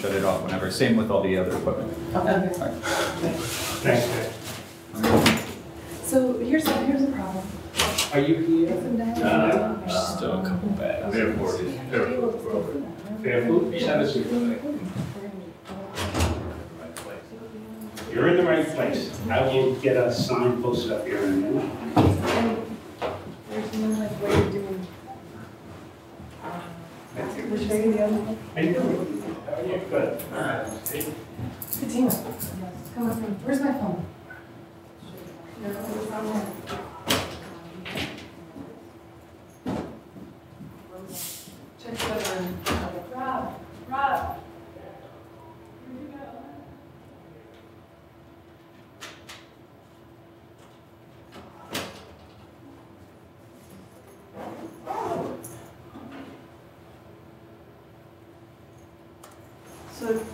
shut it off whenever. Same with all the other equipment. Okay. All right. Thanks, Dave. So here's the problem. Are you here? Still a couple bags. Fairfield, Center Street. You're in the right place. I will get a sign posted up here in a minute. There's no like way of doing. Which way are the other one? How you doing? How are you? Good. Fatima, come on, where's my phone? No, it's on there. Check the Rob. So,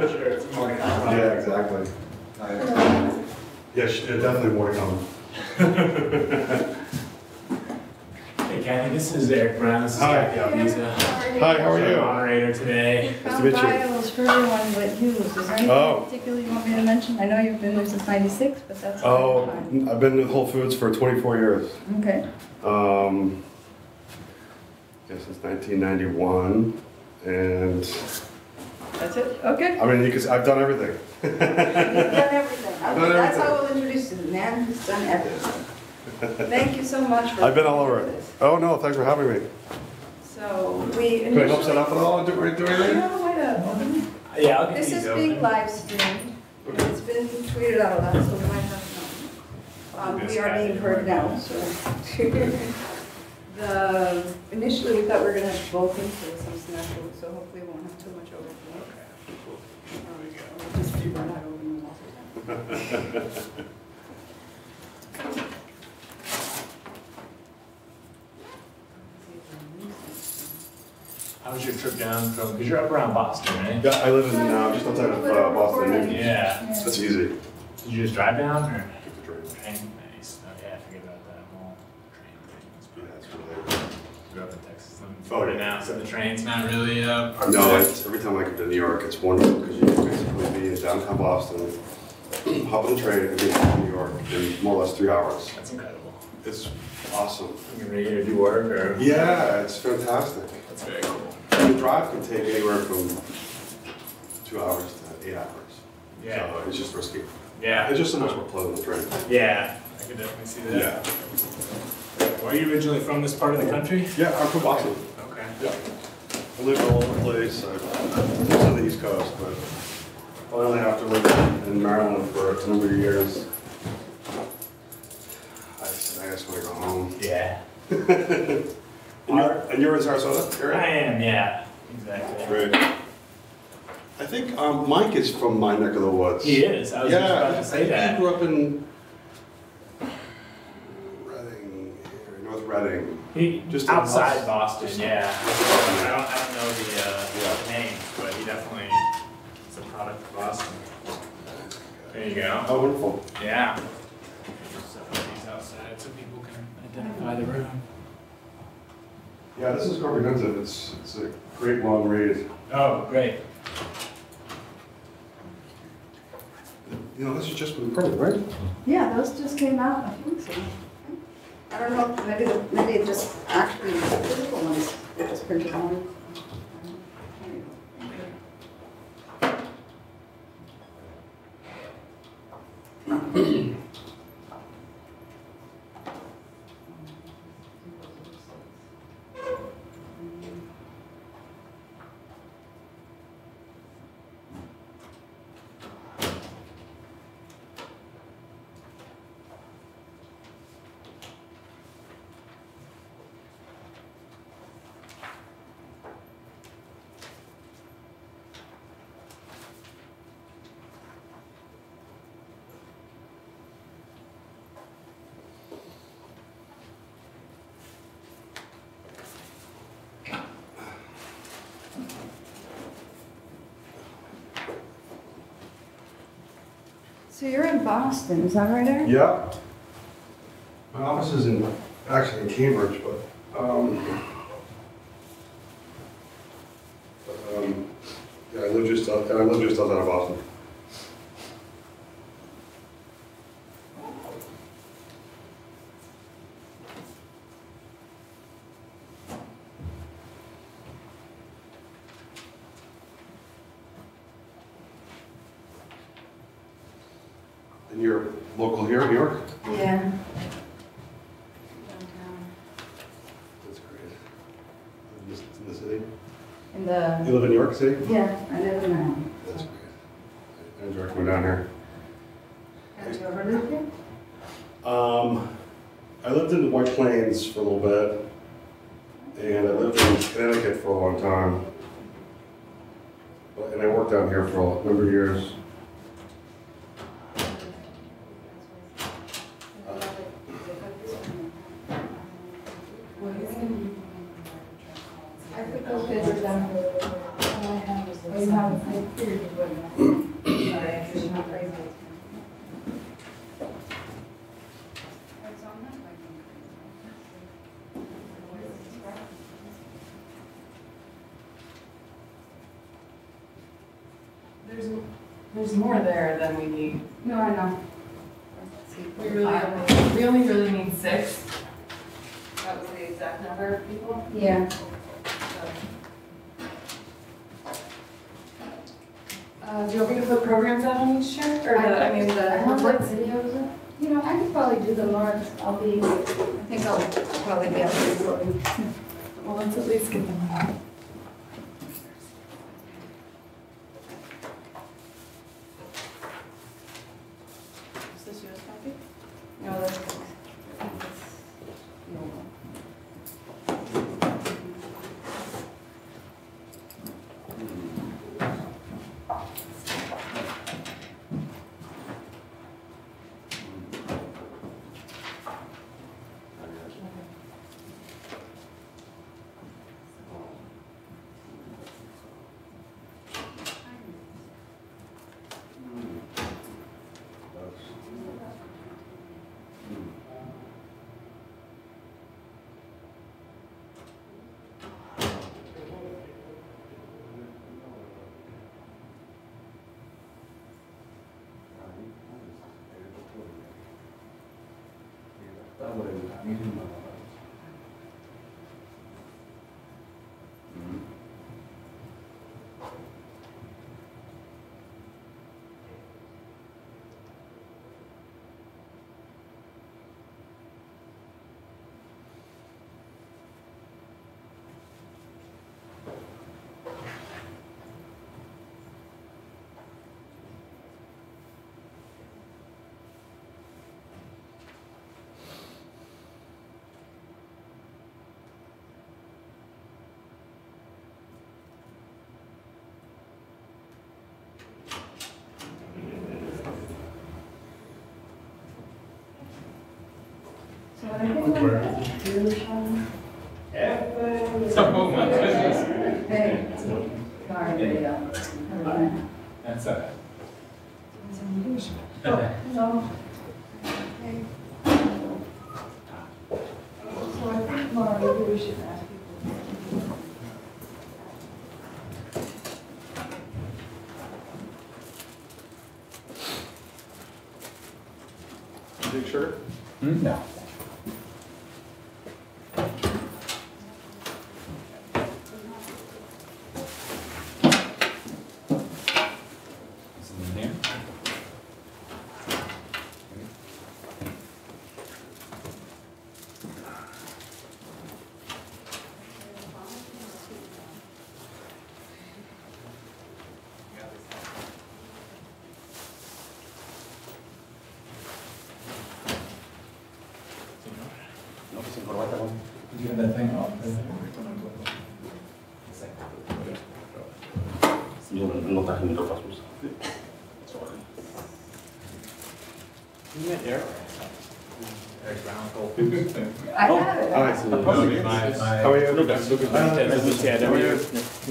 Yeah, exactly. Yes, definitely more to come. Hey Kathy, this is Eric Brown. This is Hi. Kathy Albiza. Hi, how are I'm the you? moderator today. Nice to meet you. Files for everyone but you. Is there anything Oh. particular you want me to mention? I know you've been there since '96, but that's Oh, fine. I've been with Whole Foods for 24 years. Okay. Yeah, since 1991, and That's it? Okay. I mean, I've done everything. You've done everything. Done That's everything. how we'll introduce you, the man who's done everything. Thank you so much for. I've been all over it. this. Oh no, thanks for having me. So we Can I help set up at all and do anything? No, wait a- Yeah, I'll get This these is open. being live streamed. It's been tweeted out a lot, so we might have to. We are being heard now, so. Initially we thought we were gonna have both into some snafu, so hopefully we won't have too much overflow. We'll just figure out how to open them all. How was your trip down from, because you're up around Boston, right? Yeah, I live in, just outside of Boston. Yeah. That's easy. Did you just drive down or? Take the train. Train? Nice. Oh yeah, I forget about that whole train thing. Must be- Yeah, it's really. Grew up in Texas, living in Oh, Florida yeah. now, so the train's not really, No, every time I come to New York, it's wonderful because you can basically be in downtown Boston, hop on the train and get to New York in more or less 3 hours. That's incredible. It's awesome. You ready to do work or? Yeah, it's fantastic. That's very cool. And the drive can take anywhere from 2 hours to 8 hours. Yeah. So it's just risky. Yeah. It's just so much more pleasant to train. Yeah, I could definitely see that. Are you originally from this part of the country? Yeah, I'm from Boston. Okay. Yeah. I live all over the place. I live on the East Coast, but finally after living in Maryland for a number of years, I just want to go home. Yeah. And you're in Sarasota area? I am, yeah. Exactly. Great. I think Mike is from my neck of the woods. He is. I was just about to say I think that. he grew up in Reading, North Reading. He Just outside outside Boston, yeah. I don't know the name, but he definitely is a product of Boston. There you go. Oh, wonderful. Yeah. So he's outside so people can identify the room. Yeah, this is comprehensive. It's a great long read. Oh, great. You know, this has just been printed, right? Yeah, those just came out, I think so. I don't know, maybe it just actually, the physical ones, they just printed on. So you're in Boston, is that right, Eric? Yeah. My office is actually in Cambridge, but yeah, I live just outside of Boston. And you're local here in New York? Yeah. That's great. In the city? In the, You live in New York City? yeah, I live in Manhattan. That's great. I enjoy coming down here. Have you ever lived here? I lived in the White Plains for a little bit, and I lived in Connecticut for a long time. And I worked down here for a number of years. I put those pictures down. Oh, you haven't, I figured you wouldn't. Sorry, I should not raise it. There's more there than we need. No, I know. We only really need 6. That was the exact number of people? Yeah. Do you want me to put programs out on each shirt? Or I the have booklet? videos. You know, I could probably do the large. I think I'll probably be able to do it. Well, let's at least get them out. Is this yours copy? No, that's. So what I think I'm gonna do, Sean. Oh, my goodness. Hey, sorry, video. That's all right. No. Okay. So I think, Laura, maybe we should ask people. Big sugar? No. Something here? Did you have that thing off? No traje micrófonos. You met Eric? Eric Brown, Whole Foods. I have it. How are you?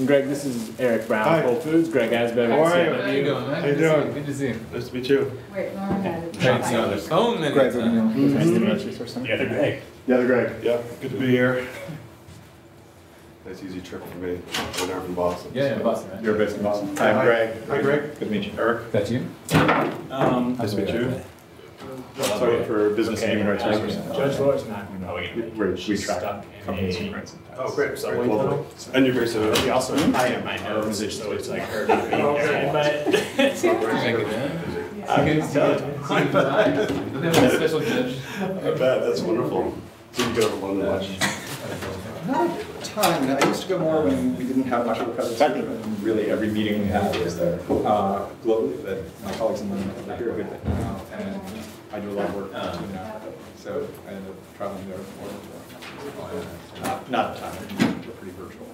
Greg, this is Eric Brown, Hi. Whole Foods. Greg Asbury. How are you? How you doing, man? How you doing? Good to see you. Nice to meet you. Wait, Laura had it. Thanks, on their phone and Greg, it's, nice to meet you. Yeah, they're Greg. Yeah, the Greg. Yeah, good to be here. Nice easy trip for me. I'm down from Boston. Yeah, Boston, man. You're based in Boston. Hi. I'm Greg. Hi, Greg. Good to meet you. Eric. That's you? Nice to meet you. Sorry for business and human rights. Judge Roy's not probably We track stuck companies' in human a rights. Oh, great. subway Very well tunnel. done. And you're based in He also, I am my nose, so it's like hurting me. But Thank you, man. I can tell. Special judge. I bet, that's wonderful. So you go to London much? Not a ton. I used to go more when we didn't have much of a presence here, and really every meeting we had was there globally, but my colleagues in London are here a good bit now, and I do a lot of work in Africa, so I ended up traveling there more. Not a ton, we're pretty virtual.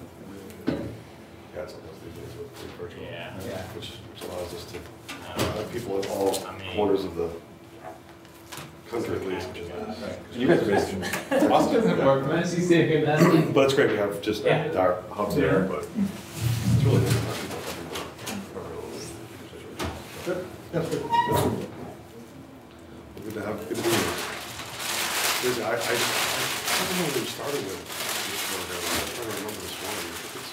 Yeah, it's almost these days with virtual. Yeah. Which allows us to have people at all corners of the country at least, which is nice. Right. And you guys are based in Boston? Doesn't work, man. You stay here last night. But it's great, we have just Yeah. our hubs there, but it's really nice to have people everywhere. Good. Yeah, good. Good to have, good to be here. Listen, I don't know when we started with this program. I'm trying to remember this one. I think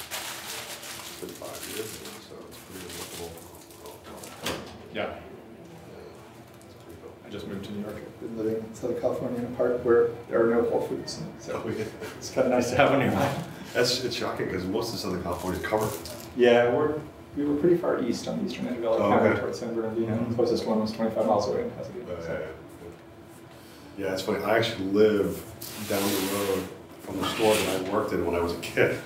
it's been 5 years now, so it's pretty remarkable. Yeah. It's pretty cool. I just moved to New York. I've been living in Southern California in a part where there are no Whole Foods, so it's kind of nice to have one nearby. It's shocking because most of Southern California is covered. Yeah, we were pretty far east on the eastern edge of LA Oh, County okay. towards San Bernardino. The closest one was 25 miles away in Pasadena. So. Yeah, it's funny. I actually live down the road from the store that I worked in when I was a kid.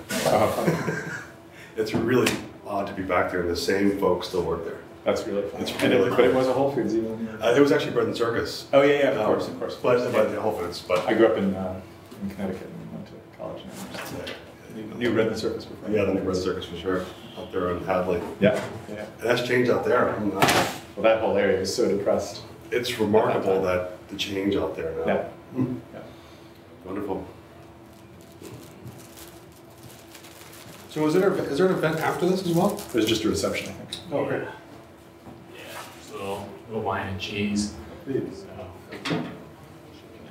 It's really odd to be back there and the same folks still work there. That's really fun. It's And really but it fun. was a Whole Foods even. When you were- It was actually Bread and Circus. Oh yeah, of course. But the Whole Foods, but I grew up in Connecticut and went to college. And knew Bread and Circus before. yeah, the Bread and Circus for sure, up there on Hadley. Yeah. And that's changed out there. Well, that whole area was so depressed. It's remarkable that the change out there now. Yeah. Yeah. Wonderful. So is there an event after this as well? It was just a reception, I think. Oh, great. yeah, just a little wine and cheese. So, should be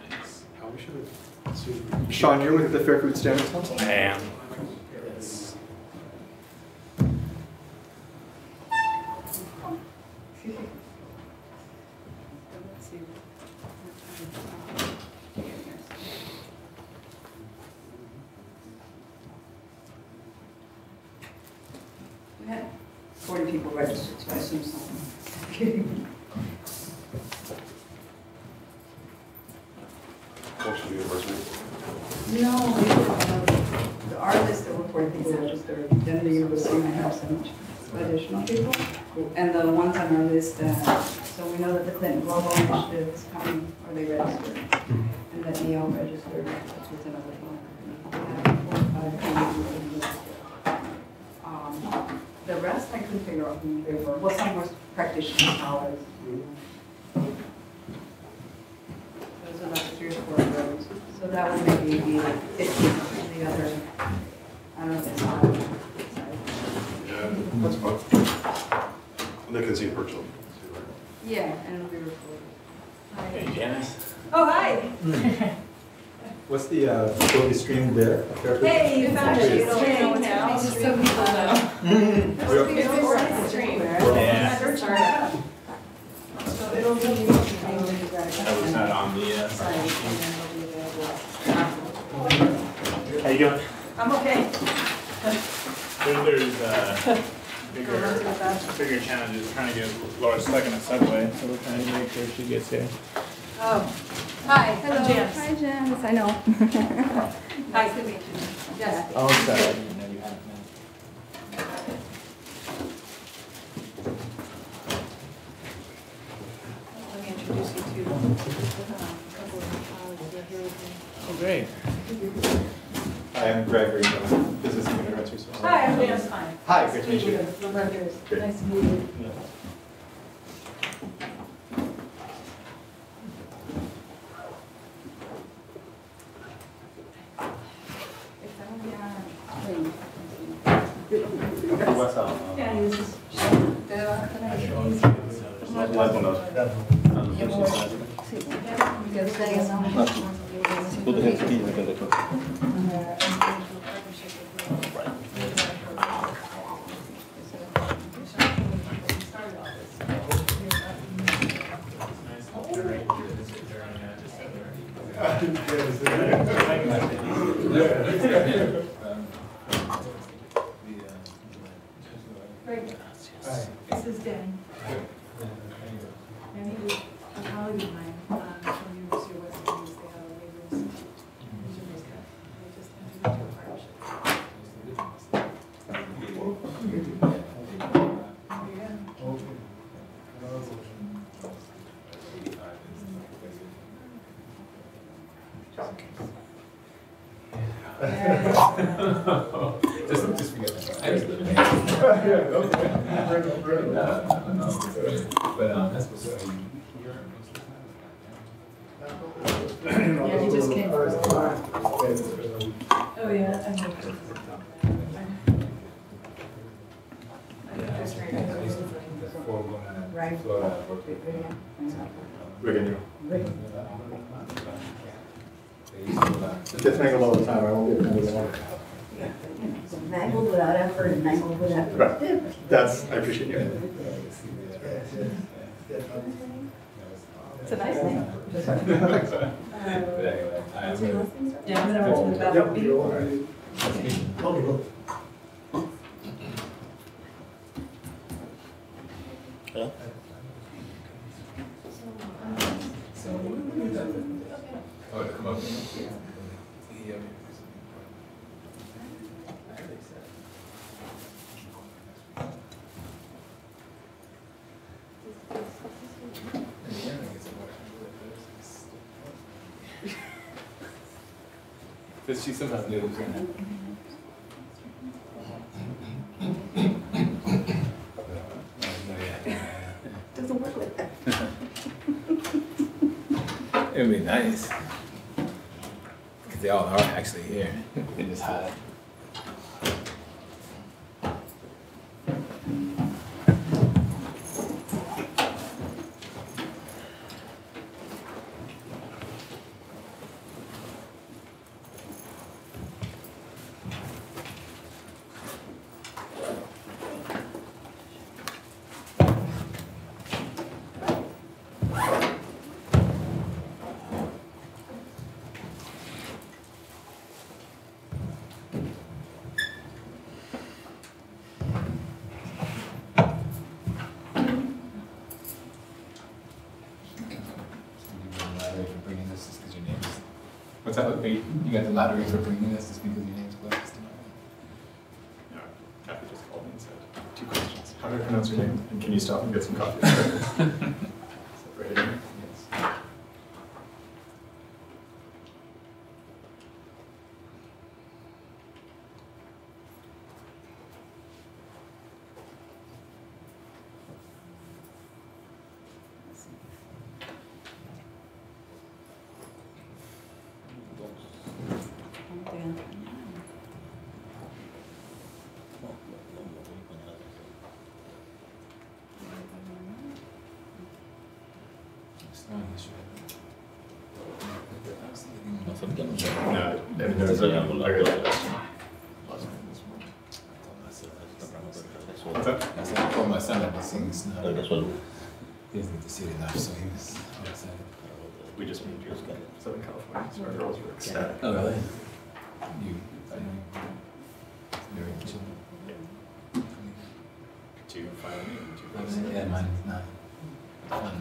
nice. How we should have seen. Sean, you're with the Fair Food Standards Council? I am. Yes. Let's see. people registered, so I assume someone. Cultural University. No, the artists that work for, I think, are registered, then the university might have some additional people. And the ones on our list, so we know that the Clinton Global Initiative is coming, or they registered. And that Neo registered, which was another one. We have 4 or 5 people. The rest, I couldn't figure out who they were. Well, some were practitioner scholars. Those are like 3 or 4 of those. So that would maybe be like 15 of the other, I don't know if it's not. Yeah, that's fun. And they can see virtually. Yeah, and it'll be recorded. Hey, Janice. Oh, hi. What's the ability stream there? Hey, you found it. You don't know what's now. happening. So people know. It's a stream. Yeah. So it'll be. That was not on the Site, and then it'll be available. How you doing? I'm okay. There's bigger challenges trying to get Laura stuck in a subway, so we're trying to make sure she gets here. Oh, hi, hello, Janice. Hi, Janice, I know. Nice to meet you. Yes. Oh, sorry. I didn't know you hadn't met. Let me introduce you to a couple of colleagues who are here with me. Oh, great. I am Gregory from Business Community Research. Hi, I'm Janice Fine. Hi, great to meet you. Lavenders. Great. Nice to meet you. What's up? Yeah, he was just. This is Dan. And he was a colleague of mine from the University of West Indies. They have a labor engineers cut. They just entered into a partnership. Just forget that. I just live in But that's what's up. Yeah, he just came for a while. Oh, yeah, I know. Right. Wigan, it gets me a lot of time. I won't be able to do that. Mangled without effort and mangled with effort. Right. That's, I appreciate you. It's a nice name. Yeah, I'm gonna roll the bell. Oh, to come up. Because she sometimes knew it was gonna Doesn't work like that. It would be nice. Because they all are actually here. They just hide. that? You got the lottery for bringing this just because your name's closest to mine. No, Kathy just called me and said, 2 questions. How do I pronounce your name? And can you stop and get some coffee? Separated. Yes. No, I mean, there's a What's that? I said, I told my son I'd be seeing snow. He doesn't get to see it enough, so he was all excited. We just moved here from Southern California, so our girls were ecstatic. Oh, really? Very chill. 2, 5, and 8, 2 Yeah, mine's not. Fun.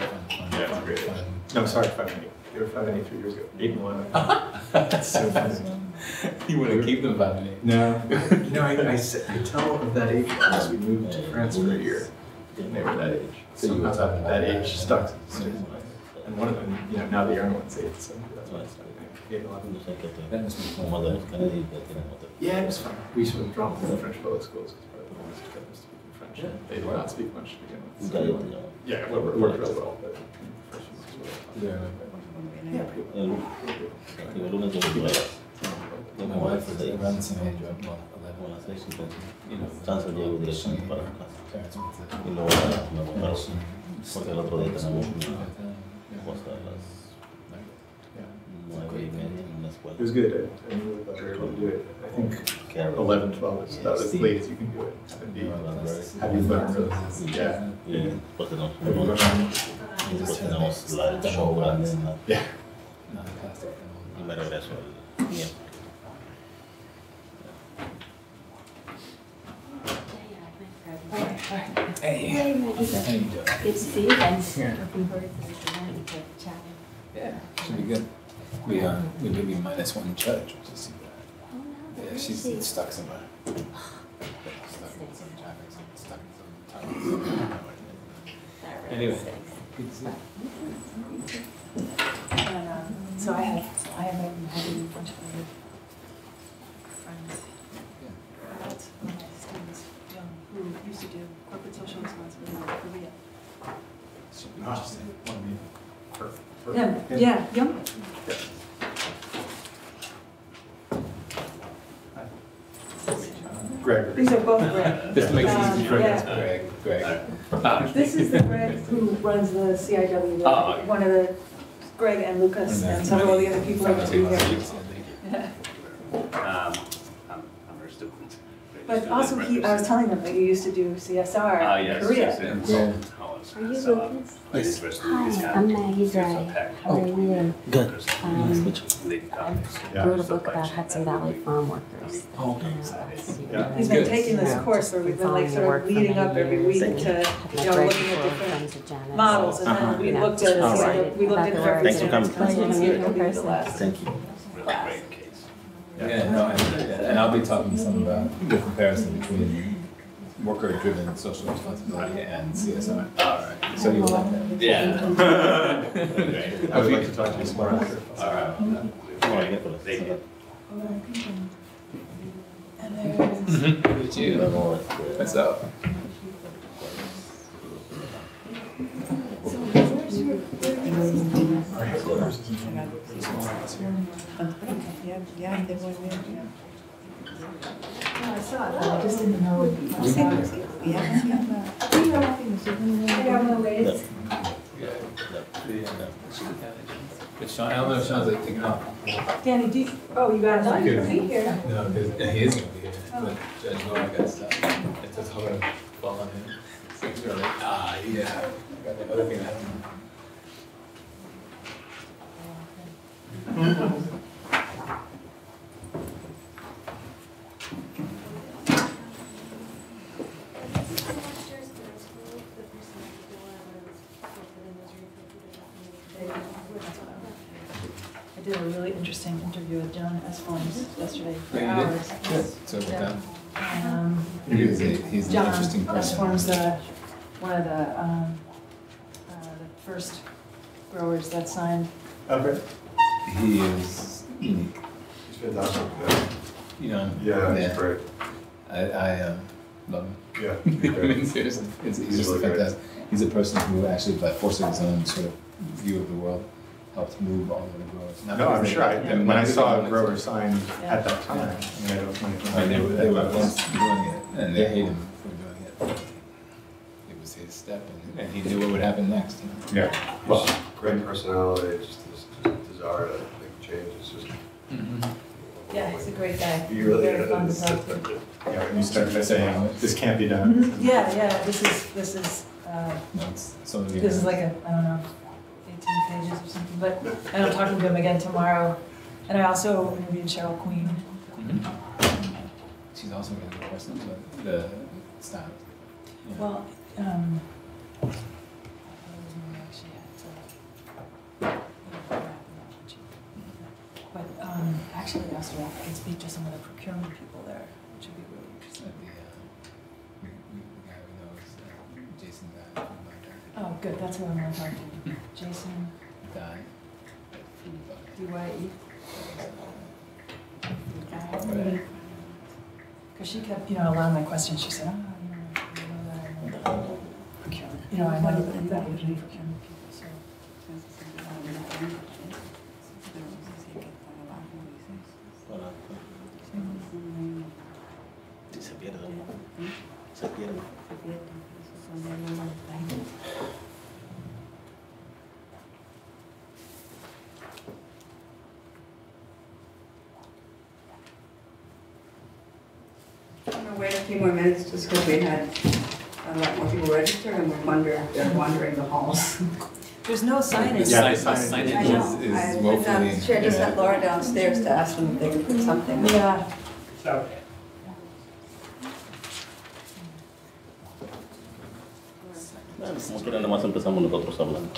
Yeah, it's great. Fun. No, sorry, 5 and 8. They were 5 and 8 3 years ago. 8 and 1. That's so funny. You want to keep them 5 and 8? No. You know, I tell of that age because we moved to France for a year. And they were that age. So you were somehow talking about that that. age stuck. And one of them, you know, now the younger one's 8, so that's why I started. 8 and 11. That must be fun. Yeah, it was fun. We sort of dropped in the French public schools because part of the ones to get them speaking French. They did not speak much to begin with. So, yeah, it worked really well, but first few months were really fun. Yeah, pretty well. My wife was around the same age, well, 11. You know, Chance llego directamente para acá. parents went to Y luego me mandaron, porque el otro día tenemos una cosa a las 9:30 en una escuela. It was good. I really thought we were able to do it. I think 11, 12 is about as late as you can do it. And be, have you learned really? Yeah. Y después tenemos Have you learned? el show grande en la- Yeah. not a plastic y film. me regreso el miércoles. Hey, Hey, Maggie. how you doing? Good to see you guys. Yeah. Looking forward to this event, to chatting. Yeah, should be good. We may be -1 judge, which is super. Oh, no. Yeah, where she's is she? stuck somewhere. Stuck in some traffic, stuck in some tunnels. That really Anyway. stinks. Good to see you. And, so I have a bunch of other friends. About one of my students who used to do corporate social responsibility in Korea. Should be interesting. Want to be perfect. Yeah. Greg. These are both Greg. This makes it easy for us, Yeah. Greg. This is the Greg who runs the CIW, Oh. one of the, Greg and Lucas and several of the other people that were here. I'm her student. But also, I was telling them that you used to do CSR in Korea. Are you Lucas? Hi, I'm Maggie Dry. How are you? Good. I wrote a book about Hudson Valley farm workers. Oh, Yeah. He's been taking this course where we've been like sort of leading up every week to, looking at different models, and then we looked at, we looked at every Thanks for coming. the last. Thank you. Yeah, no, and I'll be talking some about the comparison between worker-driven social responsibility and CSR. All right. So you like that? Yeah. I would like to talk to you some more after. All right. Thank you. Look at you. What's up? Yeah, they were there, yeah. No, I saw it, I just didn't know. But Sean, I don't know if Sean's like taking off. Danny, you got it. Good. Be here. No, because he is gonna be here, but Judge Laura got stuff. It's just hard to fall on him. So you're like, yeah, I got the other thing I don't know. I did a really interesting interview with John Esforms yesterday for Yeah, you did? hours. Good. So with Yeah. that, he's an John interesting person. Esforms, one of the first growers that signed. Okay. He is unique. He's fantastic. Yeah, You know. yeah, he's great. I love him. Yeah, I he's great. mean, seriously, he's just really great. fantastic. He's a person who actually, by forcing his own sort of view of the world, helped move all of the growers. Not No, I'm because sure. they- When not I because saw they a wanted grower to. sign at that time, I mean, I don't know. I mean, they were against doing it, and they hate him for doing it. It was his step, and he knew what would happen next. You know? Yeah. Well, great personality, just this desire to make changes. Just Yeah, he's a great guy. he really Very fun to is. talk to. Yeah, when you start by saying, this can't be done. Yeah, this is, No, it's some of you. this is like a, I don't know, 18 pages or something, but, and I'm talking to him again tomorrow. And I also interviewed Cheryl Queen. Mhm. She's also a really good person, but the style. Yeah. Well, actually but actually I asked her if I could speak to some of the procurement people there, which would be really interesting. The guy we know is Jason Guy from Black Oh, good, that's who I'm gonna talk to. Jason, Guy. DYE. Because she kept, a lot of my questions, she said, I know that. Procurement. I know that would be procurement people, so. Se pierde. Se pierde. I'm gonna wait a few more minutes just because we had a lot more people registered and they're wandering the halls. There's no signage. Yeah, The signage. I signage know. is I woefully. just sent Laura downstairs to ask them if they could put something. Yeah. So, Bueno, como quiera, nada más empezamos nosotros hablando.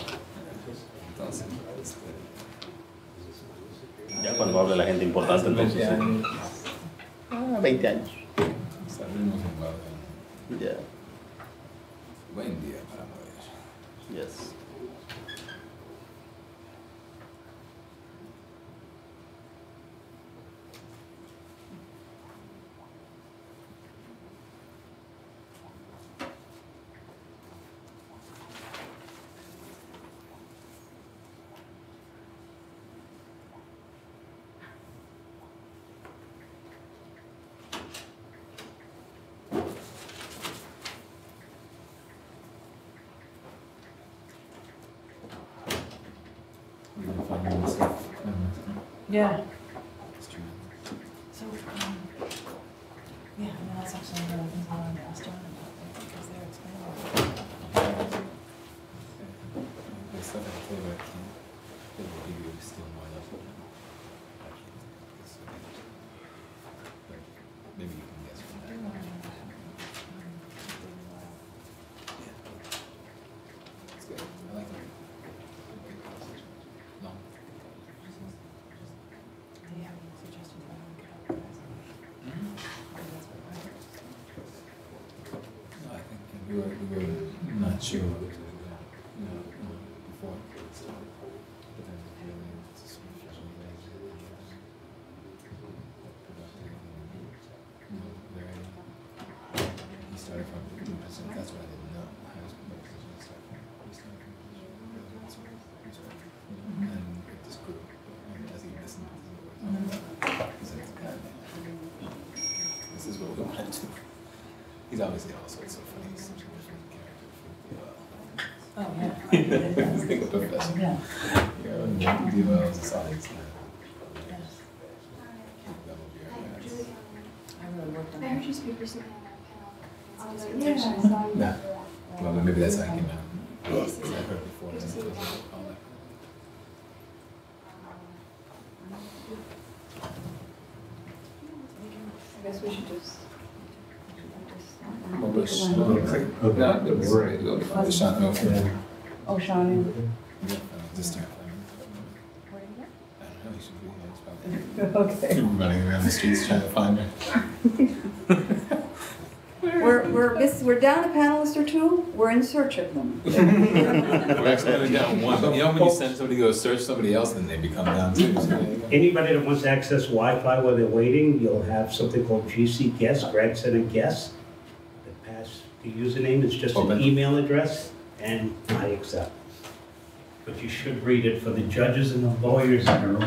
Entonces, Ya cuando hable la gente importante, entonces. 20 años. 20 años. Salimos en Guadalajara. Ya. Buen día para morir. Yes. We're gonna find all this stuff. Yeah. It's true. So, yeah, and that's actually one of the things I wanted to ask John about, because they're expanding. The stuff I told her I can't, it will give you still more left. Like, maybe you can guess from that. It's good. I like it. Good conversation. Long. Do you have any suggestions on how we could advertise? No, I think we were not sure what to do, before. But then really, it's just very, he started from position, that's what I didn't know. How his position started from. He started from position, and with this group, and as he listened to the words, he said, God, this is what we want to do. He's obviously also so funny. He's such a different character from Oh, yeah. He's like a professor. Yeah. DOL is a solid. Yes. That will be our guys. I really worked on I that. heard you speak recently on that panel. Nah. Well, then maybe that's how I came out. Because I heard before. And it was all that. I guess we should just. Well, we'll no, we'll be Sean over. Oh, Sean. Yeah, this time. I don't know. Okay. Running around the streets trying to find her. We're down a panelist or two. We're in search of them. We're actually only down one. You know when you send somebody to go search somebody else, then they become down too. So there you go. Anybody that wants to access Wi-Fi while they're waiting, you'll have something called GC Guest, Greg said a guest. That pass the username, it's just an email address, and I accept. But you should read it for the judges and the lawyers in the room.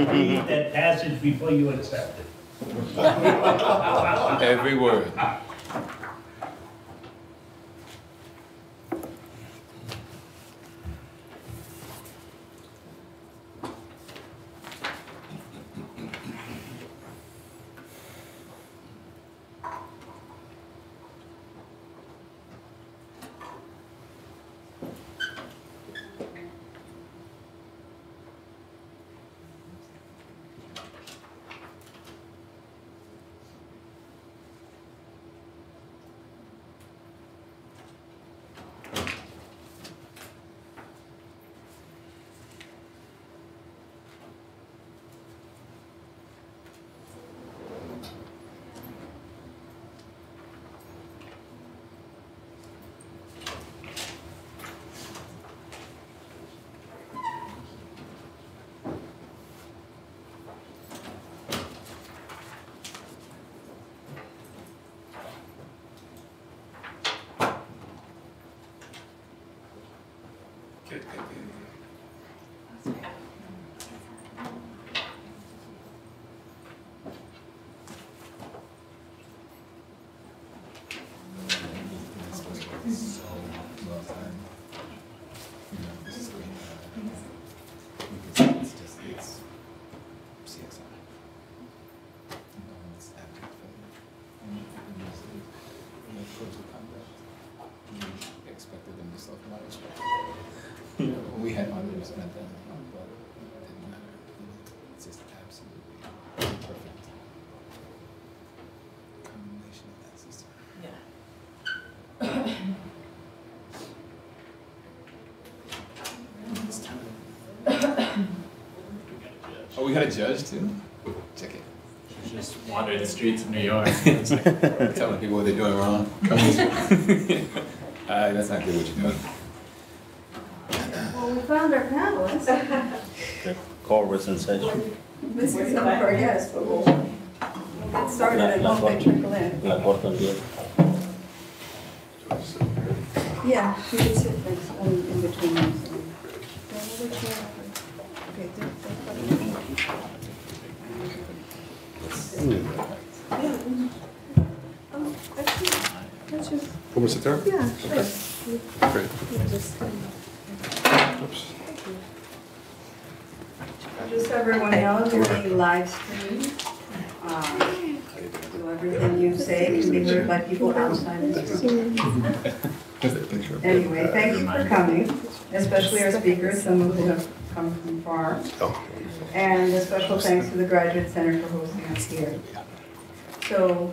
Read that passage before you accept it. Every word. We had others at that time, but it didn't matter. It's just absolutely perfect combination of that system. It's time. Oh, we got a judge too? Check it. Just wander the streets of New York. It's like telling people what they're doing wrong. That's not good what you're doing. Well, we found our panelists. The chorus and session. This is some of our guests, but we'll get started and hope they trickle in. La corta el día. Yeah, you can sit in between them. Okay, Want me to sit there? yeah, sure. Great. Oops. Just so everyone knows, you're being live streamed. So everything you say can be heard by people outside this room. Anyway, thank you for coming, especially our speakers, some of whom have come from far. Oh. And a special thanks to the Graduate Center for hosting us here. So,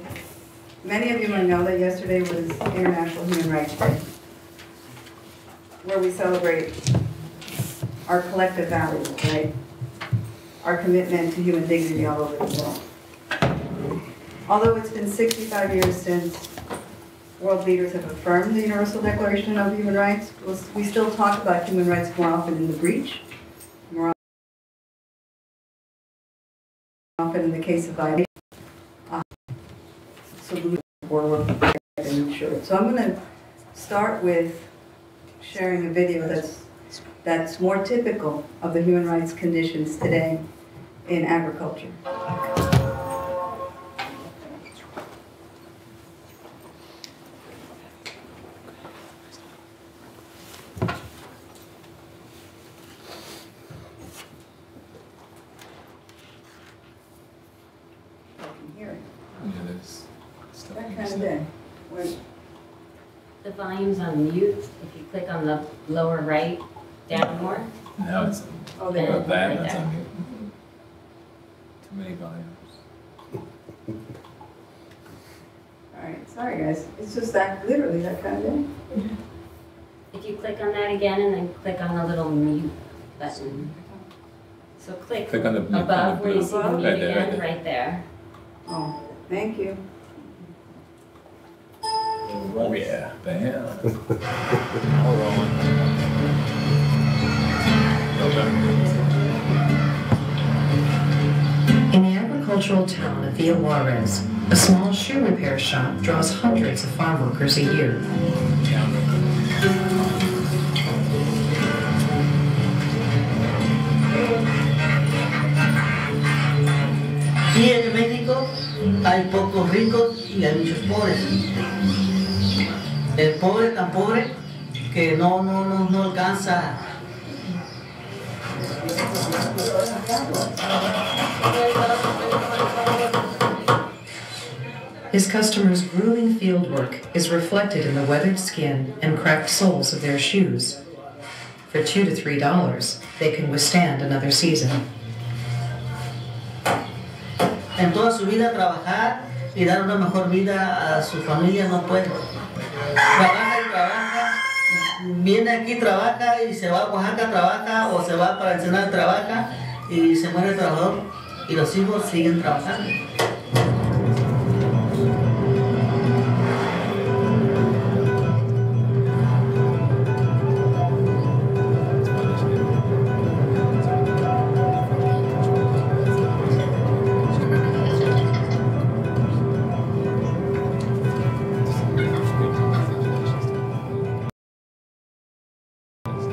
many of you might know that yesterday was International Human Rights Day, where we celebrate our collective values, right? Our commitment to human dignity all over the world. Although it's been 65 years since world leaders have affirmed the Universal Declaration of Human Rights, we still talk about human rights more often in the breach, more often in the case of violation. So I'm going to start with sharing a video that's more typical of the human rights conditions today in agriculture. That kind of day. The volume's on mute. If you click on the lower right, down more. Now it's Oh, Then about that, like that's that. on mute. Too many volumes. All right, sorry guys. It's just that, literally that kind of day. If you click on that again and then click on the little mute button. So click Click on the blue. above where you see the Right meeting there, right end, there. right there. Oh, thank you. Oh yeah, bam. All rolling. In the agricultural town of Villa Juarez, a small shoe repair shop draws hundreds of farm workers a year. Y en México hay pocos ricos y hay muchos pobres. El pobre tan pobre que no alcanza. His customers' grueling field work is reflected in the weathered skin and cracked soles of their shoes. For $2 to $3, they can withstand another season. En toda su vida trabajar y dar una mejor vida a su familia no puede. Trabaja y trabaja, viene aquí, trabaja y se va a Oaxaca, trabaja o se va para Ensenada, trabaja y se muere el trabajador y los hijos siguen trabajando.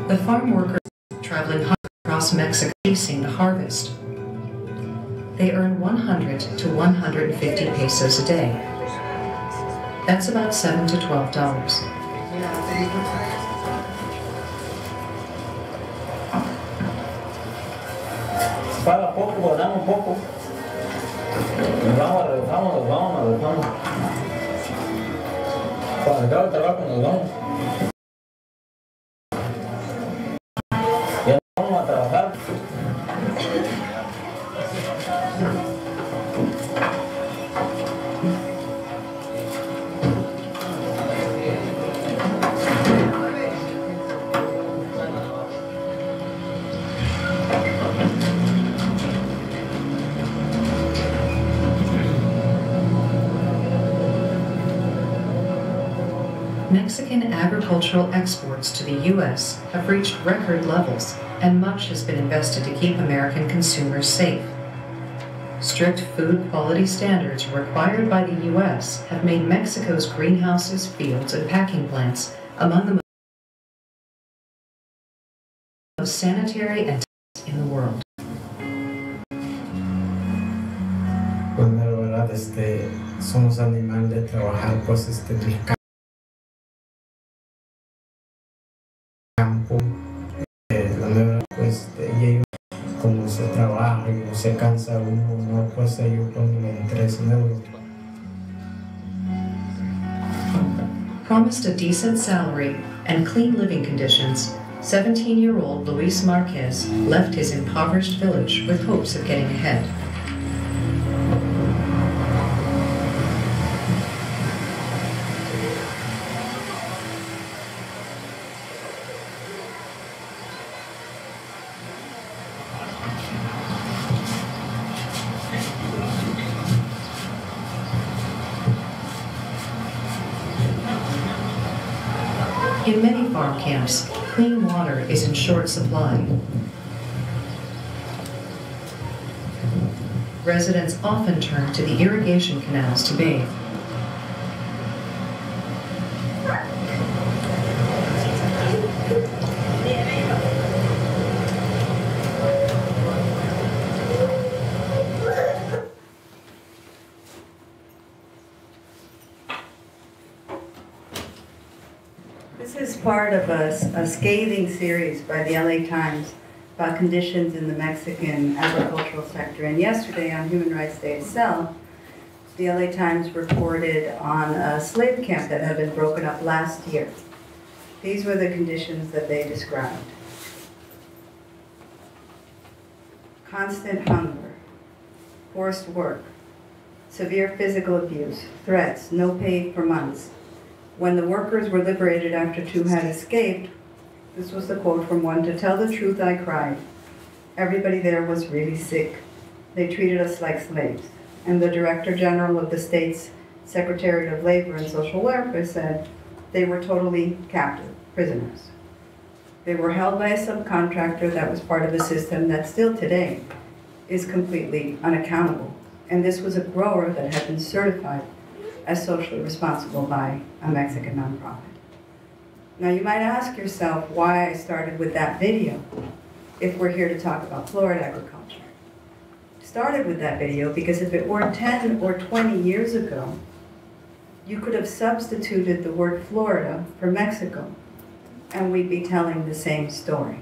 The farm workers traveling across Mexico chasing the harvest. They earn 100 to 150 pesos a day. That's about $7 to $12. Paga poco, ganamos poco. Nos vamos. Cuando acaba el trabajo nos vamos. Ya vamos a trabajar. Mexican agricultural exports to the U.S. have reached record levels, and much has been invested to keep American consumers safe. Strict food quality standards required by the U.S. have made Mexico's greenhouses, fields, and packing plants among the most sanitary and in the world. Pues la verdad, somos animales de trabajar, pues campo, la verdad, pues ellos como se trabaja y se cansa uno, no, pues ellos ponen en 3 euros. Promised a decent salary and clean living conditions, 17-year-old Luis Marquez left his impoverished village with hopes of getting ahead. In many farm camps, clean water is in short supply. Residents often turn to the irrigation canals to bathe. This is part of a scathing series by the LA Times about conditions in the Mexican agricultural sector. And yesterday on Human Rights Day itself, the LA Times reported on a slave camp that had been broken up last year. These were the conditions that they described. Constant hunger, forced work, severe physical abuse, threats, no pay for months. When the workers were liberated after 2 had escaped, this was the quote from one, "To tell the truth, I cried. Everybody there was really sick. They treated us like slaves. And the Director General of the state's Secretariat of Labor and Social Welfare said they were totally captive, prisoners. They were held by a subcontractor that was part of a system that still today is completely unaccountable. And this was a grower that had been certified as socially responsible by a Mexican nonprofit. Now you might ask yourself why I started with that video if we're here to talk about Florida agriculture. Started with that video because if it were 10 or 20 years ago, you could have substituted the word Florida for Mexico, and we'd be telling the same story.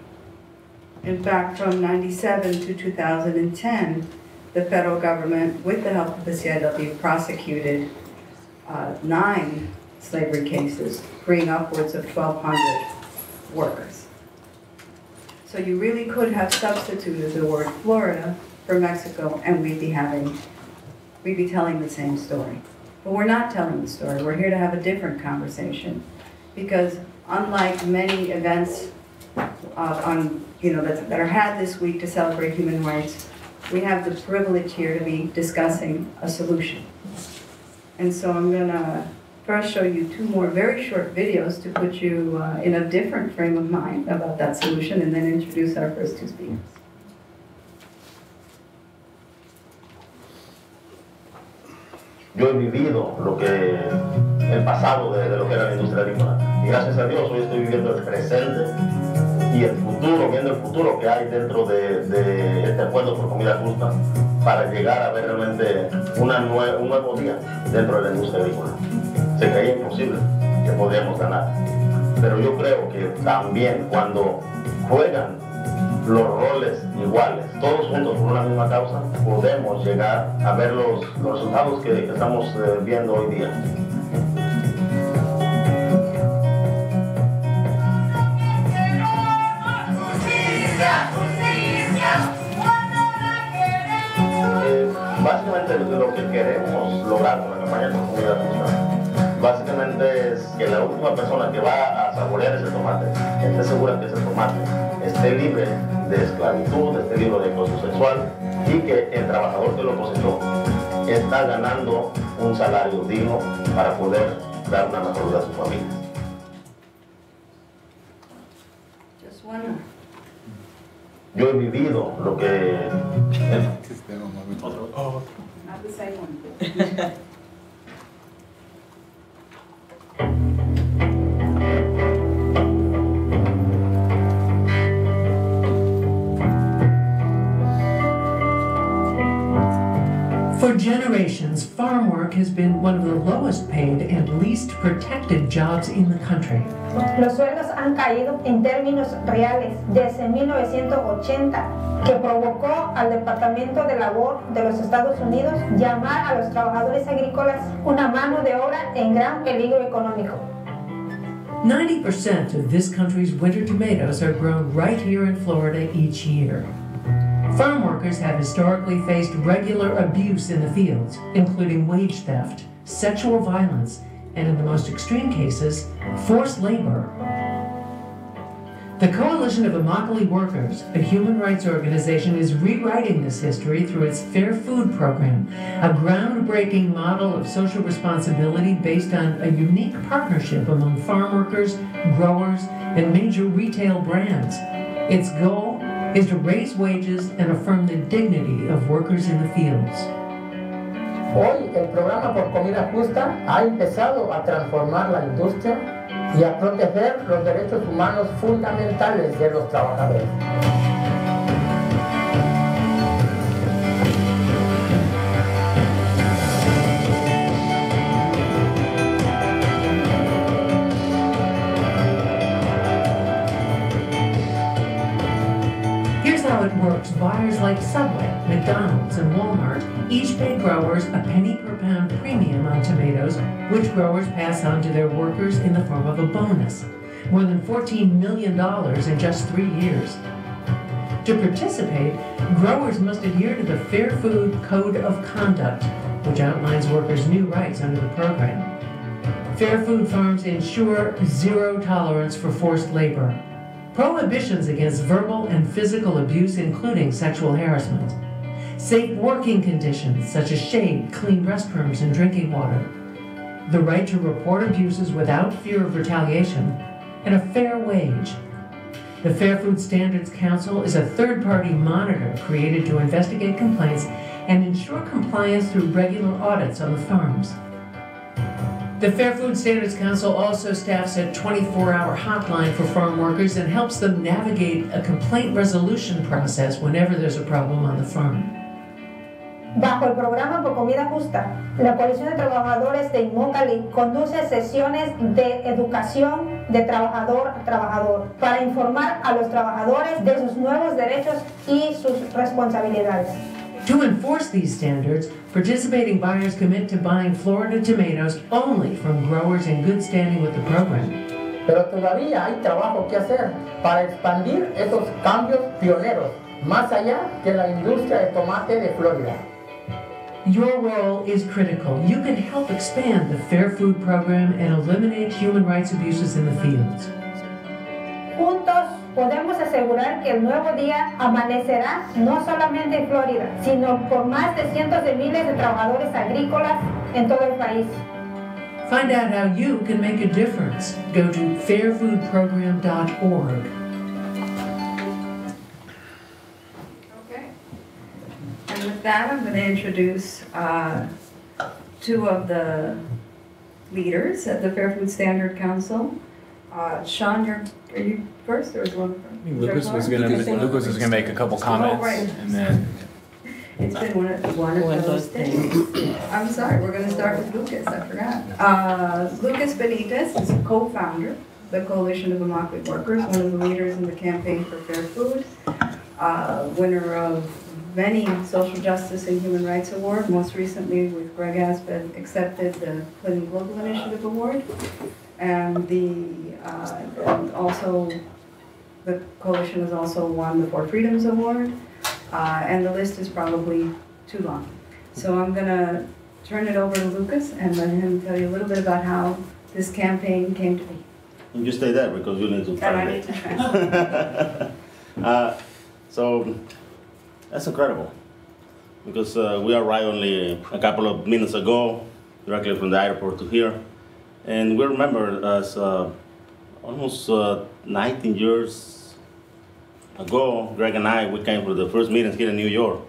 In fact, from 97 to 2010, the federal government, with the help of the CIW, prosecuted 9 slavery cases, freeing upwards of 1,200 workers. So you really could have substituted the word Florida for Mexico, and we'd be telling the same story. But we're not telling the story. We're here to have a different conversation, because unlike many events that are had this week to celebrate human rights, we have the privilege here to be discussing a solution. And so I'm going to first show you 2 more very short videos to put you in a different frame of mind about that solution, and then introduce our first 2 speakers. Yo he vivido el pasado de lo que era la industria agrícola, y gracias a Dios hoy estoy viviendo el presente y el futuro, viendo el futuro que hay dentro de este acuerdo por comida justa, para llegar a ver realmente un nuevo día dentro de la industria agrícola. Se creía imposible que podíamos ganar, pero yo creo que también cuando juegan los roles iguales, todos juntos por una misma causa, podemos llegar a ver los resultados que estamos viendo hoy día. Básicamente lo que queremos lograr con la campaña por comida justa, básicamente es que la última persona que va a saborear ese tomate esté segura que ese tomate esté libre de esclavitud, esté libre de acoso sexual, y que el trabajador que lo cosechó está ganando un salario digno para poder dar una mejor vida a sus familias. Yo he vivido lo que... Not the same one. For generations, farm work has been one of the lowest paid and least protected jobs in the country. Los sueldos han caído en términos reales desde 1980, que provocó al Departamento de Labor de los Estados Unidos llamar a los trabajadores agrícolas una mano de obra en gran peligro económico. 90% of this country's winter tomatoes are grown right here in Florida each year. Farm workers have historically faced regular abuse in the fields, including wage theft, sexual violence, and in the most extreme cases, forced labor. The Coalition of Immokalee Workers, a human rights organization, is rewriting this history through its Fair Food program, a groundbreaking model of social responsibility based on a unique partnership among farm workers, growers, and major retail brands. Its goal is to raise wages and affirm the dignity of workers in the fields. Hoy el programa por comida justa ha empezado a transformar la industria y a proteger los derechos humanos fundamentales de los trabajadores. How it works, buyers like Subway, McDonald's, and Walmart each pay growers a penny per pound premium on tomatoes, which growers pass on to their workers in the form of a bonus. More than $14 million in just 3 years. To participate, growers must adhere to the Fair Food Code of Conduct, which outlines workers' new rights under the program. Fair Food farms ensure zero tolerance for forced labor. prohibitions against verbal and physical abuse, including sexual harassment, safe working conditions such as shade, clean restrooms, and drinking water, the right to report abuses without fear of retaliation, and a fair wage. The Fair Food Standards Council is a third-party monitor created to investigate complaints and ensure compliance through regular audits on the farms. The Fair Food Standards Council also staffs a 24-hour hotline for farm workers and helps them navigate a complaint resolution process whenever there's a problem on the farm. Bajo el programa Por Comida Justa, la Coalición de Trabajadores de Immokalee conduce sesiones de educación de trabajador a trabajador para informar a los trabajadores de sus nuevos derechos y sus responsabilidades. To enforce these standards, participating buyers commit to buying Florida tomatoes only from growers in good standing with the program. Pero todavía hay trabajo que hacer para expandir esos cambios pioneros, más allá que la industria de tomate de Florida. Your role is critical. You can help expand the Fair Food Program and eliminate human rights abuses in the fields. Juntos podemos asegurar que el nuevo día amanecerá no solamente en Florida, sino por más de cientos de miles de trabajadores agrícolas en todo el país. Find out how you can make a difference. Go to fairfoodprogram.org. And with that, I'm going to introduce two of the leaders at the Fair Food Standard Council. Sean, are you first, or is one? Lucas was gonna make a couple comments, right. and then It's been one of those days. I'm sorry, we're going to start with Lucas, I forgot. Lucas Benitez is a co-founder of the Coalition of Immokalee Workers, one of the leaders in the campaign for fair food, winner of many social justice and human rights awards, most recently with Greg Asbeth accepted the Clinton Global Initiative Award, and also the coalition has also won the Four Freedoms Award, and the list is probably too long. So I'm going to turn it over to Lucas and let him tell you a little bit about how this campaign came to be. And you stay there because you need to And I need to translate. So that's incredible because we arrived only a couple of minutes ago, directly from the airport to here. And we remember as almost 19 years ago, Greg and I, we came for the first meetings here in New York.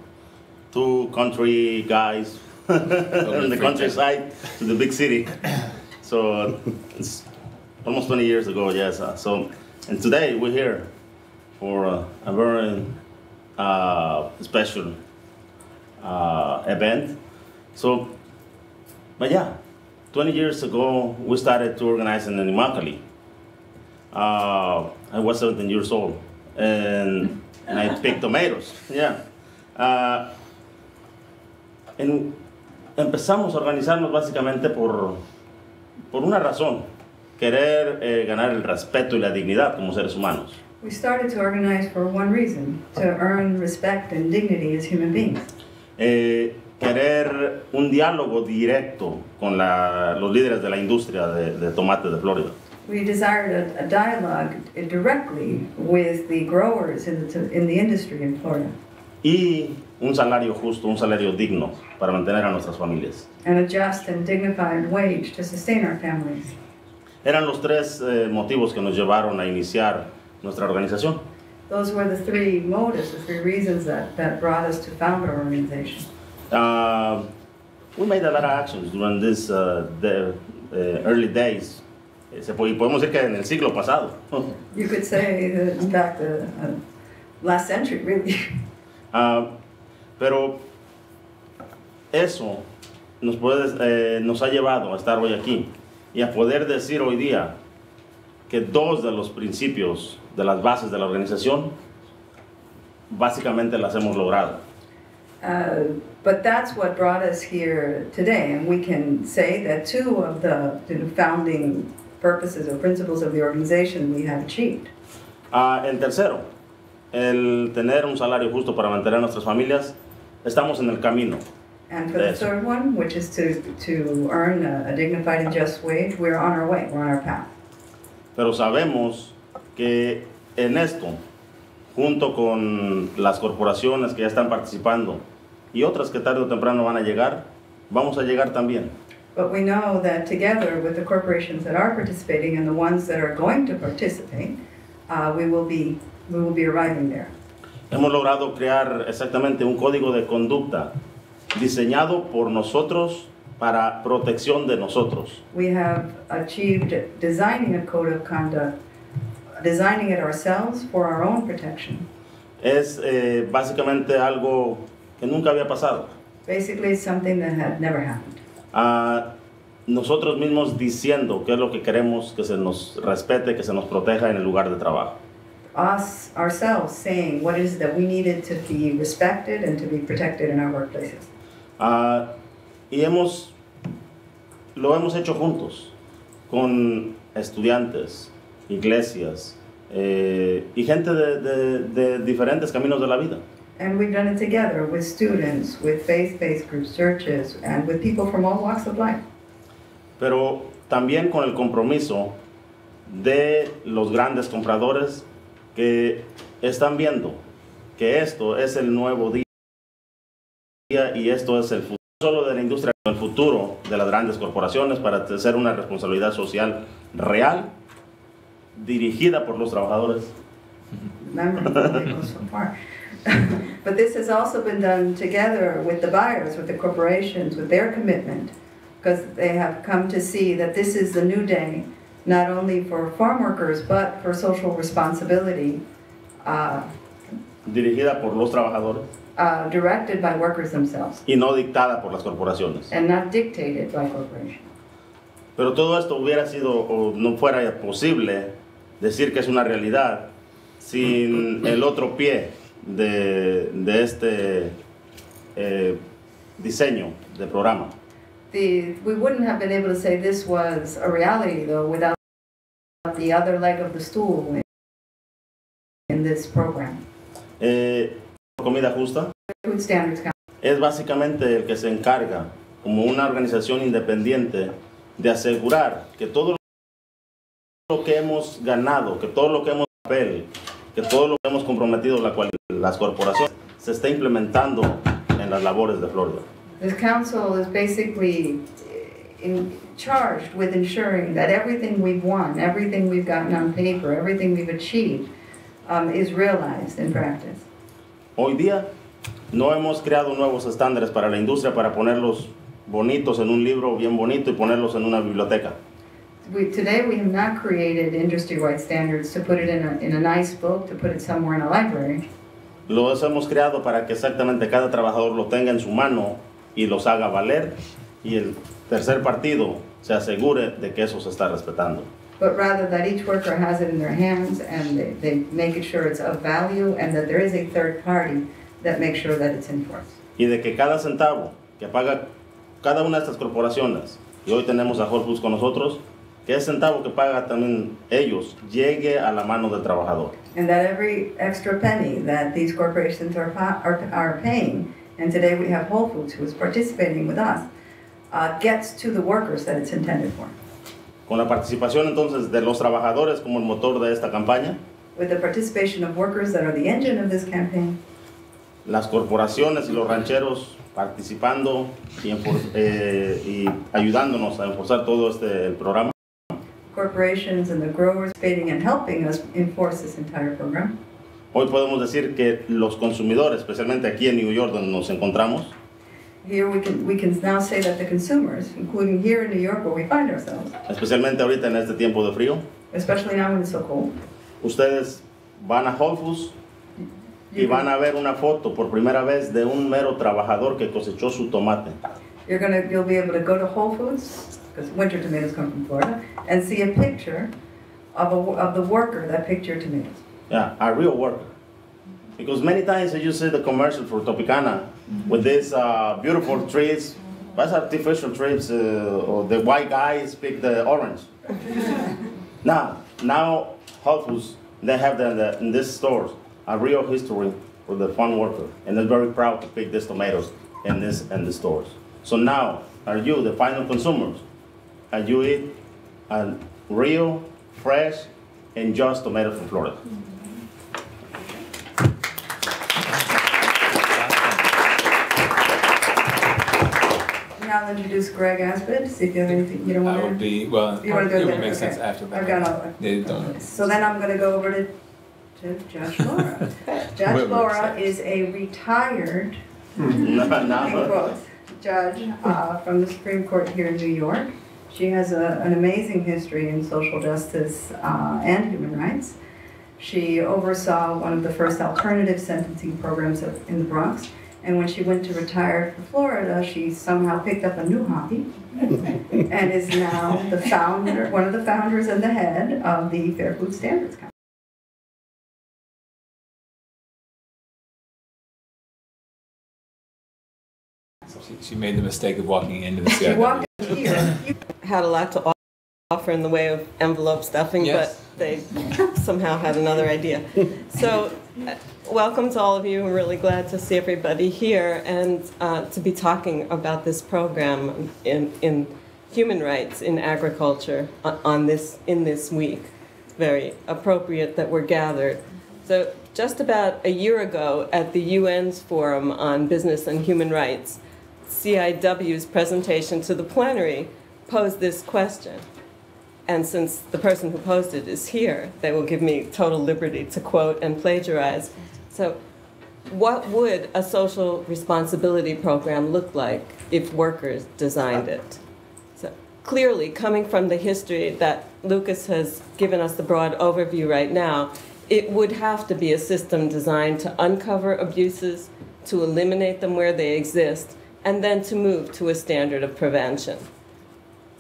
Two country guys in the countryside to the big city. So it's almost 20 years ago, yes. And today we're here for a very special event. So, but yeah, 20 years ago we started to organize in Immokalee. I was 17 years old, and I picked tomatoes. Yeah. Empezamos a organizarnos básicamente por una razón, querer ganar el respeto y la dignidad como seres humanos. We started to organize for one reason, to earn respect and dignity as human beings. Querer un diálogo directo con los líderes de la industria de tomate de Florida. We desired a dialogue directly with the growers in the industry in Florida. Y un salario justo, un salario digno para mantener a nuestras familias. And a just and dignified wage to sustain our families. Eran los tres motivos que nos llevaron a iniciar nuestra organización. Those were the three motives, the three reasons that brought us to found our organization. We made a lot of actions during this early days. Podemos decir que en el siglo pasado. You could say that in fact last century, really. Pero eso nos ha llevado a estar hoy aquí y a poder decir hoy día que dos de los principios de las bases de la organización básicamente las hemos logrado. But that's what brought us here today, and we can say that two of the founding purposes or principles of the organization we have achieved. En tercero, el tener un salario justo para mantener a nuestras familias, estamos en el camino. And for the third one, which is to earn a dignified and just wage, we're on our way, we're on our path. Pero sabemos que en esto, junto con las corporaciones que ya están participando y otras que tarde o temprano van a llegar, vamos a llegar también. But we know that together with the corporations that are participating and the ones that are going to participate, we will be arriving there. Hemos logrado crear exactamente un código de conducta diseñado por nosotros para protección de nosotros. We have achieved designing a code of conduct, designing it ourselves for our own protection. Es básicamente algo que nunca había pasado. Basically, it's something that had never happened. Nosotros mismos diciendo qué es lo que queremos que se nos respete, que se nos proteja en el lugar de trabajo. Us, ourselves, saying what is that we needed to be respected and to be protected in our workplaces. Y lo hemos hecho juntos, con estudiantes, iglesias y gente de diferentes caminos de la vida. And we've done it together with students, with faith-based groups, churches, and with people from all walks of life. Pero también con el compromiso de los grandes compradores que están viendo que esto es el nuevo día y esto es el futuro, no solo de la industria, sino el futuro de las grandes corporaciones para hacer una responsabilidad social real, dirigida por los trabajadores. But this has also been done together with the buyers, with the corporations, with their commitment, because they have come to see that this is the new day, not only for farm workers, but for social responsibility. Dirigida por los trabajadores. Directed by workers themselves. Y no dictada por las corporaciones. And not dictated by corporations. Pero todo esto hubiera sido, o no fuera posible decir que es una realidad sin el otro pie de este diseño de programa. We wouldn't have been able to say this was a reality, though, without the other leg of the stool in this program. Comida Justa Food Standards Council es básicamente el que se encarga, como una organización independiente, de asegurar que todo lo que hemos ganado, que todo lo que hemos papel, que todo lo que hemos comprometido las corporaciones se está implementando en las labores de Florida. This council is basically charged with ensuring that everything we've won, everything we've gotten on paper, everything we've achieved is realized in practice. Hoy día no hemos creado nuevos estándares para la industria para ponerlos bonitos en un libro bien bonito y ponerlos en una biblioteca. Today we have not created industry-wide standards to put it in a nice book, to put it somewhere in a library. Los hemos creado para que exactamente cada trabajador lo tenga en su mano y los haga valer, y el tercer partido se asegure de que eso se está respetando. But rather that each worker has it in their hands and they make it sure it's of value and that there is a third party that makes sure that it's enforced. Y de que cada centavo que paga cada una de estas corporaciones, y hoy tenemos a Whole Foods con nosotros, que ese centavo que paga también ellos llegue a la mano del trabajador. And that every extra penny that these corporations are paying, and today we have Whole Foods who is participating with us, gets to the workers that it's intended for. Con la participación entonces de los trabajadores como el motor de esta campaña, With the participation of workers that are the engine of this campaign, las corporaciones y los rancheros participando y ayudándonos a enforzar todo el programa. corporations and the growers participating and helping us enforce this entire program. Hoy podemos decir que los consumidores, especialmente aquí en New York donde nos encontramos, Here we can now say that the consumers, including here in New York where we find ourselves, especialmente ahorita en este tiempo de frío, especially now when it's so cold, ustedes van a Whole Foods y van a ver una foto por primera vez de un mero trabajador que cosechó su tomate. you'll be able to go to Whole Foods, because winter tomatoes come from Florida, and see a picture of the worker that picked your tomatoes. Yeah, a real worker. Because many times you see the commercial for Tropicana with these beautiful trees. That's artificial trees, or the white guys pick the orange. Now Whole Foods, they have in these stores a real history for the farm worker, and they're very proud to pick these tomatoes in the stores. So now, are you the final consumers? And you eat a real, fresh, and just tomato from Florida. I'll introduce Greg Asbid, see if you have anything, you don't I want would to? be, well, You wanna go it would there? make Okay. sense after that. I've got all. They don't. So then I'm gonna go over to Judge Laura. Judge Laura is a retired, in quotes, judge from the Supreme Court here in New York. She has an amazing history in social justice and human rights. She oversaw one of the first alternative sentencing programs in the Bronx. And when she went to retire for Florida, she somehow picked up a new hobby and is now the founder, one of the founders and the head of the Fair Food Standards Council. She made the mistake of walking into the She CIW. walked here. Had a lot to offer in the way of envelope stuffing, Yes. but they somehow had another idea. So, welcome to all of you. I'm really glad to see everybody here and to be talking about this program in human rights in agriculture in this week. It's very appropriate that we're gathered. So, just about a year ago at the UN's Forum on Business and Human Rights, CIW's presentation to the plenary posed this question. And since the person who posed it is here, they will give me total liberty to quote and plagiarize. So, what would a social responsibility program look like if workers designed it? So, clearly, coming from the history that Lucas has given us the broad overview right now, it would have to be a system designed to uncover abuses, to eliminate them where they exist, and then to move to a standard of prevention.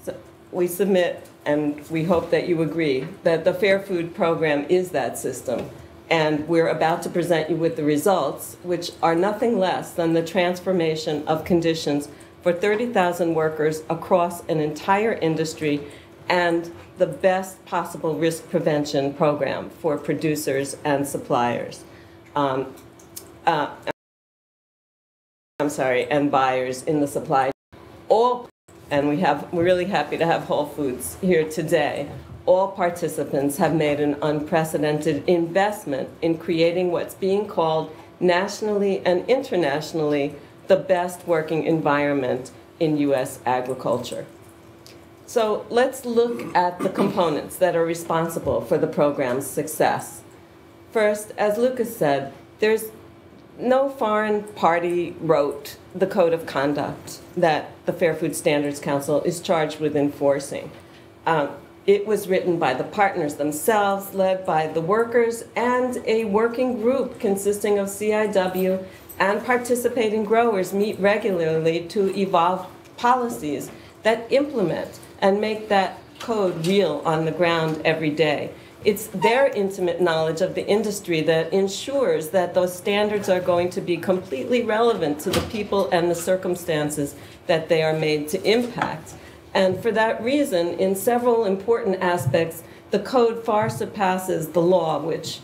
So we submit, and we hope that you agree, that the Fair Food Program is that system. And we're about to present you with the results, which are nothing less than the transformation of conditions for 30,000 workers across an entire industry and the best possible risk prevention program for producers and suppliers. And buyers in the supply chain. We're really happy to have Whole Foods here today. All participants have made an unprecedented investment in creating what's being called nationally and internationally the best working environment in U.S. agriculture. So let's look at the components that are responsible for the program's success. First, as Lucas said, there's no foreign party wrote the code of conduct that the Fair Food Standards Council is charged with enforcing. It was written by the partners themselves, led by the workers, and a working group consisting of CIW and participating growers meet regularly to evolve policies that implement and make that code real on the ground every day. It's their intimate knowledge of the industry that ensures that those standards are going to be completely relevant to the people and the circumstances that they are made to impact. And for that reason, in several important aspects, the code far surpasses the law, which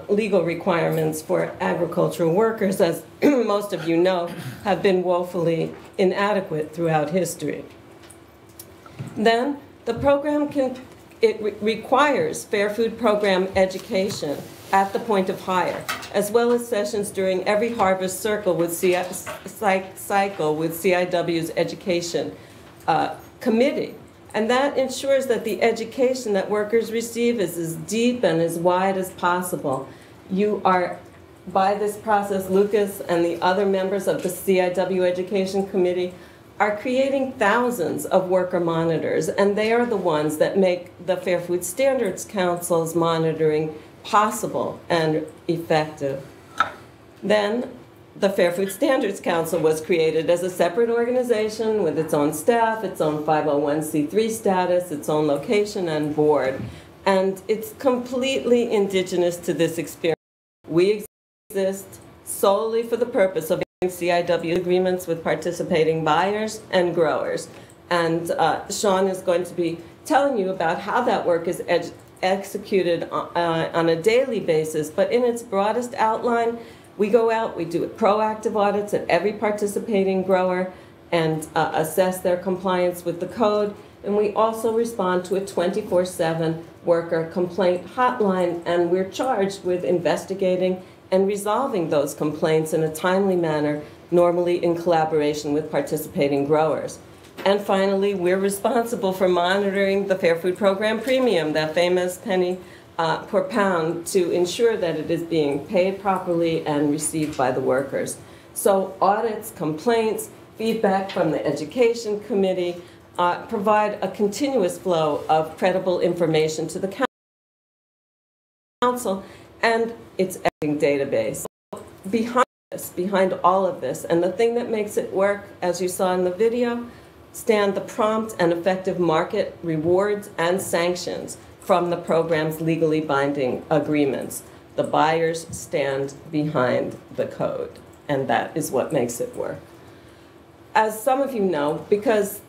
legal requirements for agricultural workers, as most of you know, have been woefully inadequate throughout history. Then, the program requires Fair Food Program education at the point of hire, as well as sessions during every harvest cycle with CIW's education committee. And that ensures that the education that workers receive is as deep and as wide as possible. You are, by this process, Lucas and the other members of the CIW Education Committee are creating thousands of worker monitors, and they are the ones that make the Fair Food Standards Council's monitoring possible and effective. Then, the Fair Food Standards Council was created as a separate organization with its own staff, its own 501c3 status, its own location and board. And it's completely indigenous to this experience. We exist solely for the purpose of CIW agreements with participating buyers and growers. And Sean is going to be telling you about how that work is executed on a daily basis. But in its broadest outline, we go out, we do proactive audits at every participating grower and assess their compliance with the code. And we also respond to a 24/7 worker complaint hotline, and we're charged with investigating and resolving those complaints in a timely manner, normally in collaboration with participating growers. And finally, we're responsible for monitoring the Fair Food Program premium, that famous penny per pound, to ensure that it is being paid properly and received by the workers. So audits, complaints, feedback from the Education Committee provide a continuous flow of credible information to the Council and its database. Behind all of this, and the thing that makes it work, as you saw in the video, stand the prompt and effective market rewards and sanctions from the program's legally binding agreements. The buyers stand behind the code, and that is what makes it work. As some of you know, because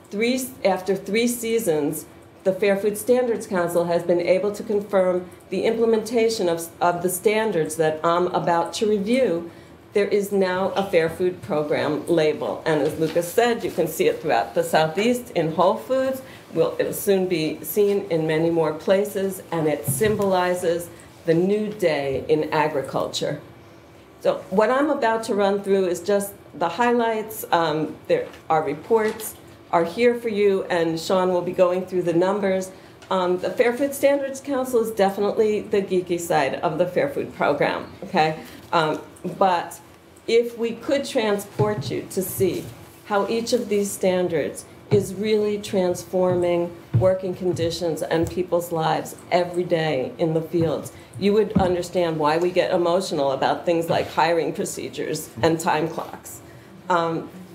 after 3 seasons, the Fair Food Standards Council has been able to confirm the implementation of the standards that I'm about to review. There is now a Fair Food Program label. And as Lucas said, you can see it throughout the Southeast in Whole Foods. It'll soon be seen in many more places, and it symbolizes the new day in agriculture. So what I'm about to run through is just the highlights. Our reports are here for you, and Sean will be going through the numbers. The Fair Food Standards Council is definitely the geeky side of the Fair Food Program, okay? But if we could transport you to see how each of these standards is really transforming working conditions and people's lives every day in the fields, you would understand why we get emotional about things like hiring procedures and time clocks.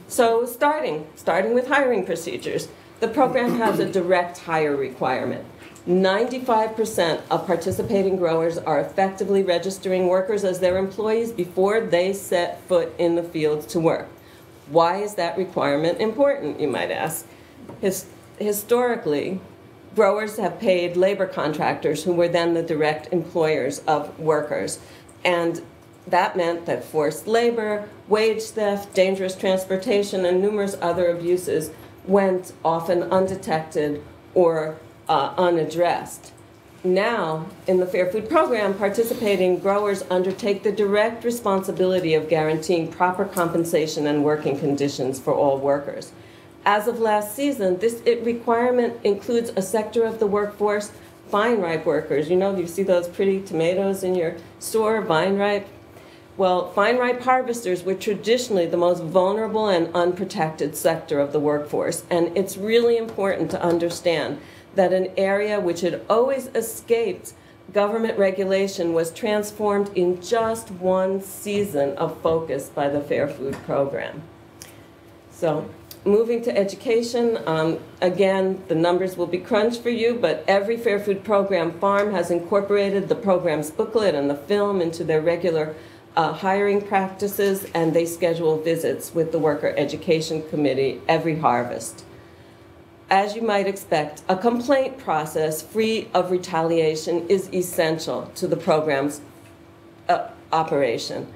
So starting with hiring procedures, the program has a direct hire requirement. 95% of participating growers are effectively registering workers as their employees before they set foot in the fields to work. Why is that requirement important, you might ask? Historically, growers have paid labor contractors who were then the direct employers of workers. And that meant that forced labor, wage theft, dangerous transportation, and numerous other abuses went often undetected or unaddressed. Now, in the Fair Food Program, participating growers undertake the direct responsibility of guaranteeing proper compensation and working conditions for all workers. As of last season, this requirement includes a sector of the workforce, vine ripe workers. You know, you see those pretty tomatoes in your store, vine ripe? Well, vine ripe harvesters were traditionally the most vulnerable and unprotected sector of the workforce, and it's really important to understand that an area which had always escaped government regulation was transformed in just 1 season of focus by the Fair Food Program. So, moving to education, again, the numbers will be crunched for you, but every Fair Food Program farm has incorporated the program's booklet and the film into their regular hiring practices, and they schedule visits with the Worker Education Committee every harvest. As you might expect, a complaint process free of retaliation is essential to the program's operation.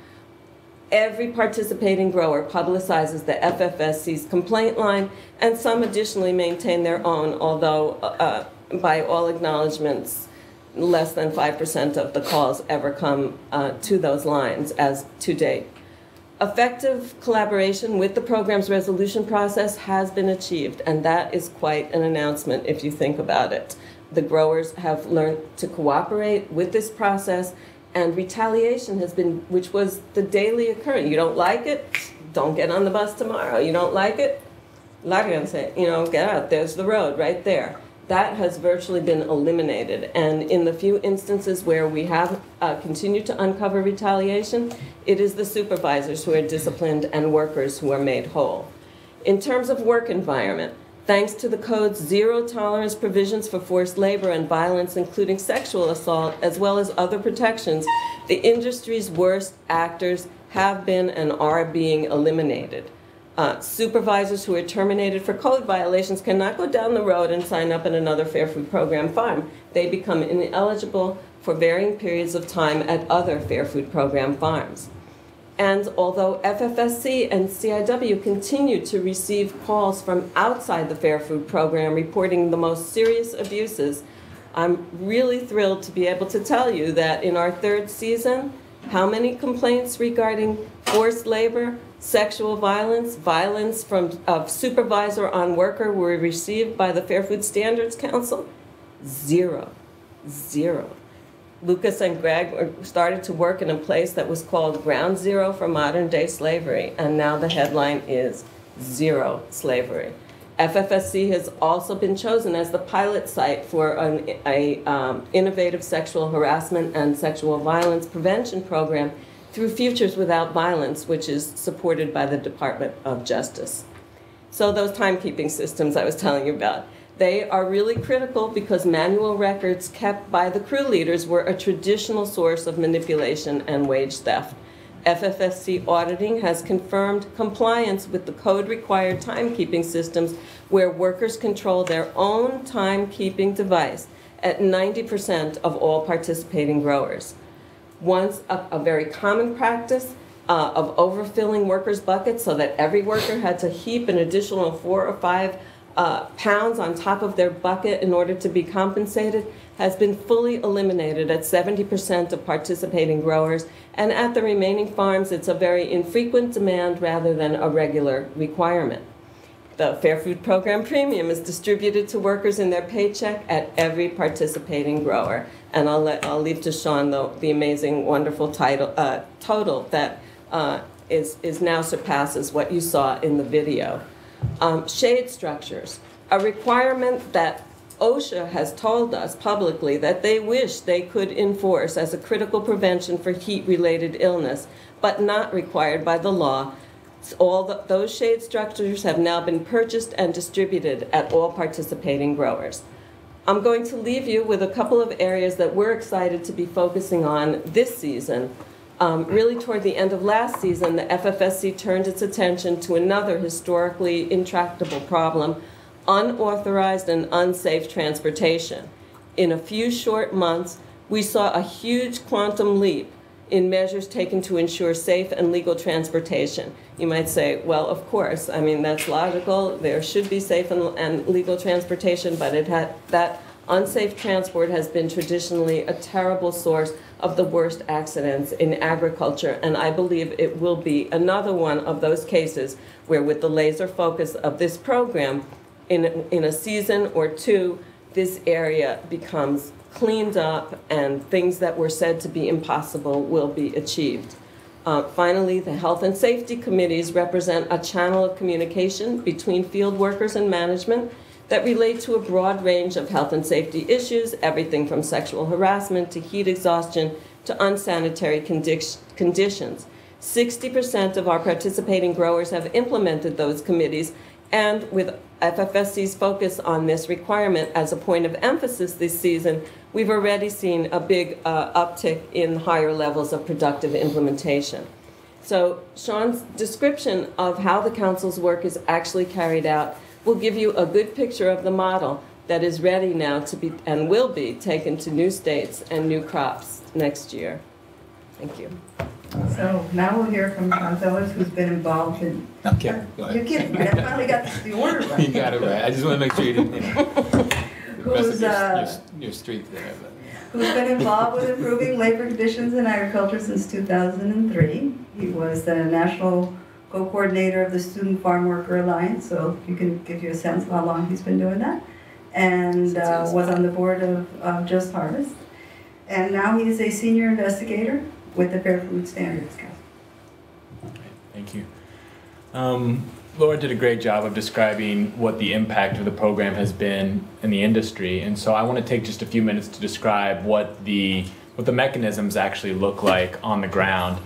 Every participating grower publicizes the FFSC's complaint line, and some additionally maintain their own, although by all acknowledgments, less than 5% of the calls ever come to those lines as to date. Effective collaboration with the program's resolution process has been achieved, and that is quite an announcement if you think about it. The growers have learned to cooperate with this process, and retaliation has been, which was the daily occurrence. You don't like it? Don't get on the bus tomorrow. You don't like it? Lárganse, get out, there's the road right there. That has virtually been eliminated, and in the few instances where we have continued to uncover retaliation, it is the supervisors who are disciplined and workers who are made whole. In terms of work environment, thanks to the Code's zero-tolerance provisions for forced labor and violence, including sexual assault, as well as other protections, the industry's worst actors have been and are being eliminated. Supervisors who are terminated for code violations cannot go down the road and sign up at another Fair Food Program farm. They become ineligible for varying periods of time at other Fair Food Program farms. And although FFSC and CIW continue to receive calls from outside the Fair Food Program reporting the most serious abuses, I'm really thrilled to be able to tell you that in our 3rd season, How many complaints regarding forced labor, sexual violence, violence from a supervisor on worker were received by the Fair Food Standards Council? Zero. Zero. Lucas and Greg started to work in a place that was called Ground Zero for Modern Day Slavery, and now the headline is Zero Slavery. FFSC has also been chosen as the pilot site for an innovative sexual harassment and sexual violence prevention program through Futures Without Violence, which is supported by the Department of Justice. So those timekeeping systems I was telling you about, they are really critical because manual records kept by the crew leaders were a traditional source of manipulation and wage theft. FFSC auditing has confirmed compliance with the code-required timekeeping systems where workers control their own timekeeping device at 90% of all participating growers. Once a very common practice of overfilling workers' buckets so that every worker had to heap an additional 4 or 5 pounds on top of their bucket in order to be compensated has been fully eliminated at 70% of participating growers, and at the remaining farms it's a very infrequent demand rather than a regular requirement. The Fair Food Program Premium is distributed to workers in their paycheck at every participating grower, and I'll leave to Sean the amazing, wonderful total that is now surpasses what you saw in the video. Shade structures, a requirement that OSHA has told us publicly that they wish they could enforce as a critical prevention for heat-related illness, but not required by the law. Those shade structures have now been purchased and distributed at all participating growers. I'm going to leave you with a couple of areas that we're excited to be focusing on this season. Really toward the end of last season, the FFSC turned its attention to another historically intractable problem, unauthorized and unsafe transportation. In a few short months, we saw a huge quantum leap in measures taken to ensure safe and legal transportation. You might say, well, of course, I mean, that's logical. There should be safe and legal transportation, but that unsafe transport has been traditionally a terrible source of the worst accidents in agriculture, and I believe it will be another one of those cases where, with the laser focus of this program, in a season or two, this area becomes cleaned up and things that were said to be impossible will be achieved. Finally, the health and safety committees represent a channel of communication between field workers and management that relate to a broad range of health and safety issues, everything from sexual harassment to heat exhaustion to unsanitary conditions. 60% of our participating growers have implemented those committees, and with FFSC's focus on this requirement as a point of emphasis this season, we've already seen a big uptick in higher levels of productive implementation. So Sean's description of how the Council's work is actually carried out will give you a good picture of the model that is ready now to be and will be taken to new states and new crops next year. Thank you. So now we'll hear from Sean Sellers, who's been involved in... I'm kidding. Go ahead. You're kidding. I finally got the order right. You got it right. I just want to make sure you didn't, Who's, your streak there. But. Who's been involved with improving labor conditions in agriculture since 2003. He was the national co-coordinator of the Student Farm Worker Alliance, so you can give you a sense of how long he's been doing that, and was on the board of Just Harvest. And now he is a senior investigator with the Fair Food Standards Council. Thank you. Laura did a great job of describing what the impact of the program has been in the industry, and so I want to take just a few minutes to describe what the mechanisms actually look like on the ground.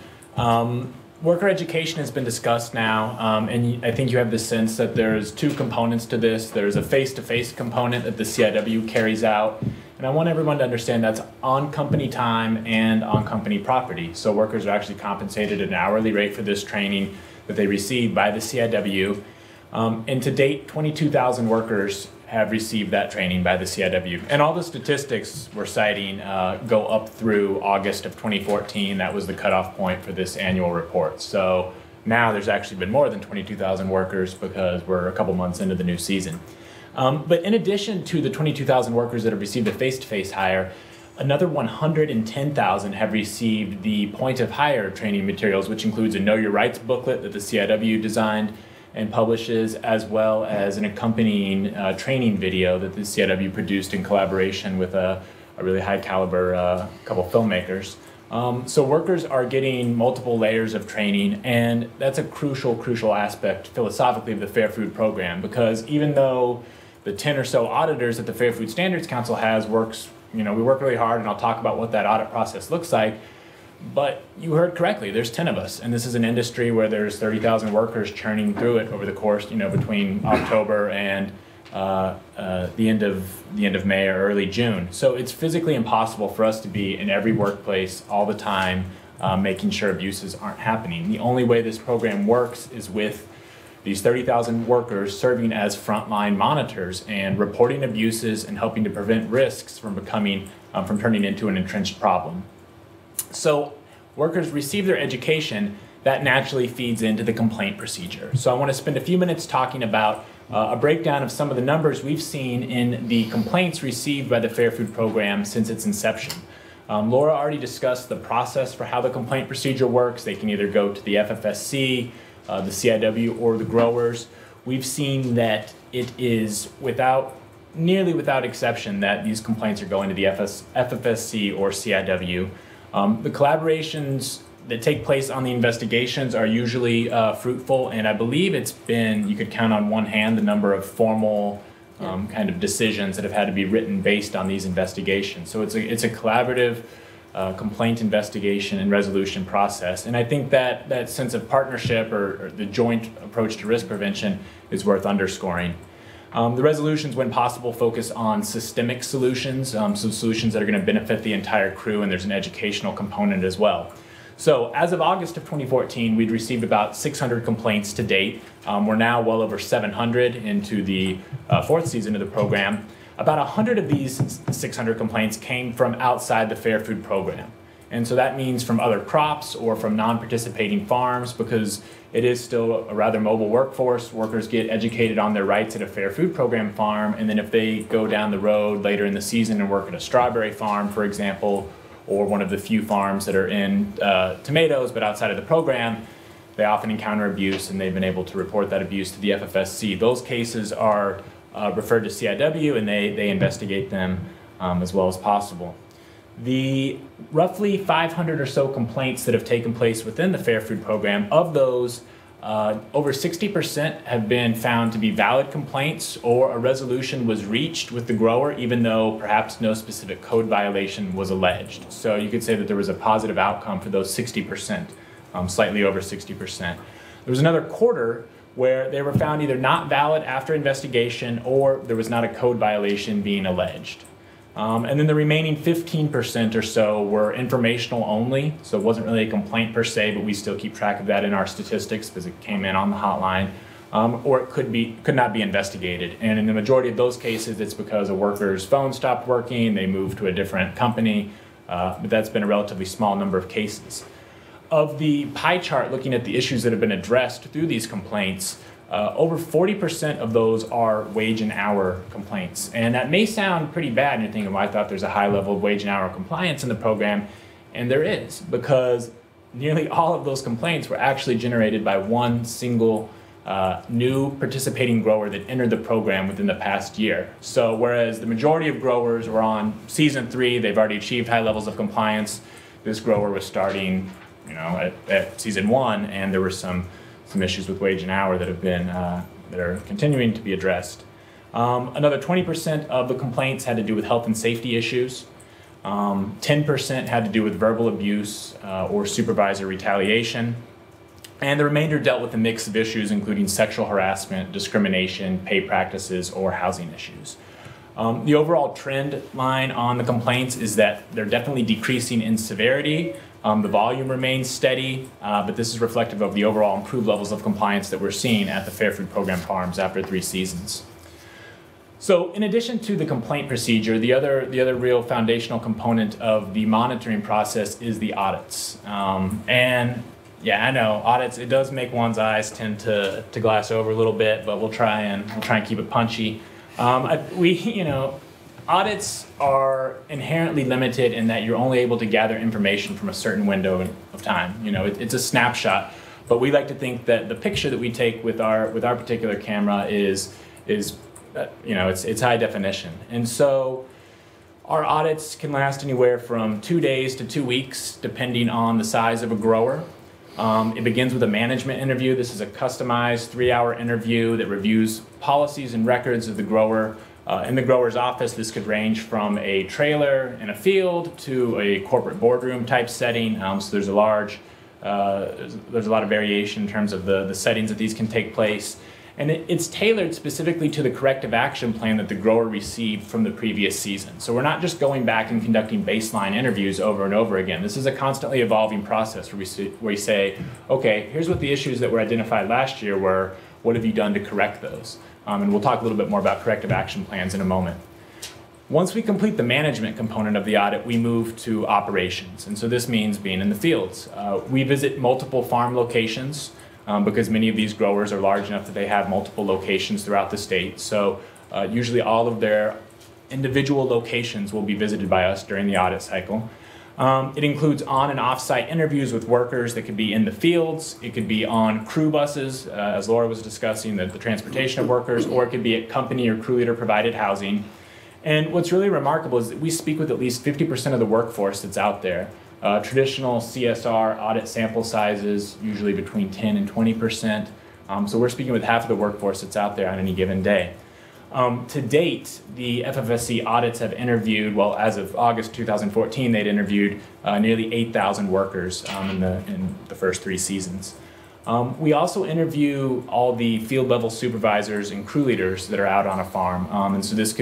Worker education has been discussed now, and I think you have the sense that there's two components to this. There's a face-to-face component that the CIW carries out, and I want everyone to understand that's on company time and on company property. So workers are actually compensated at an hourly rate for this training that they receive by the CIW. And to date, 22,000 workers have received that training by the CIW. And all the statistics we're citing go up through August of 2014. That was the cutoff point for this annual report. So now there's actually been more than 22,000 workers because we're a couple months into the new season. But in addition to the 22,000 workers that have received a face-to-face hire, Another 110,000 have received the point of hire training materials, which includes a Know Your Rights booklet that the CIW designed and publishes, as well as an accompanying training video that the CIW produced in collaboration with a really high caliber couple filmmakers. So workers are getting multiple layers of training, and that's a crucial aspect philosophically of the Fair Food Program, because even though the 10 or so auditors that the Fair Food Standards Council has we work really hard, and I'll talk about what that audit process looks like, but you heard correctly, there's 10 of us, and this is an industry where there's 30,000 workers churning through it over the course, between October and the end of May or early June. So it's physically impossible for us to be in every workplace all the time, making sure abuses aren't happening. The only way this program works is with these 30,000 workers serving as frontline monitors and reporting abuses and helping to prevent risks from turning into an entrenched problem. So workers receive their education, that naturally feeds into the complaint procedure. So I want to spend a few minutes talking about a breakdown of some of the numbers we've seen in the complaints received by the Fair Food Program since its inception. Laura already discussed the process for how the complaint procedure works. They can either go to the FFSC, the CIW, or the growers. We've seen that it is nearly without exception that these complaints are going to the FFSC or CIW. The collaborations that take place on the investigations are usually fruitful, and I believe you could count on one hand the number of formal kind of decisions that have had to be written based on these investigations. So it's a collaborative complaint investigation and resolution process, and I think that sense of partnership or the joint approach to risk prevention is worth underscoring. The resolutions, when possible, focus on systemic solutions, so solutions that are going to benefit the entire crew, and there's an educational component as well. So as of August of 2014, we'd received about 600 complaints to date. We're now well over 700 into the fourth season of the program. About 100 of these 600 complaints came from outside the Fair Food Program. And so that means from other crops or from non-participating farms, because it is still a rather mobile workforce. Workers get educated on their rights at a Fair Food Program farm, and then if they go down the road later in the season and work at a strawberry farm, for example, or one of the few farms that are in tomatoes but outside of the program, they often encounter abuse, and they've been able to report that abuse to the FFSC. Those cases are referred to CIW, and they investigate them as well as possible. The roughly 500 or so complaints that have taken place within the Fair Food Program, of those, over 60% have been found to be valid complaints, or a resolution was reached with the grower even though perhaps no specific code violation was alleged. So you could say that there was a positive outcome for those 60%, slightly over 60%. There was another quarter where they were found either not valid after investigation, or there was not a code violation being alleged. And then the remaining 15% or so were informational only, so it wasn't really a complaint per se, but we still keep track of that in our statistics because it came in on the hotline, or it could not be investigated. And in the majority of those cases, it's because a worker's phone stopped working, they moved to a different company, but that's been a relatively small number of cases. Of the pie chart looking at the issues that have been addressed through these complaints, over 40% of those are wage and hour complaints. And that may sound pretty bad, and you're thinking, well, I thought there's a high level of wage and hour compliance in the program. And there is, because nearly all of those complaints were actually generated by one single new participating grower that entered the program within the past year. So whereas the majority of growers were on season 3, they've already achieved high levels of compliance, this grower was starting at season 1, and there were some issues with wage and hour that have been that are continuing to be addressed. Another 20% of the complaints had to do with health and safety issues. 10% had to do with verbal abuse or supervisor retaliation. And the remainder dealt with a mix of issues, including sexual harassment, discrimination, pay practices, or housing issues. The overall trend line on the complaints is that they're definitely decreasing in severity. The volume remains steady, but this is reflective of the overall improved levels of compliance that we're seeing at the Fair Food Program farms after 3 seasons. So in addition to the complaint procedure, the other real foundational component of the monitoring process is the audits. And yeah, I know, audits, it does make one's eyes tend to glass over a little bit, but we'll try and keep it punchy. audits are inherently limited in that you're only able to gather information from a certain window of time. You know, it's a snapshot, but we like to think that the picture that we take with our particular camera is you know, it's high definition. And so our audits can last anywhere from 2 days to 2 weeks, depending on the size of a grower. It begins with a management interview. This is a customized 3-hour interview that reviews policies and records of the grower. In the grower's office, this could range from a trailer in a field to a corporate boardroom type setting. So there's a lot of variation in terms of the settings that these can take place. And it's tailored specifically to the corrective action plan that the grower received from the previous season. So we're not just going back and conducting baseline interviews over and over again. This is a constantly evolving process where we say, okay, here's what the issues that were identified last year were, what have you done to correct those? And we'll talk a little bit more about corrective action plans in a moment. Once we complete the management component of the audit, we move to operations. And so this means being in the fields. We visit multiple farm locations, because many of these growers are large enough that they have multiple locations throughout the state. So usually all of their individual locations will be visited by us during the audit cycle. It includes on and off-site interviews with workers that could be in the fields, it could be on crew buses, as Laura was discussing, the transportation of workers, or it could be at company or crew leader provided housing. And what's really remarkable is that we speak with at least 50% of the workforce that's out there. Traditional CSR audit sample sizes, usually between 10 and 20%. So we're speaking with half of the workforce that's out there on any given day. To date, the FFSC audits have interviewed, well, as of August 2014, they'd interviewed nearly 8,000 workers in the first 3 seasons. We also interview all the field level supervisors and crew leaders that are out on a farm. And so this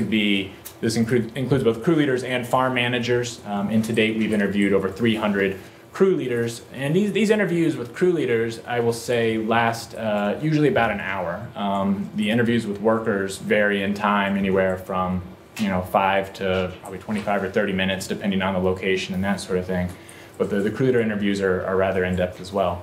includes both crew leaders and farm managers. And to date, we've interviewed over 300 crew leaders. And these interviews with crew leaders, I will say, last usually about an hour. The interviews with workers vary in time, anywhere from 5 to probably 25 or 30 minutes, depending on the location and that sort of thing. But the crew leader interviews are rather in-depth as well.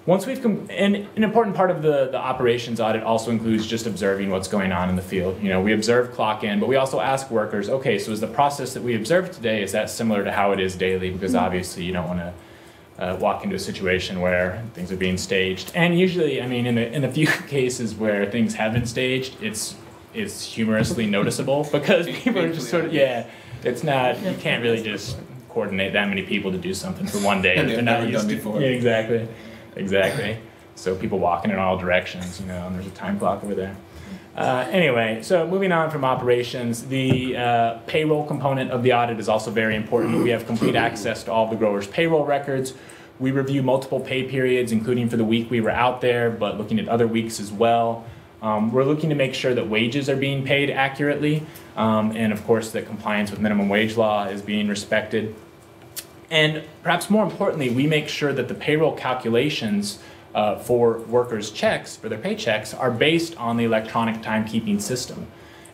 Once we've and an important part of the operations audit also includes just observing what's going on in the field. We observe clock in, but we also ask workers, okay, so is the process that we observed today, is that similar to how it is daily? Because obviously you don't want to walk into a situation where things are being staged. And usually, I mean, in the few cases where things have been staged, it's humorously noticeable because people are just sort of, it's not, you can't really just coordinate that many people to do something for one day. And they've never done before. Yeah, exactly. Exactly. So people walking in all directions, and there's a time clock over there. Anyway, so moving on from operations, the payroll component of the audit is also very important. We have complete access to all the growers' payroll records. We review multiple pay periods, including for the week we were out there, but looking at other weeks as well. We're looking to make sure that wages are being paid accurately, and of course that compliance with minimum wage law is being respected. And perhaps more importantly, we make sure that the payroll calculations for workers' checks, for their paychecks, are based on the electronic timekeeping system.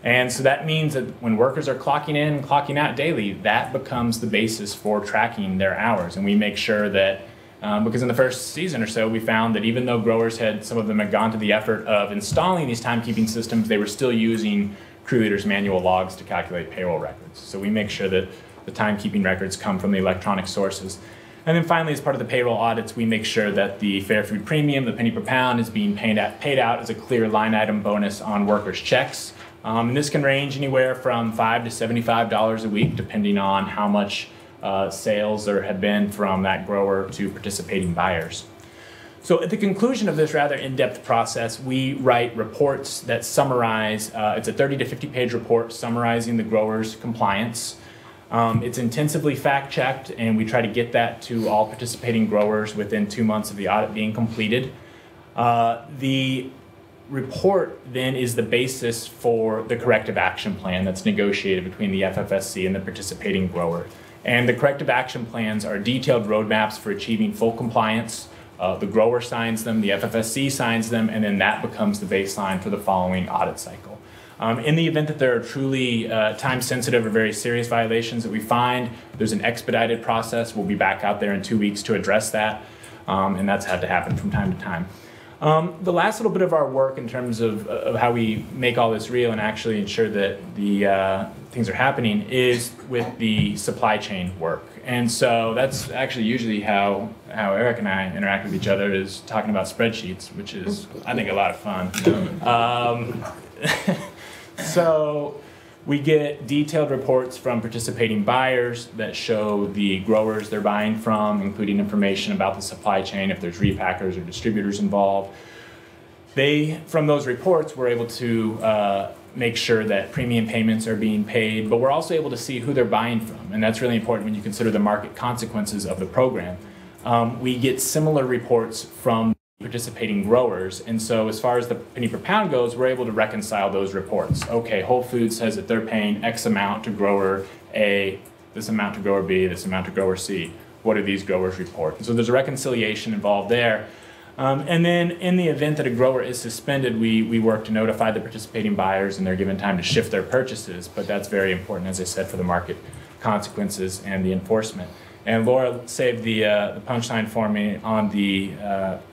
And so that means that when workers are clocking in and clocking out daily, that becomes the basis for tracking their hours. And we make sure that, because in the first season or so, we found that even though growers some of them had gone to the effort of installing these timekeeping systems, they were still using crew leaders' manual logs to calculate payroll records. So we make sure that the timekeeping records come from the electronic sources. And then finally, as part of the payroll audits, we make sure that the fair food premium, the penny per pound, is being paid out as a clear line item bonus on workers' checks. And this can range anywhere from $5 to $75 a week, depending on how much sales there have been from that grower to participating buyers. So at the conclusion of this rather in-depth process, we write reports that summarize, it's a 30 to 50 page report summarizing the grower's compliance. It's intensively fact-checked, and we try to get that to all participating growers within 2 months of the audit being completed. The report then is the basis for the corrective action plan that's negotiated between the FFSC and the participating grower. And the corrective action plans are detailed roadmaps for achieving full compliance. The grower signs them, the FFSC signs them, and then that becomes the baseline for the following audit cycle. In the event that there are truly time-sensitive or very serious violations that we find, there's an expedited process. We'll be back out there in 2 weeks to address that, and that's had to happen from time to time. The last little bit of our work in terms of how we make all this real and actually ensure that the things are happening is with the supply chain work. And so that's actually usually how Eric and I interact with each other, is talking about spreadsheets, which is, I think, a lot of fun. So we get detailed reports from participating buyers that show the growers they're buying from, including information about the supply chain, if there's repackers or distributors involved. From those reports, we're able to make sure that premium payments are being paid, but we're also able to see who they're buying from, and that's really important when you consider the market consequences of the program. We get similar reports from participating growers, and so as far as the penny per pound goes, we're able to reconcile those reports. Okay, Whole Foods says that they're paying X amount to grower A, this amount to grower B, this amount to grower C. What do these growers report? And so there's a reconciliation involved there. And then in the event that a grower is suspended, we work to notify the participating buyers, and they're given time to shift their purchases, but that's very important, as I said, for the market consequences and the enforcement. And Laura saved the punchline for me on the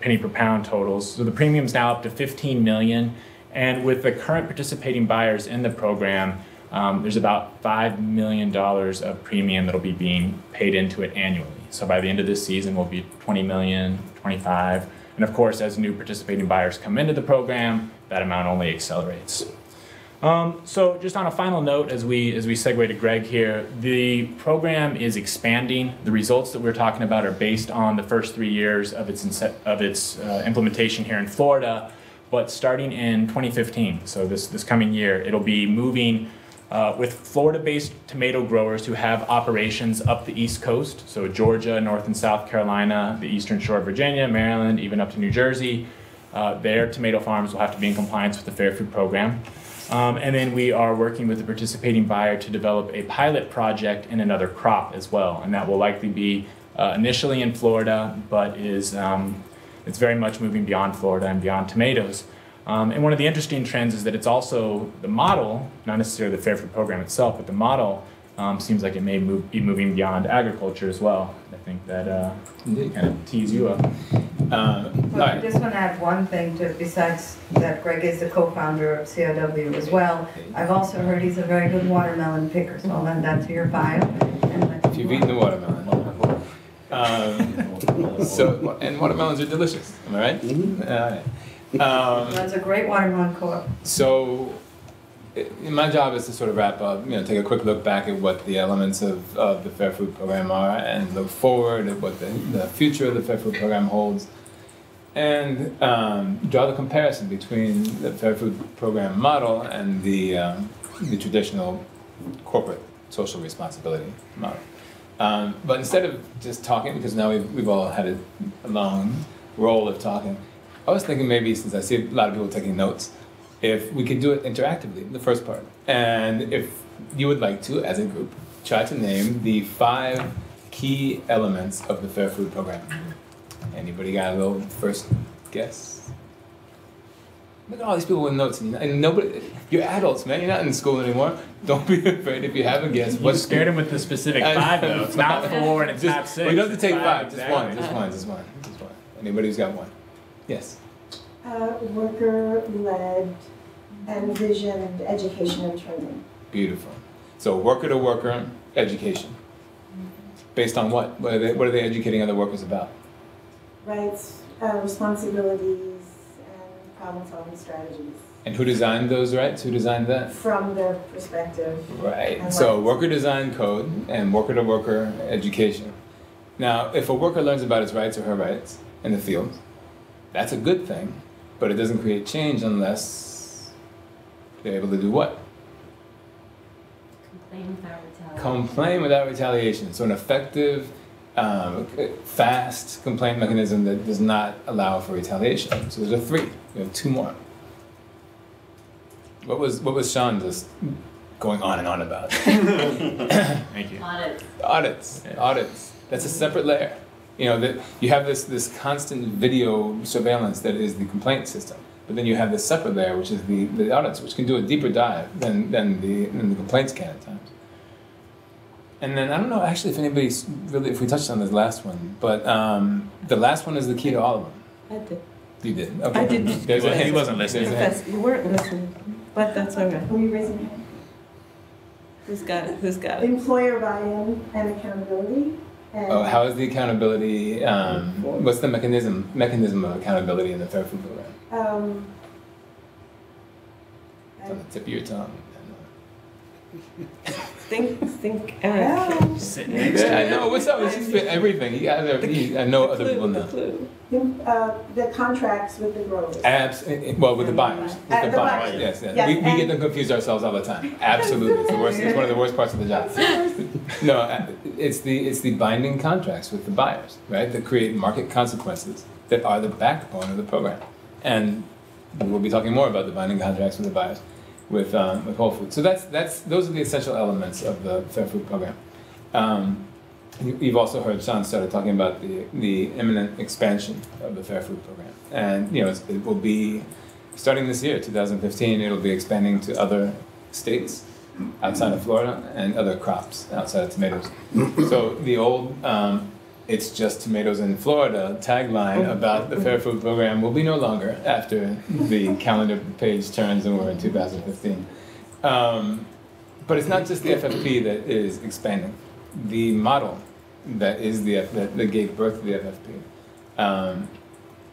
penny per pound totals. So the premium's now up to $15 million, and with the current participating buyers in the program, there's about $5 million of premium that'll be being paid into it annually. So by the end of this season, we'll be $20 million, $25. And of course, as new participating buyers come into the program, that amount only accelerates. So just on a final note, as we segue to Greg here, the program is expanding. The results that we're talking about are based on the first 3 years of its implementation here in Florida, but starting in 2015, so this coming year, it'll be moving with Florida-based tomato growers who have operations up the East Coast, so Georgia, North and South Carolina, the Eastern Shore of Virginia, Maryland, even up to New Jersey. Their tomato farms will have to be in compliance with the Fair Food Program. And then we are working with the participating buyer to develop a pilot project in another crop as well, and that will likely be initially in Florida, but it's very much moving beyond Florida and beyond tomatoes. And one of the interesting trends is that it's also the model, not necessarily the Fair Food Program itself, but the model seems like it may be moving beyond agriculture as well. I think that kind of tees you up. I just want to add one thing besides that Greg is the co-founder of CIW as well. I've also heard he's a very good watermelon picker, so I'll lend that to your bio. If you've eaten the watermelon. And watermelons are delicious, am I right? Mm-hmm. That's a great watermelon co-op. So my job is to sort of wrap up, take a quick look back at what the elements of the Fair Food Program are, and look forward at what the future of the Fair Food Program holds, and draw the comparison between the Fair Food Program model and the traditional corporate social responsibility model. But instead of just talking, because now we've all had a long role of talking, I was thinking maybe, since I see a lot of people taking notes, if we could do it interactively, the first part. And if you would like to, as a group, try to name the 5 key elements of the Fair Food Program. Anybody got a little first guess? Look at all these people with notes, and nobody, you're adults, man, you're not in school anymore. Don't be afraid if you have a guess. You scared him with the specific 5 though. It's not 4 and it's not 6. We don't have to take 5, just one. Anybody who's got one? Yes. Worker-led and vision and education and training. Beautiful. So worker to worker education. Based on what? What are they educating other workers about? Rights, responsibilities, and problem-solving strategies. And who designed those rights? Who designed that? From their perspective. Right. So worker design code and worker to worker education. Now, if a worker learns about his rights or her rights in the field, that's a good thing, but it doesn't create change unless they're able to do what? Complain without retaliation. Complain without retaliation. So an effective, fast complaint mechanism that does not allow for retaliation. So there's 3. We have 2 more. What was Sean just going on and on about? Thank you. Audits. That's a separate layer. That you have this constant video surveillance that is the complaint system, but then you have this separate layer, which is the audits, which can do a deeper dive than the complaints can at times. And then I don't know actually if we touched on this last one, but the last one is the key to all of them. I did. You did. Okay. I did. He wasn't listening. Professor, you weren't listening, but that's all right. Will you raise your hand? Who's got it? Who's got it? Employer buy-in and accountability. And Oh, how is the accountability? What's the mechanism of accountability in the Fair Food Program? It's on the tip of your tongue. Think, Eric. Yeah, I know. What's up? It's just with everything. You guys are. I know other people know. the contracts with the growers. Well, with the buyers. With the buyers. Yes, yes. Yes, We get them confused ourselves all the time. Absolutely. It's the worst. It's one of the worst parts of the job. No, it's the binding contracts with the buyers, right? That create market consequences that are the backbone of the program. And we'll be talking more about the binding contracts with the buyers with Whole Foods. So those are the essential elements of the Fair Food Program. You've also heard Sean started talking about the imminent expansion of the Fair Food Program. And it will be, starting this year, 2015, it'll be expanding to other states outside of Florida and other crops outside of tomatoes. So the old "It's just tomatoes in Florida" tagline about the Fair Food Program will be no longer after the calendar page turns and we're in 2015. But it's not just the FFP that is expanding. The model that gave birth to the FFP,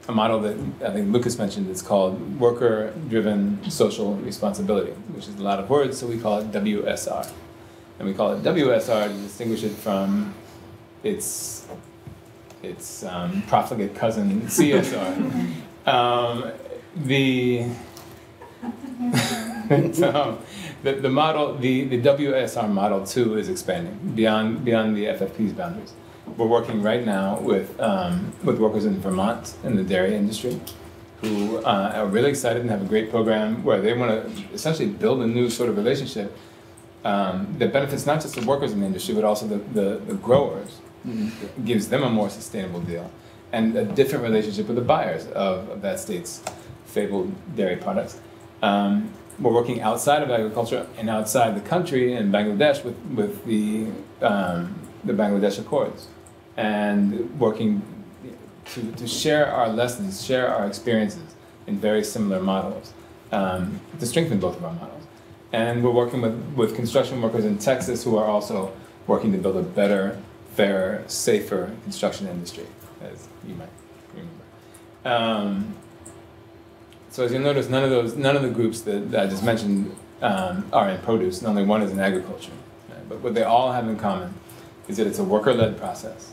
a model that I think Lucas mentioned, is called Worker-Driven Social Responsibility, which is a lot of words, so we call it WSR. And we call it WSR to distinguish it from its profligate cousin CSR. The model, the WSR model too, is expanding beyond the FFP's boundaries. We're working right now with workers in Vermont in the dairy industry, who are really excited and have a great program where they want to essentially build a new sort of relationship that benefits not just the workers in the industry but also the growers. It gives them a more sustainable deal and a different relationship with the buyers of that state's fabled dairy products. We're working outside of agriculture and outside the country in Bangladesh with the Bangladesh Accords, and working to share our lessons, share our experiences in very similar models, to strengthen both of our models. And we're working with construction workers in Texas who are also working to build a better, fairer, safer construction industry, as you might remember. So as you'll notice, none of the groups that I just mentioned are in produce, and only one is in agriculture. Right? But what they all have in common is that it's a worker-led process,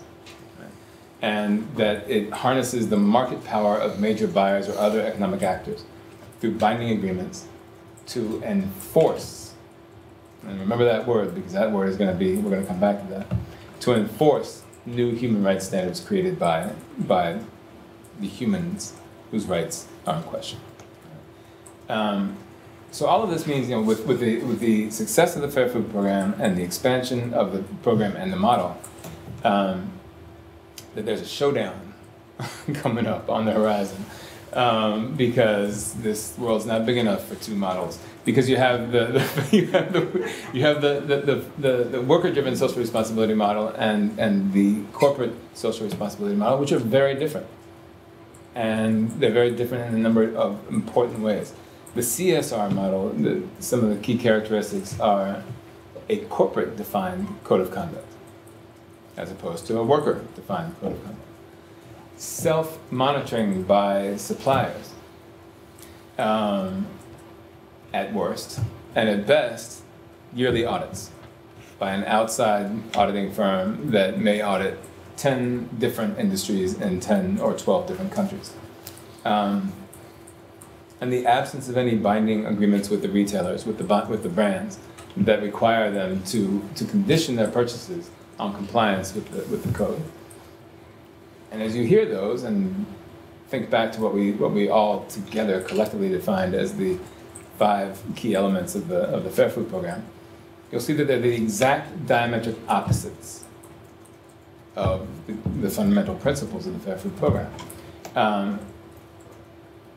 right? And that it harnesses the market power of major buyers or other economic actors through binding agreements to enforce, and remember that word because that word is going to be, we're going to come back to that, to enforce new human rights standards created by the humans whose rights are in question. So all of this means, with the success of the Fair Food Program and the expansion of the program and the model, that there's a showdown coming up on the horizon, because this world's not big enough for two models. Because you have the worker-driven social responsibility model and the corporate social responsibility model, which are very different. And they're very different in a number of important ways. The CSR model, some of the key characteristics are a corporate-defined code of conduct, as opposed to a worker-defined code of conduct. Self-monitoring by suppliers, at worst, and at best, yearly audits by an outside auditing firm that may audit 10 different industries in 10 or 12 different countries. And the absence of any binding agreements with the retailers, with the brands, that require them to condition their purchases on compliance with the code. And as you hear those and think back to what we all together collectively defined as the 5 key elements of the Fair Food Program, you'll see that they're the exact diametric opposites of the fundamental principles of the Fair Food Program.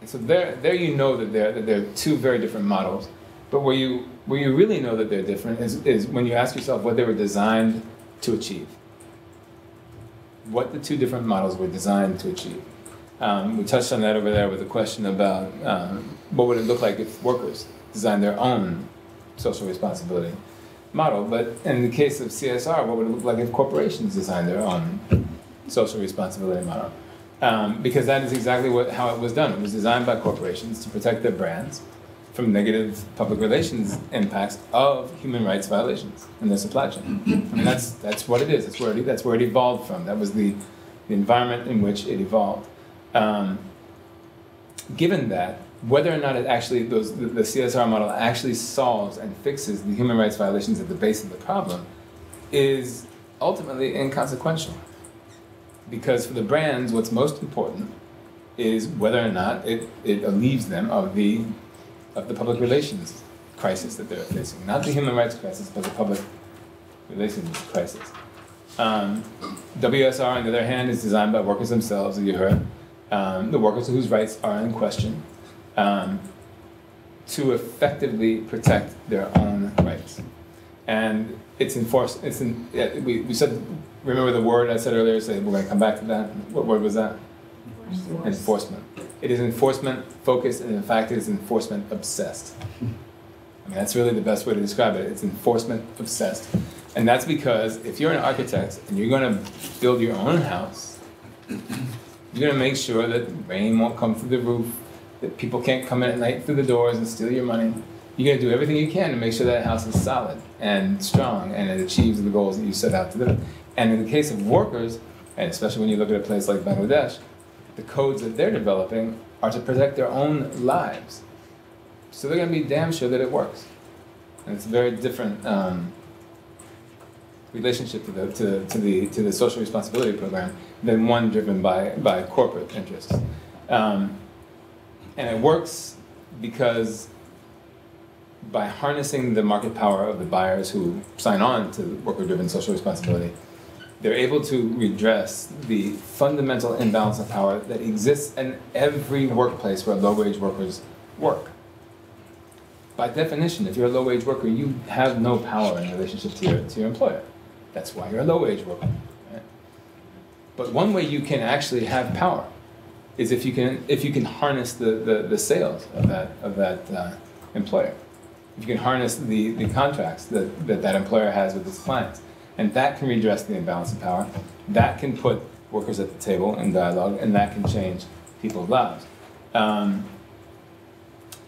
And so there you know that they're two very different models. But where you really know that they're different is when you ask yourself what they were designed to achieve. What the two different models were designed to achieve. We touched on that over there with a question about what would it look like if workers designed their own social responsibility model. But in the case of CSR, what would it look like if corporations designed their own social responsibility model? Because that is exactly how it was done. It was designed by corporations to protect their brands from negative public relations impacts of human rights violations in their supply chain. And that's what it is. That's where it evolved from. That was the environment in which it evolved. Given that, whether or not it actually, the CSR model actually solves and fixes the human rights violations at the base of the problem is ultimately inconsequential. Because for the brands, what's most important is whether or not it relieves them of the public relations crisis that they're facing. Not the human rights crisis, but the public relations crisis. WSR, on the other hand, is designed by workers themselves, as you heard, the workers whose rights are in question, to effectively protect their own rights. And it's enforced, we said, remember the word I said earlier, we're going to come back to that. What word was that? Enforcement. It is enforcement focused, and in fact, it is enforcement obsessed. I mean, that's really the best way to describe it. It's enforcement obsessed. And that's because if you're an architect and you're going to build your own house, you're going to make sure that rain won't come through the roof, that people can't come in at night through the doors and steal your money. You're going to do everything you can to make sure that house is solid and strong and it achieves the goals that you set out to do. And in the case of workers, and especially when you look at a place like Bangladesh, the codes that they're developing are to protect their own lives. So they're going to be damn sure that it works. And it's a very different relationship to the social responsibility program than one driven by corporate interests. And it works because by harnessing the market power of the buyers who sign on to worker-driven social responsibility, they're able to redress the fundamental imbalance of power that exists in every workplace where low-wage workers work. By definition, if you're a low-wage worker, you have no power in relationship to your employer. That's why you're a low-wage worker. Right? But one way you can actually have power is if you can harness the sales of that employer. If you can harness the contracts that employer has with its clients. And that can redress the imbalance of power. That can put workers at the table in dialogue, and that can change people's lives.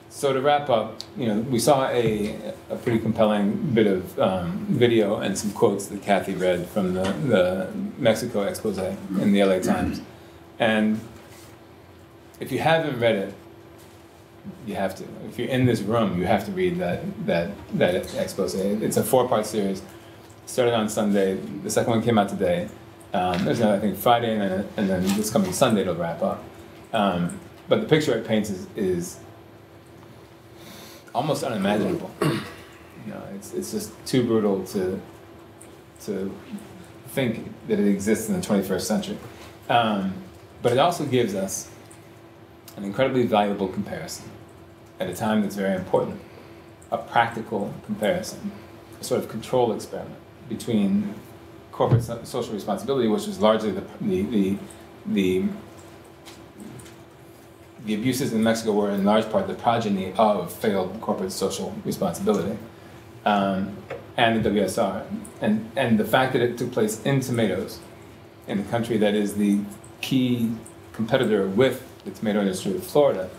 So to wrap up, we saw a pretty compelling bit of video and some quotes that Kathy read from the Mexico expose in the LA Times. And if you haven't read it, you have to. If you're in this room, you have to read that expose. It's a 4-part series. Started on Sunday. The second one came out today. There's another, I think, Friday, and then this coming Sunday it'll wrap up. But the picture it paints is almost unimaginable. It's just too brutal to think that it exists in the 21st century. But it also gives us an incredibly valuable comparison at a time that's very important, a practical comparison, a sort of control experiment between corporate social responsibility, which is largely the abuses in Mexico were in large part the progeny of failed corporate social responsibility, and the WSR, and the fact that it took place in tomatoes, in the country that is the key competitor with the tomato industry of Florida,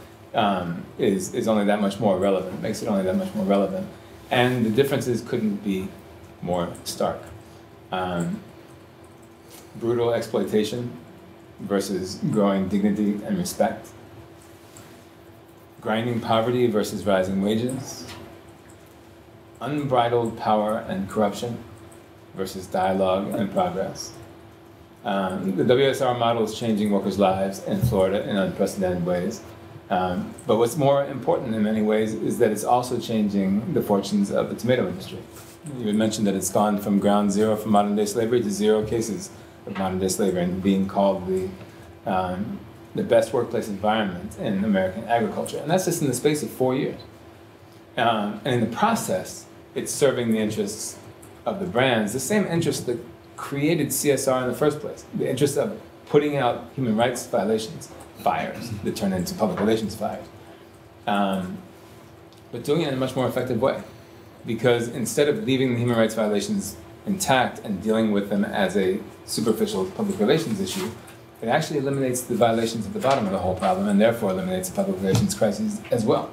is only that much more relevant. Makes it only that much more relevant, and the differences couldn't be more stark. Brutal exploitation versus growing dignity and respect. Grinding poverty versus rising wages. Unbridled power and corruption versus dialogue and progress. The WSR model is changing workers' lives in Florida in unprecedented ways. But what's more important in many ways is that it's also changing the fortunes of the tomato industry. You had mentioned that it's gone from ground zero for modern-day slavery to 0 cases of modern-day slavery and being called the best workplace environment in American agriculture. And that's just in the space of 4 years. And in the process, it's serving the interests of the brands, the same interests that created CSR in the first place, the interests of putting out human rights violations, fires that turn into public relations fires. But doing it in a much more effective way. Because instead of leaving the human rights violations intact and dealing with them as a superficial public relations issue, it actually eliminates the violations at the bottom of the whole problem and therefore eliminates the public relations crises as well.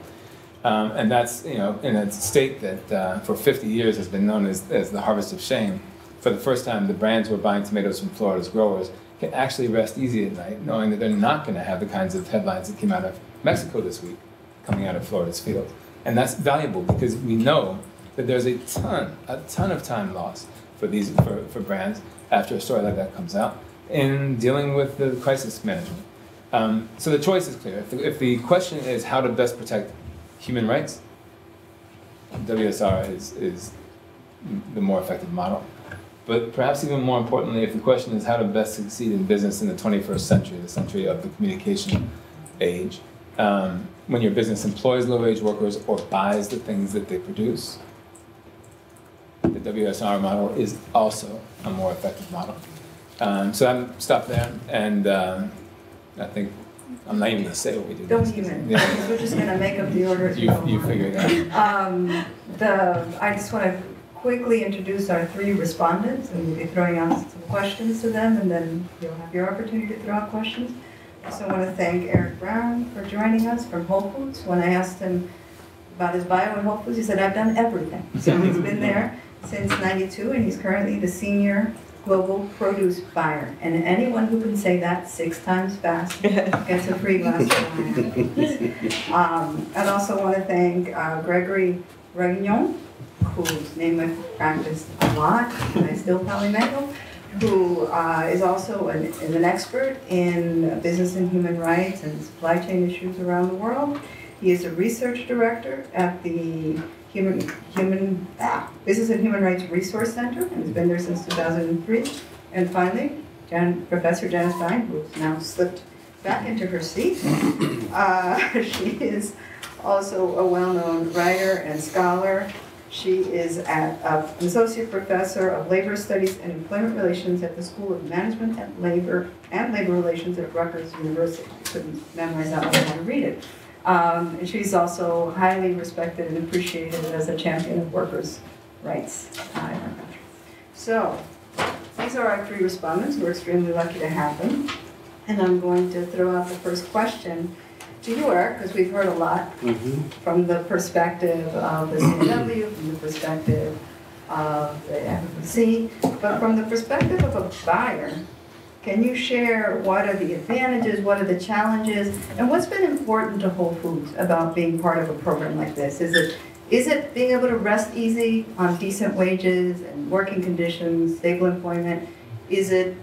And that's, in a state that for 50 years has been known as the harvest of shame. For the first time, the brands who are buying tomatoes from Florida's growers can actually rest easy at night knowing that they're not going to have the kinds of headlines that came out of Mexico this week coming out of Florida's field. And that's valuable because we know that there's a ton of time lost for brands after a story like that comes out in dealing with the crisis management. So the choice is clear. If the question is how to best protect human rights, WSR is the more effective model. But perhaps even more importantly, if the question is how to best succeed in business in the 21st century, the century of the communication age, when your business employs low-wage workers or buys the things that they produce, the WSR model is also a more effective model. So I'm stopped there, and I think I'm not even going to say what we do. Don't even. Yeah. We're just going to make up the order. You figure it out. I just want to quickly introduce our 3 respondents, and we'll be throwing out some questions to them, and then you'll have your opportunity to throw out questions. I also want to thank Eric Brown for joining us from Whole Foods. When I asked him about his bio at Whole Foods, he said, I've done everything. So he's been there since '92, and he's currently the senior global produce buyer. And anyone who can say that 6 times fast gets a free glass of wine. I'd also want to thank Gregory Ragnon, whose name I've practiced a lot, and I still probably mangle, who is also an expert in business and human rights and supply chain issues around the world. He is a research director at the Business and Human Rights Resource Center, and has been there since 2003. And finally, Professor Janice Vine, who's now slipped back into her seat. She is also a well-known writer and scholar. She is an associate professor of labor studies and employment relations at the School of Management and Labor Relations at Rutgers University. I couldn't memorize that one, I had to read it. And she's also highly respected and appreciated as a champion of workers' rights in our country. So, these are our 3 respondents. We're extremely lucky to have them. And I'm going to throw out the first question to you, Eric, because we've heard a lot from the perspective of the CW, from the perspective of the FFC, but from the perspective of a buyer, can you share what are the advantages, what are the challenges, and what's been important to Whole Foods about being part of a program like this? Is it being able to rest easy on decent wages and working conditions, stable employment? Is it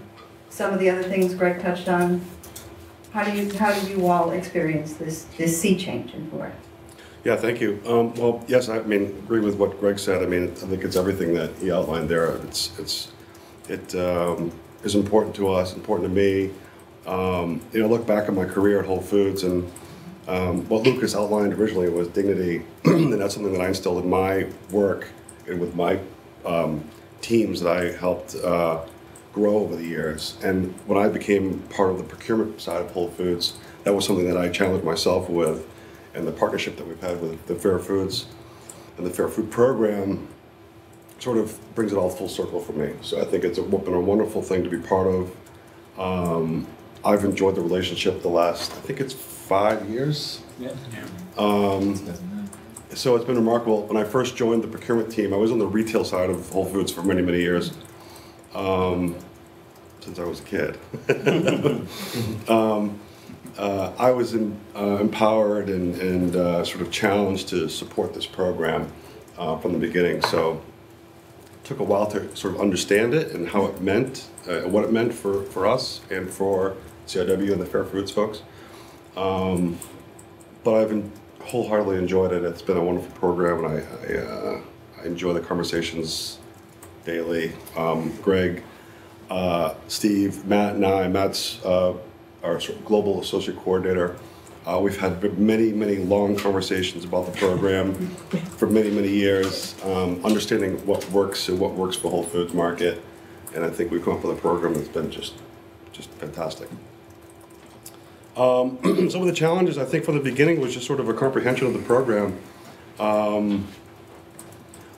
some of the other things Greg touched on? How do you all experience this sea change in Florida? Yeah, thank you. Well, yes, I mean, agree with what Greg said. I mean, I think it's everything that he outlined there. It is important to us, important to me. Look back at my career at Whole Foods, and what Lucas outlined originally was dignity, and that's something that I instilled in my work and with my teams that I helped grow over the years. And when I became part of the procurement side of Whole Foods, that was something that I challenged myself with, and the partnership that we've had with the Fair Foods and the Fair Food Program sort of brings it all full circle for me. So I think it's been a wonderful thing to be part of. I've enjoyed the relationship the last, I think it's 5 years. Yeah. So it's been remarkable. When I first joined the procurement team, I was on the retail side of Whole Foods for many, many years, since I was a kid. I was empowered and sort of challenged to support this program from the beginning. So it took a while to sort of understand it and how it meant, what it meant for us and for CIW and the Fair Foods folks. But I've wholeheartedly enjoyed it. It's been a wonderful program, and I enjoy the conversations daily. Greg, Steve, Matt, and I. Matt's our sort of global associate coordinator. We've had many, many long conversations about the program for many, many years, understanding what works and what works for Whole Foods Market. And I think we've come up with a program that's been just just fantastic. Some of the challenges, I think, from the beginning was just sort of a comprehension of the program,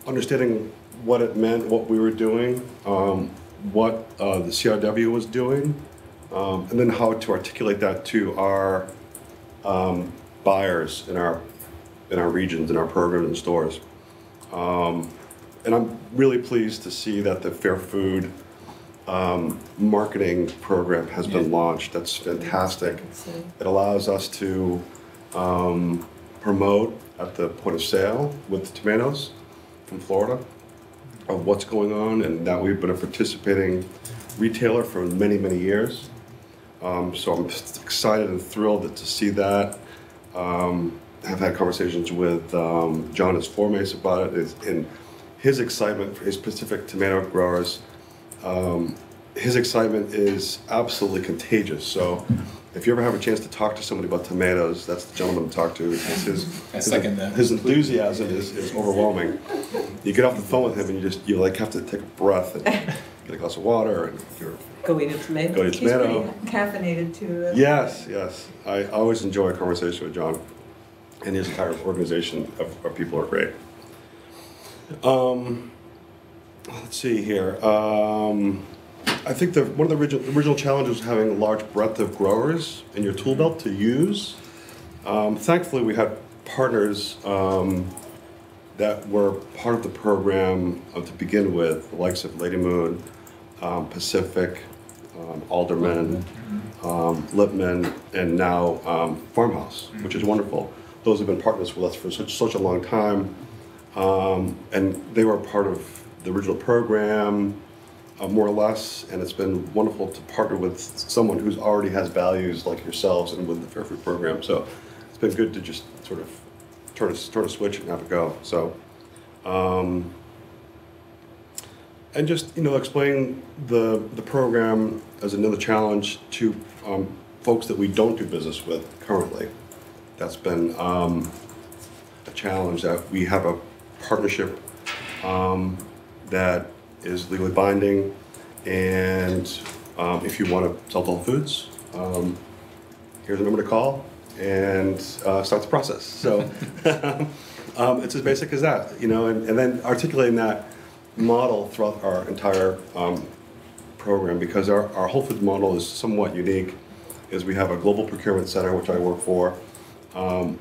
understanding what it meant, what we were doing, what the CRW was doing, and then how to articulate that to our buyers in our regions, in our programs and stores. And I'm really pleased to see that the Fair Food marketing program has been launched. That's fantastic. It allows us to promote at the point of sale with tomatoes from Florida of what's going on, and that we've been a participating retailer for many, many years. So I'm excited and thrilled to see that. I've had conversations with John as Formace about it, and his excitement for his Pacific tomato growers. His excitement is absolutely contagious. So if you ever have a chance to talk to somebody about tomatoes, that's the gentleman to talk to. His enthusiasm is overwhelming. You get off the phone with him and you like have to take a breath and get a glass of water and go eat a tomato. He's pretty caffeinated too. Yes, yes. I always enjoy a conversation with John, and his entire organization of people are great. Let's see here. I think one of the original challenges was having a large breadth of growers in your tool belt to use. Thankfully, we had partners that were part of the program to begin with, the likes of Lady Moon, Pacific, Alderman, Lipman, and now Farmhouse, which is wonderful. Those have been partners with us for such a long time, and they were part of the original program, more or less, and it's been wonderful to partner with someone who's already has values like yourselves and with the Fair Food program. So it's been good to just sort of turn a switch and have it go. So, and just explain the program as another challenge to folks that we don't do business with currently. That's been a challenge, that we have a partnership that is legally binding, and if you want to sell to Whole Foods, here's a number to call and start the process. So it's as basic as that, and then articulating that model throughout our entire program, because our Whole Foods model is somewhat unique. Is we have a global procurement center, which I work for.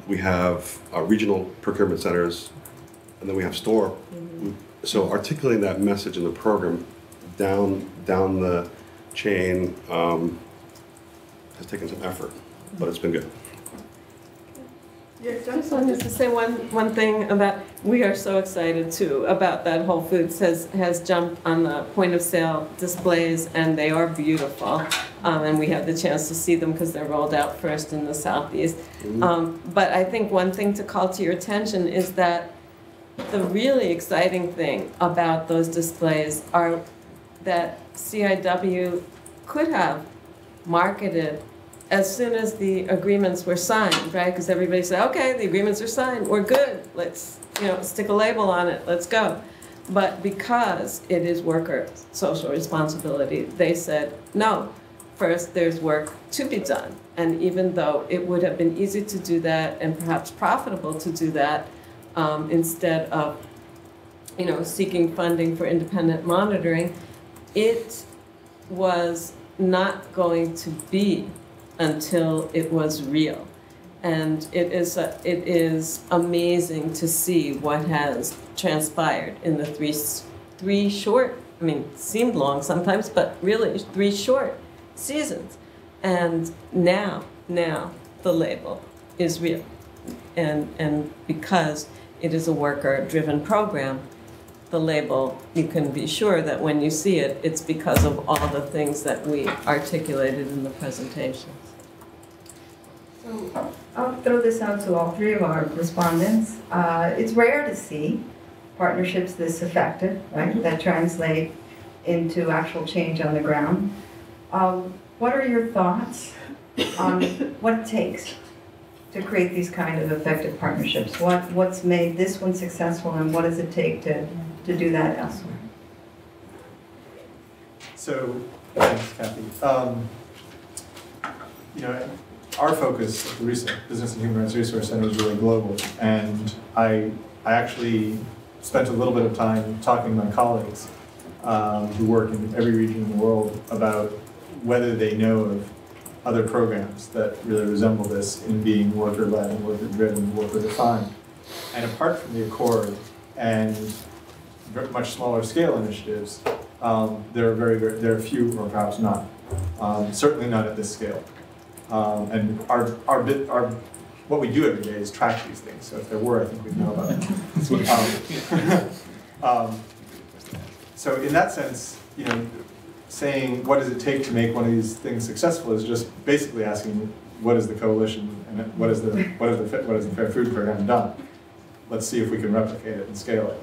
We have regional procurement centers, and then we have store. So articulating that message in the program down the chain has taken some effort, but it's been good. Just wanted to say one thing about, we are so excited too about that Whole Foods has jumped on the point of sale displays, and they are beautiful. And we have the chance to see them because they're rolled out first in the Southeast. But I think one thing to call to your attention is that the really exciting thing about those displays are that CIW could have marketed as soon as the agreements were signed, right? Because everybody said, okay, the agreements are signed, we're good, let's stick a label on it, let's go. But because it is worker social responsibility, they said, no, first there's work to be done. And even though it would have been easy to do that and perhaps profitable to do that, instead of seeking funding for independent monitoring, it was not going to be until it was real. And it is amazing to see what has transpired in the three short, seemed long sometimes, but really 3 short seasons. And now the label is real. And because it is a worker-driven program, the label, you can be sure that when you see it, it's because of all the things that we articulated in the presentations. So I'll throw this out to all 3 of our respondents. It's rare to see partnerships this effective, right, that translate into actual change on the ground. What are your thoughts on what it takes to create these kind of effective partnerships? What's made this one successful, and what does it take to do that elsewhere? So, thanks, Kathy. You know, our focus at the Business and Human Rights Resource Center is really global, and I actually spent a little bit of time talking to my colleagues who work in every region in the world about whether they know of other programs that really resemble this in being worker-led and worker-driven, worker-defined. And apart from the Accord and much smaller scale initiatives, there are few or perhaps none. Certainly not at this scale. And what we do every day is track these things. So if there were, I think we'd know about them. So in that sense, you know, saying what does it take to make one of these things successful is just basically asking what is the coalition and what is the Fair Food Program done. Let's see if we can replicate it and scale it.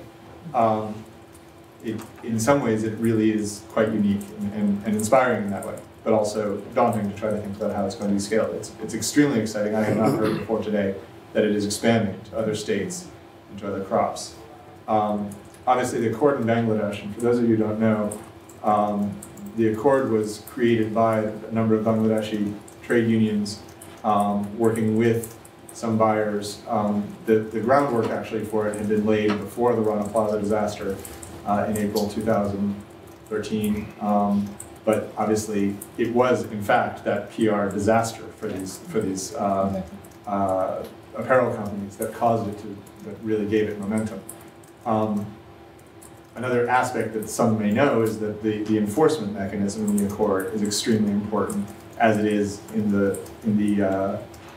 In some ways, it really is quite unique and inspiring in that way, but also daunting to try to think about how it's going to be scaled. It's extremely exciting. I have not heard before today that it is expanding to other states and to other crops. Obviously, the Accord in Bangladesh, and for those of you who don't know, the Accord was created by a number of Bangladeshi trade unions working with some buyers. The groundwork actually for it had been laid before the Rana Plaza disaster in April 2013. But obviously, it was in fact that PR disaster for these apparel companies that caused it that really gave it momentum. Another aspect that some may know is that the enforcement mechanism in the Accord is extremely important, as it is in the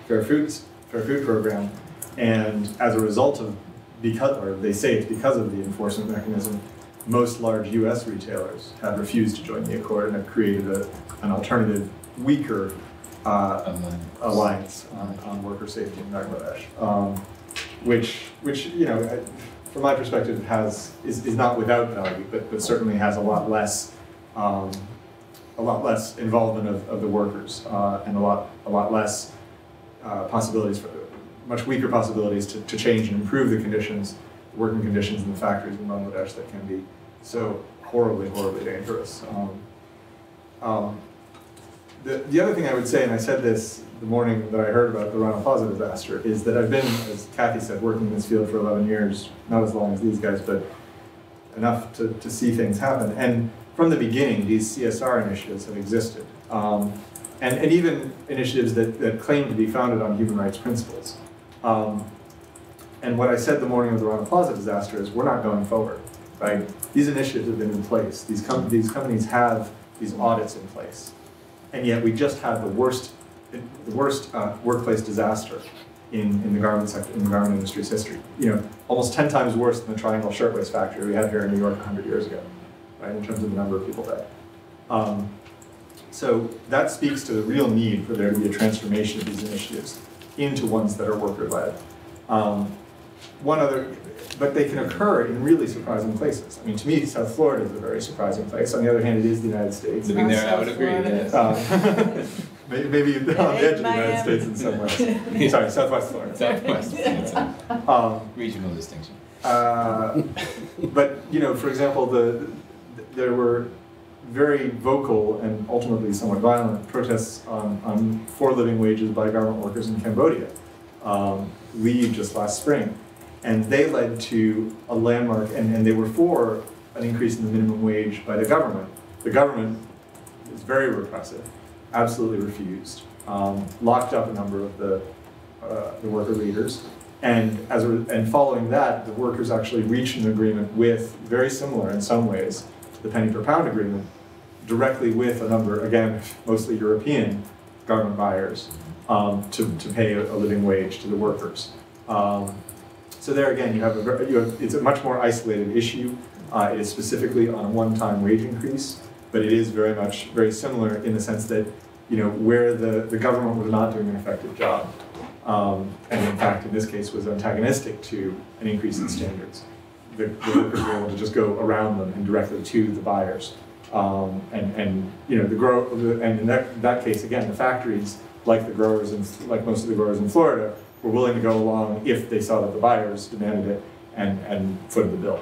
Fair Food Program, and as a result of they say it's because of the enforcement mechanism, most large U.S. retailers have refused to join the Accord and have created an alternative, weaker alliance on worker safety in Bangladesh, which you know, from my perspective, is not without value, but certainly has a lot less involvement of the workers and a lot less possibilities much weaker possibilities to change and improve the working conditions in the factories in Bangladesh that can be so horribly dangerous. The other thing I would say, and I said this the morning that I heard about the Rana Plaza disaster, is that I've been, as Kathy said, working in this field for 11 years, not as long as these guys, but enough to see things happen. And from the beginning, these CSR initiatives have existed. And even initiatives that claim to be founded on human rights principles. And what I said the morning of the Rana Plaza disaster is we're not going forward, right? These initiatives have been in place. These companies have these audits in place. And yet we just had the worst workplace disaster in the garment sector, in the garment industry's history. You know, almost 10 times worse than the Triangle Shirtwaist Factory we had here in New York 100 years ago, right, in terms of the number of people dead. So that speaks to the real need for there to be a transformation of these initiatives into ones that are worker-led. But they can occur in really surprising places. I mean, to me, South Florida is a very surprising place. On the other hand, it is the United States. Living there, I would agree. Yes. Maybe on the edge of the United States in some ways. Sorry, Southwest Florida. Southwest. Regional distinction. But you know, for example, there were very vocal and ultimately somewhat violent protests on for living wages by garment workers in Cambodia, leave just last spring. And they led to a landmark, and they were for an increase in the minimum wage by the government. The government is very repressive, absolutely refused, locked up a number of the worker leaders, and following that, the workers actually reached an agreement with, very similar in some ways, to the penny per pound agreement, directly with a number, again, mostly European garment buyers, to pay a living wage to the workers. So there again, it's a much more isolated issue. It is specifically on a one-time wage increase, but it is very similar in the sense that, you know, where the government was not doing an effective job, and in fact, in this case, was antagonistic to an increase in standards. The workers were able to just go around them and directly to the buyers, and you know, and in that case, again, the factories, like the growers and like most of the growers in Florida, were willing to go along if they saw that the buyers demanded it and footed the bill.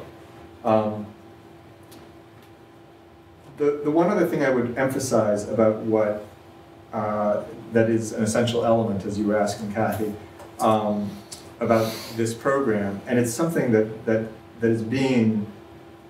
The one other thing I would emphasize about what that is an essential element, as you were asking Kathy, about this program, and it's something that is being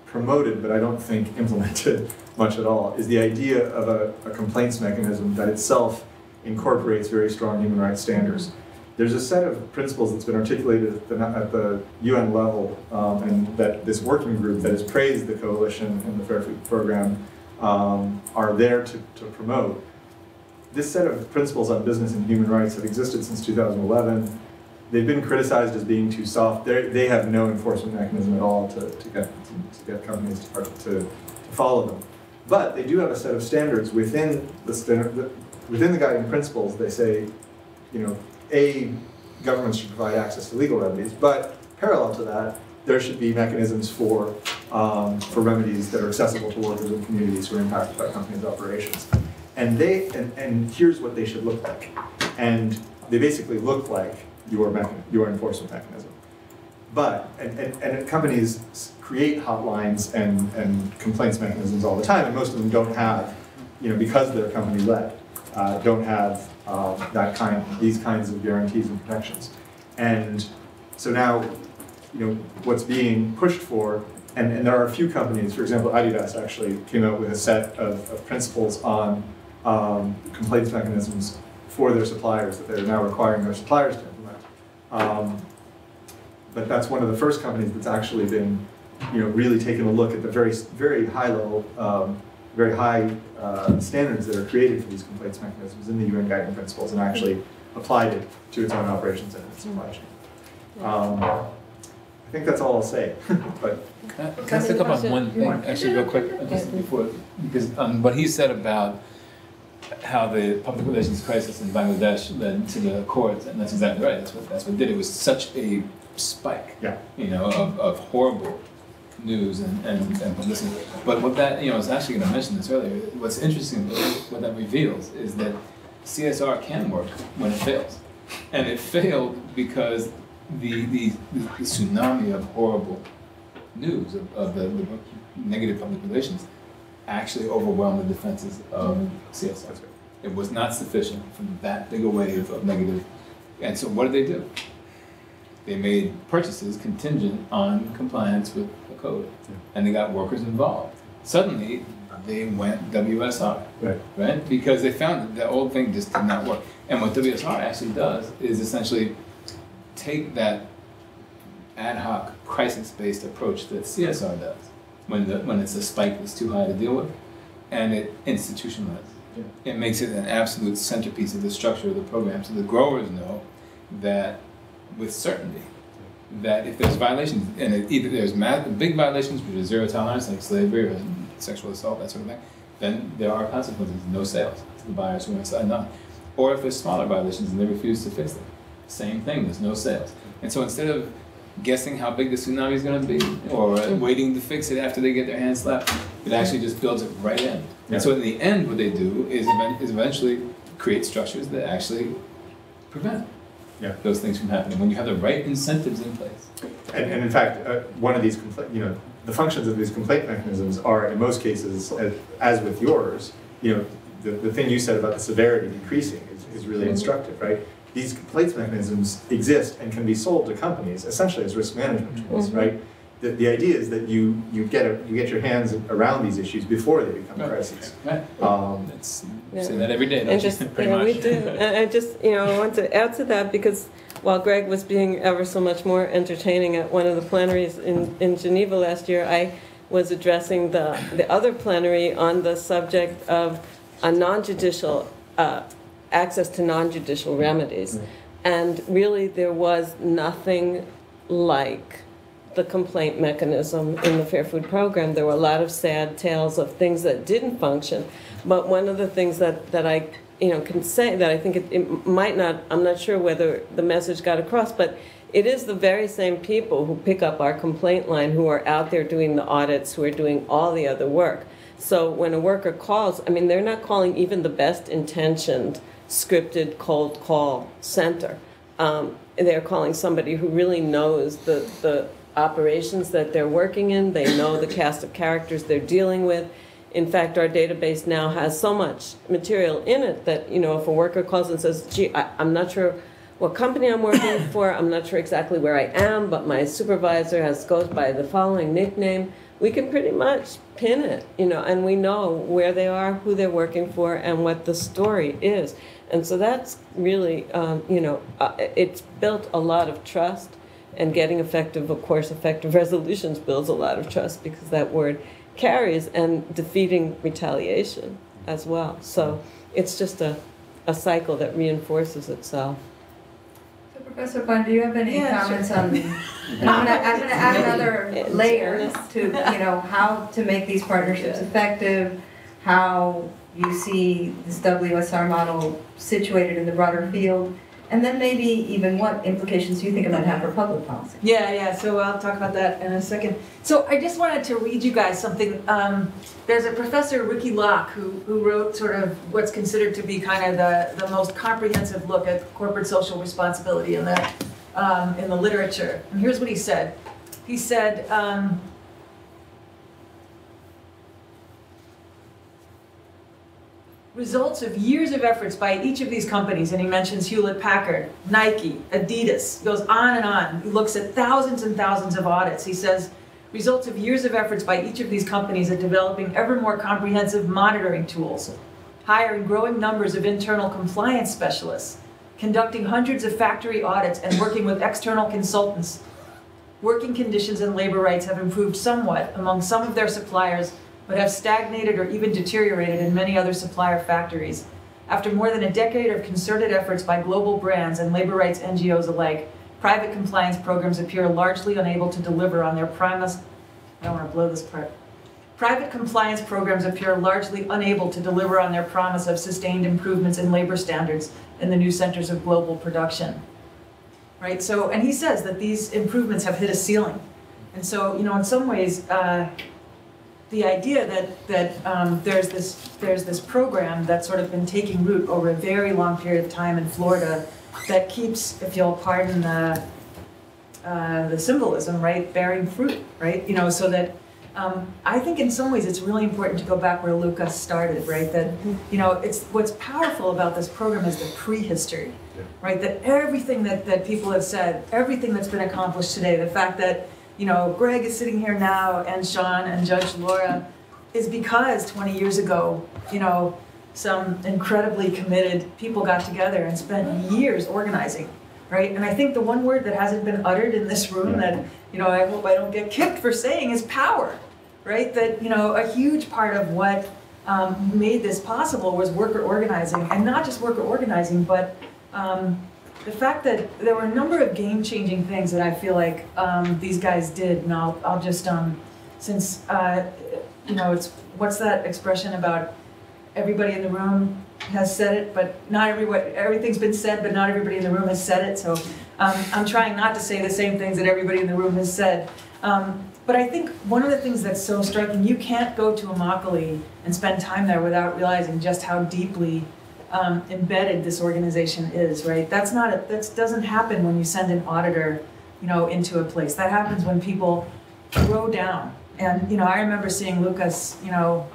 promoted, but I don't think implemented much at all, is the idea of a complaints mechanism that itself incorporates very strong human rights standards. There's a set of principles that's been articulated at the UN level, and that this working group that has praised the coalition and the Fair Food Program are there to promote. This set of principles on business and human rights have existed since 2011. They've been criticized as being too soft. They have no enforcement mechanism at all to get companies to follow them. But they do have a set of standards within the guiding principles. They say, governments should provide access to legal remedies, but parallel to that, there should be mechanisms for remedies that are accessible to workers and communities who are impacted by companies' operations. And here's what they should look like. And they basically look like your enforcement mechanism. But, and companies create hotlines and complaints mechanisms all the time, and most of them don't have, because they're company-led, don't have these kinds of guarantees and protections. And so now, what's being pushed for, and there are a few companies, for example, Adidas actually came out with a set of principles on complaints mechanisms for their suppliers that they're now requiring their suppliers to implement. But that's one of the first companies that's actually been, really taken a look at the very high level, very high standards that are created for these complaints mechanisms in the UN guiding principles and actually applied it to its own operations and its supply chain. I think that's all I'll say. But can I pick up on one thing, actually, real quick, just before, because what he said about how the public relations crisis in Bangladesh led to the courts, and that's exactly right. That's what did it. It was such a spike, of horrible news and publicity. But what that, I was actually going to mention this earlier. What's interesting, what that reveals, is that CSR can work when it fails, and it failed because the tsunami of horrible news of the negative public relations actually overwhelmed the defenses of CSR. It was not sufficient for that big a wave of negative. And so what did they do? They made purchases contingent on compliance with the code. And they got workers involved. Suddenly, they went WSR, right? Because they found that the old thing just did not work. And what WSR actually does is essentially take that ad hoc crisis-based approach that CSR does when it's a spike that's too high to deal with, and it institutionalizes. It makes it an absolute centerpiece of the structure of the program, so the growers know that with certainty that if there's violations, and either there's big violations which are zero tolerance, like slavery or sexual assault, that sort of thing, then there are consequences, no sales to the buyers who are inside, none. Or if there's smaller violations and they refuse to fix them, same thing, there's no sales. And so instead of guessing how big the tsunami is going to be, or waiting to fix it after they get their hands slapped, it actually just builds it right in. And so in the end, what they do is eventually create structures that actually prevent those things from happening when you have the right incentives in place. And in fact, one of these, the functions of these complaint mechanisms are, in most cases, as with yours, the thing you said about the severity decreasing is really instructive, right? These complaints mechanisms exist and can be sold to companies essentially as risk management tools, right? The idea is that you get your hands around these issues before they become crises. Say that every day, don't you? Pretty much. We do. And I just, I want to add to that because while Greg was being ever so much more entertaining at one of the plenaries in Geneva last year, I was addressing the other plenary on the subject of a non-judicial access to non-judicial remedies. And really there was nothing like the complaint mechanism in the Fair Food Program. There were a lot of sad tales of things that didn't function. But one of the things that I can say that I think it might not, I'm not sure whether the message got across, but it is the very same people who pick up our complaint line who are out there doing the audits, who are doing all the other work. So when a worker calls, they're not calling even the best intentioned scripted cold call center. They're calling somebody who really knows the operations that they're working in. They know the cast of characters they're dealing with. In fact, our database now has so much material in it that, you know, if a worker calls and says, gee, I'm not sure what company I'm working for, I'm not sure exactly where I am, but my supervisor goes by the following nickname, we can pretty much pin it, you know, and we know where they are, who they're working for, and what the story is. And so that's really, you know, it's built a lot of trust, and getting effective, of course, effective resolutions builds a lot of trust because that word carries, and defeating retaliation as well. So it's just a cycle that reinforces itself. So Professor Bond, do you have any comments sure. on, I'm gonna add another layer to, you know, how to make these partnerships effective, how you see this WSR model situated in the broader field, and then maybe even what implications do you think it might have for public policy? Yeah, so I'll talk about that in a second. So I just wanted to read you guys something. There's a professor, Ricky Locke, who wrote sort of what's considered to be kind of the most comprehensive look at corporate social responsibility in the literature. And here's what he said. He said, results of years of efforts by each of these companies, and he mentions Hewlett-Packard, Nike, Adidas, goes on and on. He looks at thousands and thousands of audits. He says, results of years of efforts by each of these companies at developing ever more comprehensive monitoring tools, hiring growing numbers of internal compliance specialists, conducting hundreds of factory audits, and working with external consultants. Working conditions and labor rights have improved somewhat among some of their suppliers, but have stagnated or even deteriorated in many other supplier factories. After more than a decade of concerted efforts by global brands and labor rights NGOs alike, private compliance programs appear largely unable to deliver on their promise. I don't want to blow this part. Private compliance programs appear largely unable to deliver on their promise of sustained improvements in labor standards in the new centers of global production. Right, so, and he says that these improvements have hit a ceiling. And so, you know, in some ways, the idea that there's this program that's sort of been taking root over a very long period of time in Florida that keeps, if you'll pardon the symbolism, right, bearing fruit, right? You know, so that I think in some ways it's really important to go back where Lucas started, right? That, you know, it's what's powerful about this program is the prehistory, right? That everything that people have said, everything that's been accomplished today, the fact that, you know, Greg is sitting here now, and Sean and Judge Laura, is because 20 years ago, you know, some incredibly committed people got together and spent years organizing, right? And I think the one word that hasn't been uttered in this room that, you know, I hope I don't get kicked for saying is power, right? That, you know, a huge part of what made this possible was worker organizing, and not just worker organizing, but the fact that there were a number of game-changing things that I feel like these guys did, and I'll just, since, you know, it's, what's that expression about everybody in the room has said it, but not everything's been said, but not everybody in the room has said it, so I'm trying not to say the same things that everybody in the room has said. But I think one of the things that's so striking, you can't go to Immokalee and spend time there without realizing just how deeply embedded this organization is, right? That doesn't happen when you send an auditor, you know, into a place. That happens when people throw down. And, you know, I remember seeing Lucas, you know,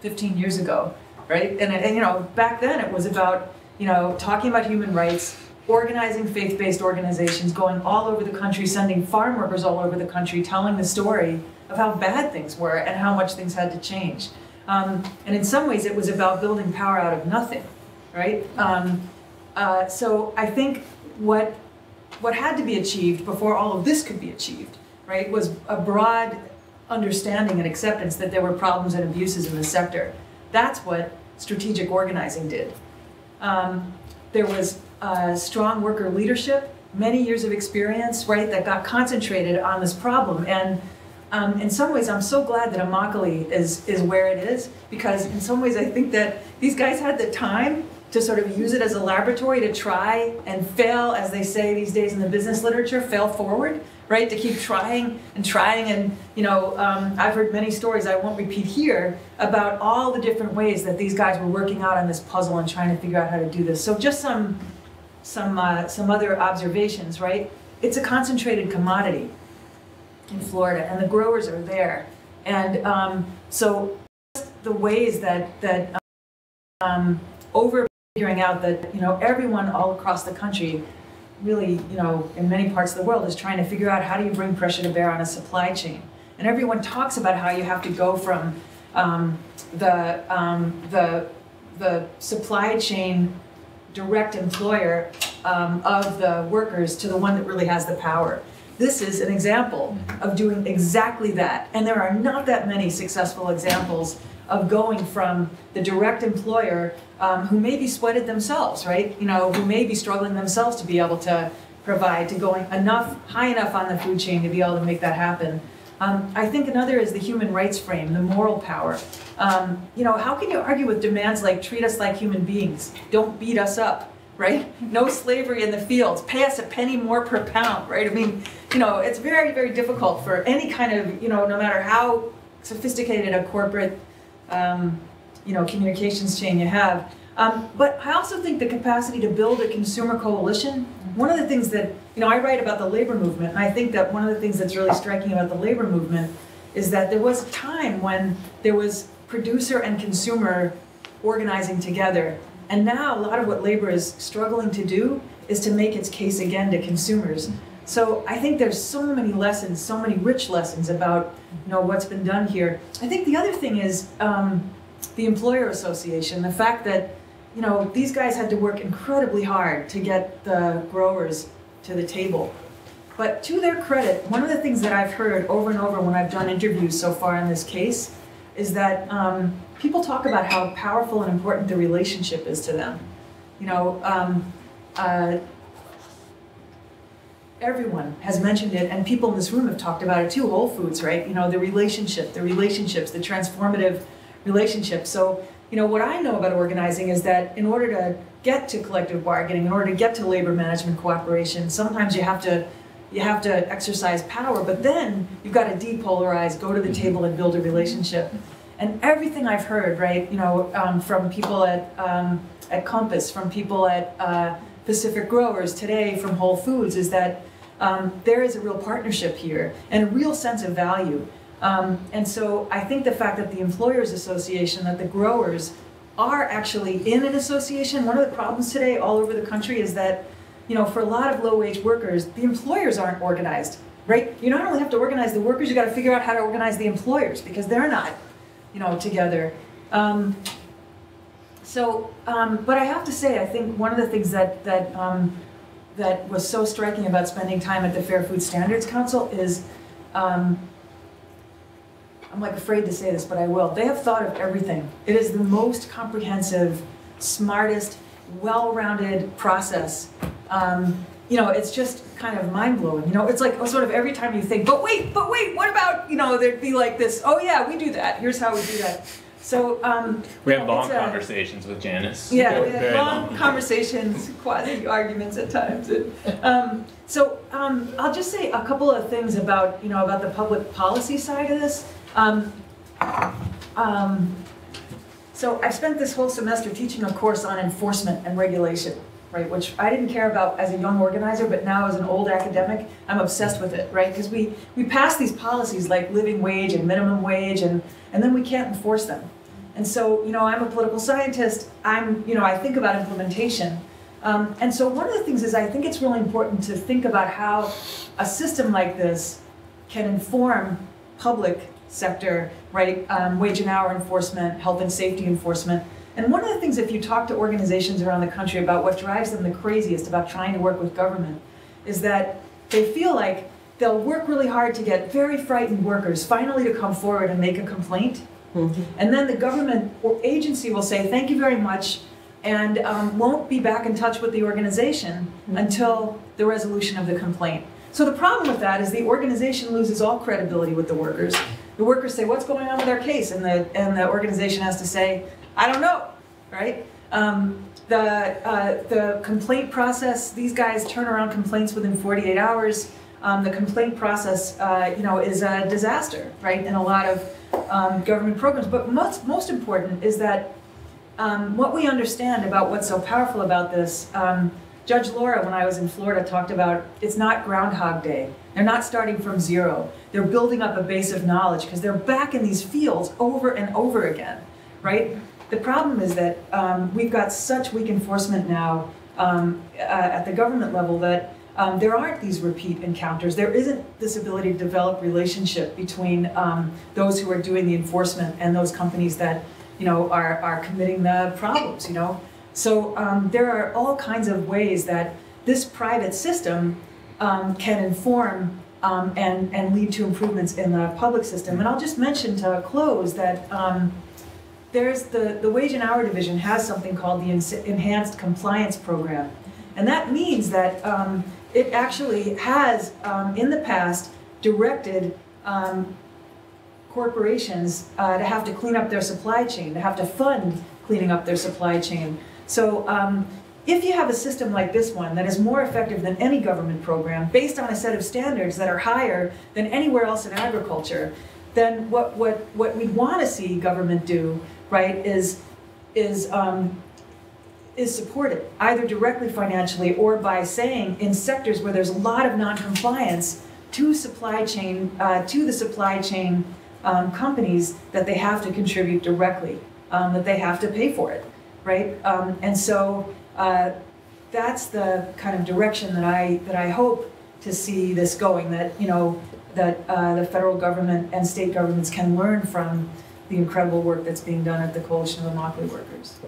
15 years ago, right? And you know, back then it was about, you know, talking about human rights, organizing faith-based organizations, going all over the country, sending farm workers all over the country, telling the story of how bad things were and how much things had to change. And in some ways it was about building power out of nothing. Right? So I think what had to be achieved before all of this could be achieved, right, was a broad understanding and acceptance that there were problems and abuses in the sector. That's what strategic organizing did. There was strong worker leadership, many years of experience, right, that got concentrated on this problem. And in some ways, I'm so glad that Immokalee is where it is, because in some ways I think that these guys had the time to sort of use it as a laboratory to try and fail, as they say these days in the business literature, fail forward, right? To keep trying, and you know, I've heard many stories I won't repeat here about all the different ways that these guys were working out on this puzzle and trying to figure out how to do this. So just some other observations, right? It's a concentrated commodity in Florida, and the growers are there, and so the ways that over figuring out that, you know, everyone all across the country really, you know, in many parts of the world is trying to figure out how do you bring pressure to bear on a supply chain. And everyone talks about how you have to go from the supply chain direct employer of the workers to the one that really has the power. This is an example of doing exactly that. And there are not that many successful examples of going from the direct employer who may be sweated themselves, right? You know, who may be struggling themselves to be able to provide, to going high enough on the food chain to be able to make that happen. I think another is the human rights frame, the moral power. You know, how can you argue with demands like treat us like human beings, don't beat us up, right? No slavery in the fields, pay us a penny more per pound, right? I mean, you know, it's very, very difficult for any kind of, you know, no matter how sophisticated a corporate, you know, communications chain you have. But I also think the capacity to build a consumer coalition, one of the things that, you know, I write about the labor movement, and I think that one of the things that's really striking about the labor movement is that there was a time when there was producer and consumer organizing together. And now a lot of what labor is struggling to do is to make its case again to consumers. So I think there's so many lessons, so many rich lessons about, you know, what's been done here. I think the other thing is the employer association, the fact that, you know, these guys had to work incredibly hard to get the growers to the table. But to their credit, one of the things that I've heard over and over when I've done interviews so far in this case is that people talk about how powerful and important the relationship is to them. You know, everyone has mentioned it, and people in this room have talked about it too, Whole Foods, right? You know, the relationships, the transformative relationships. So, you know, what I know about organizing is that in order to get to collective bargaining, in order to get to labor management cooperation, sometimes you have to exercise power, but then you've got to depolarize, go to the table and build a relationship. And everything I've heard, right, you know, from people at Compass, from people at Pacific Growers, today from Whole Foods, is that there is a real partnership here and a real sense of value. And so I think the fact that the Employers Association, that the growers are actually in an association, one of the problems today all over the country is that, you know, for a lot of low-wage workers, the employers aren't organized, right? You not only have to organize the workers, you got to figure out how to organize the employers because they're not, you know, together. But I have to say, I think one of the things that was so striking about spending time at the Fair Food Standards Council is, I'm like afraid to say this, but I will. They have thought of everything. It is the most comprehensive, smartest, well-rounded process. You know, it's just kind of mind-blowing. You know, it's like sort of every time you think, but wait, what about, you know, there'd be like this, oh yeah, we do that. Here's how we do that. So we have long conversations with Janice. Yeah, we have long conversations, quasi-arguments at times. I'll just say a couple of things about, you know, about the public policy side of this. So I spent this whole semester teaching a course on enforcement and regulation, right, which I didn't care about as a young organizer, but now as an old academic, I'm obsessed with it, right, because we pass these policies like living wage and minimum wage, and then we can't enforce them. And so, you know, I'm a political scientist, you know, I think about implementation. And so one of the things is I think it's really important to think about how a system like this can inform public sector, right, wage and hour enforcement, health and safety enforcement. And one of the things, if you talk to organizations around the country about what drives them the craziest about trying to work with government, is that they feel like they'll work really hard to get very frightened workers finally to come forward and make a complaint. And then the government or agency will say, thank you very much, and won't be back in touch with the organization until the resolution of the complaint. So the problem with that is the organization loses all credibility with the workers. The workers say, what's going on with our case? And the organization has to say, I don't know, right? The complaint process, these guys turn around complaints within 48 hours. The complaint process, you know, is a disaster, right, in a lot of government programs. But most important is that what we understand about what's so powerful about this, Judge Laura, when I was in Florida, talked about it's not Groundhog Day. They're not starting from zero. They're building up a base of knowledge because they're back in these fields over and over again. right? The problem is that we've got such weak enforcement now at the government level that there aren't these repeat encounters. There isn't this ability to develop relationship between those who are doing the enforcement and those companies that, you know, are committing the problems, you know? So there are all kinds of ways that this private system can inform and lead to improvements in the public system. And I'll just mention to close that there's the Wage and Hour Division has something called the Enhanced Compliance Program. And that means that it actually has, in the past, directed corporations to have to clean up their supply chain, to have to fund cleaning up their supply chain. So if you have a system like this one that is more effective than any government program, based on a set of standards that are higher than anywhere else in agriculture, then what we'd want to see government do, right, is support it, either directly financially or by saying in sectors where there's a lot of non-compliance to the supply chain companies that they have to contribute directly, that they have to pay for it, right? And so that's the kind of direction that I hope to see this going. That, you know, that the federal government and state governments can learn from the incredible work that's being done at the Coalition of Immokalee Workers.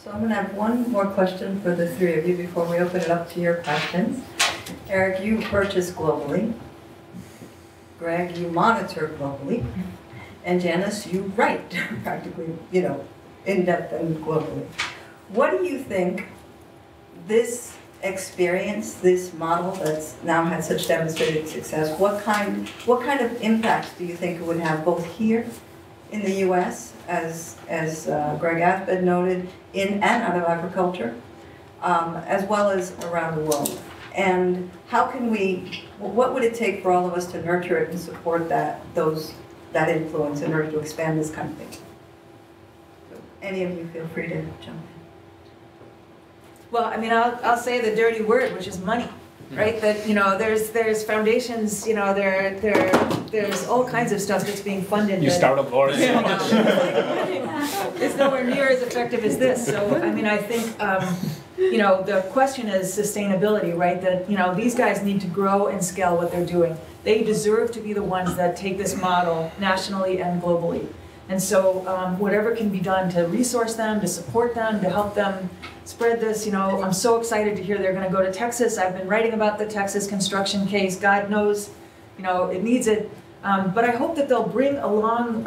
So I'm going to have one more question for the three of you before we open it up to your questions. Eric, you purchase globally. Greg, you monitor globally. And Janice, you write practically, you know, in depth and globally. What do you think this experience, this model that's now had such demonstrated success, what kind of impact do you think it would have both here in the U.S., as Greg Aspin noted, in and out of agriculture, as well as around the world? And how can what would it take for all of us to nurture it and support that influence in order to expand this kind of thing? So any of you feel free to jump in. Well, I mean, I'll say the dirty word, which is money, right? That, you know, there's foundations, you know, there's all kinds of stuff that's being funded. You start up Laura. It's nowhere near as effective as this. So, I mean, I think, you know, the question is sustainability, right? That, you know, these guys need to grow and scale what they're doing. They deserve to be the ones that take this model nationally and globally. And so whatever can be done to resource them, to support them, to help them spread this, you know, I'm so excited to hear they're going to go to Texas. I've been writing about the Texas construction case. God knows, you know, it needs it. But I hope that they'll bring along,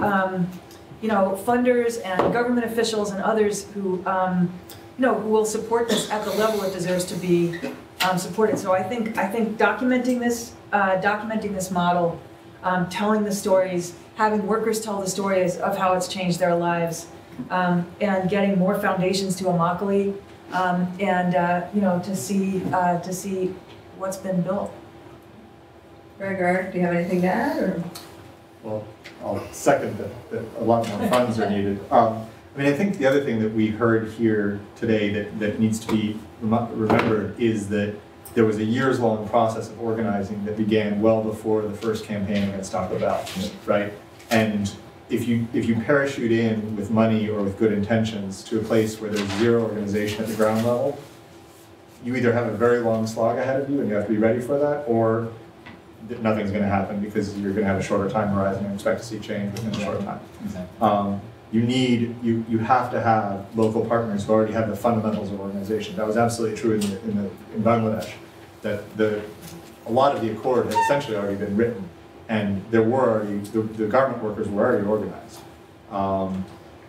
you know, funders and government officials and others who, you know, who will support this at the level it deserves to be supported. So I think documenting this model, telling the stories, having workers tell the stories of how it's changed their lives, and getting more foundations to Immokalee, and you know, to see what's been built. Gregor, do you have anything to add? Or? Well, I'll second that a lot more funds are needed. I mean, I think the other thing that we heard here today that needs to be remembered is that there was a years-long process of organizing that began well before the first campaign against Taco Bell, right? And if you parachute in with money or with good intentions to a place where there's zero organization at the ground level, you either have a very long slog ahead of you and you have to be ready for that, or nothing's going to happen because you're going to have a shorter time horizon and expect to see change within a short time. Exactly. You have to have local partners who already have the fundamentals of organization. That was absolutely true in Bangladesh. That a lot of the accord had essentially already been written, and there were already the garment workers were already organized,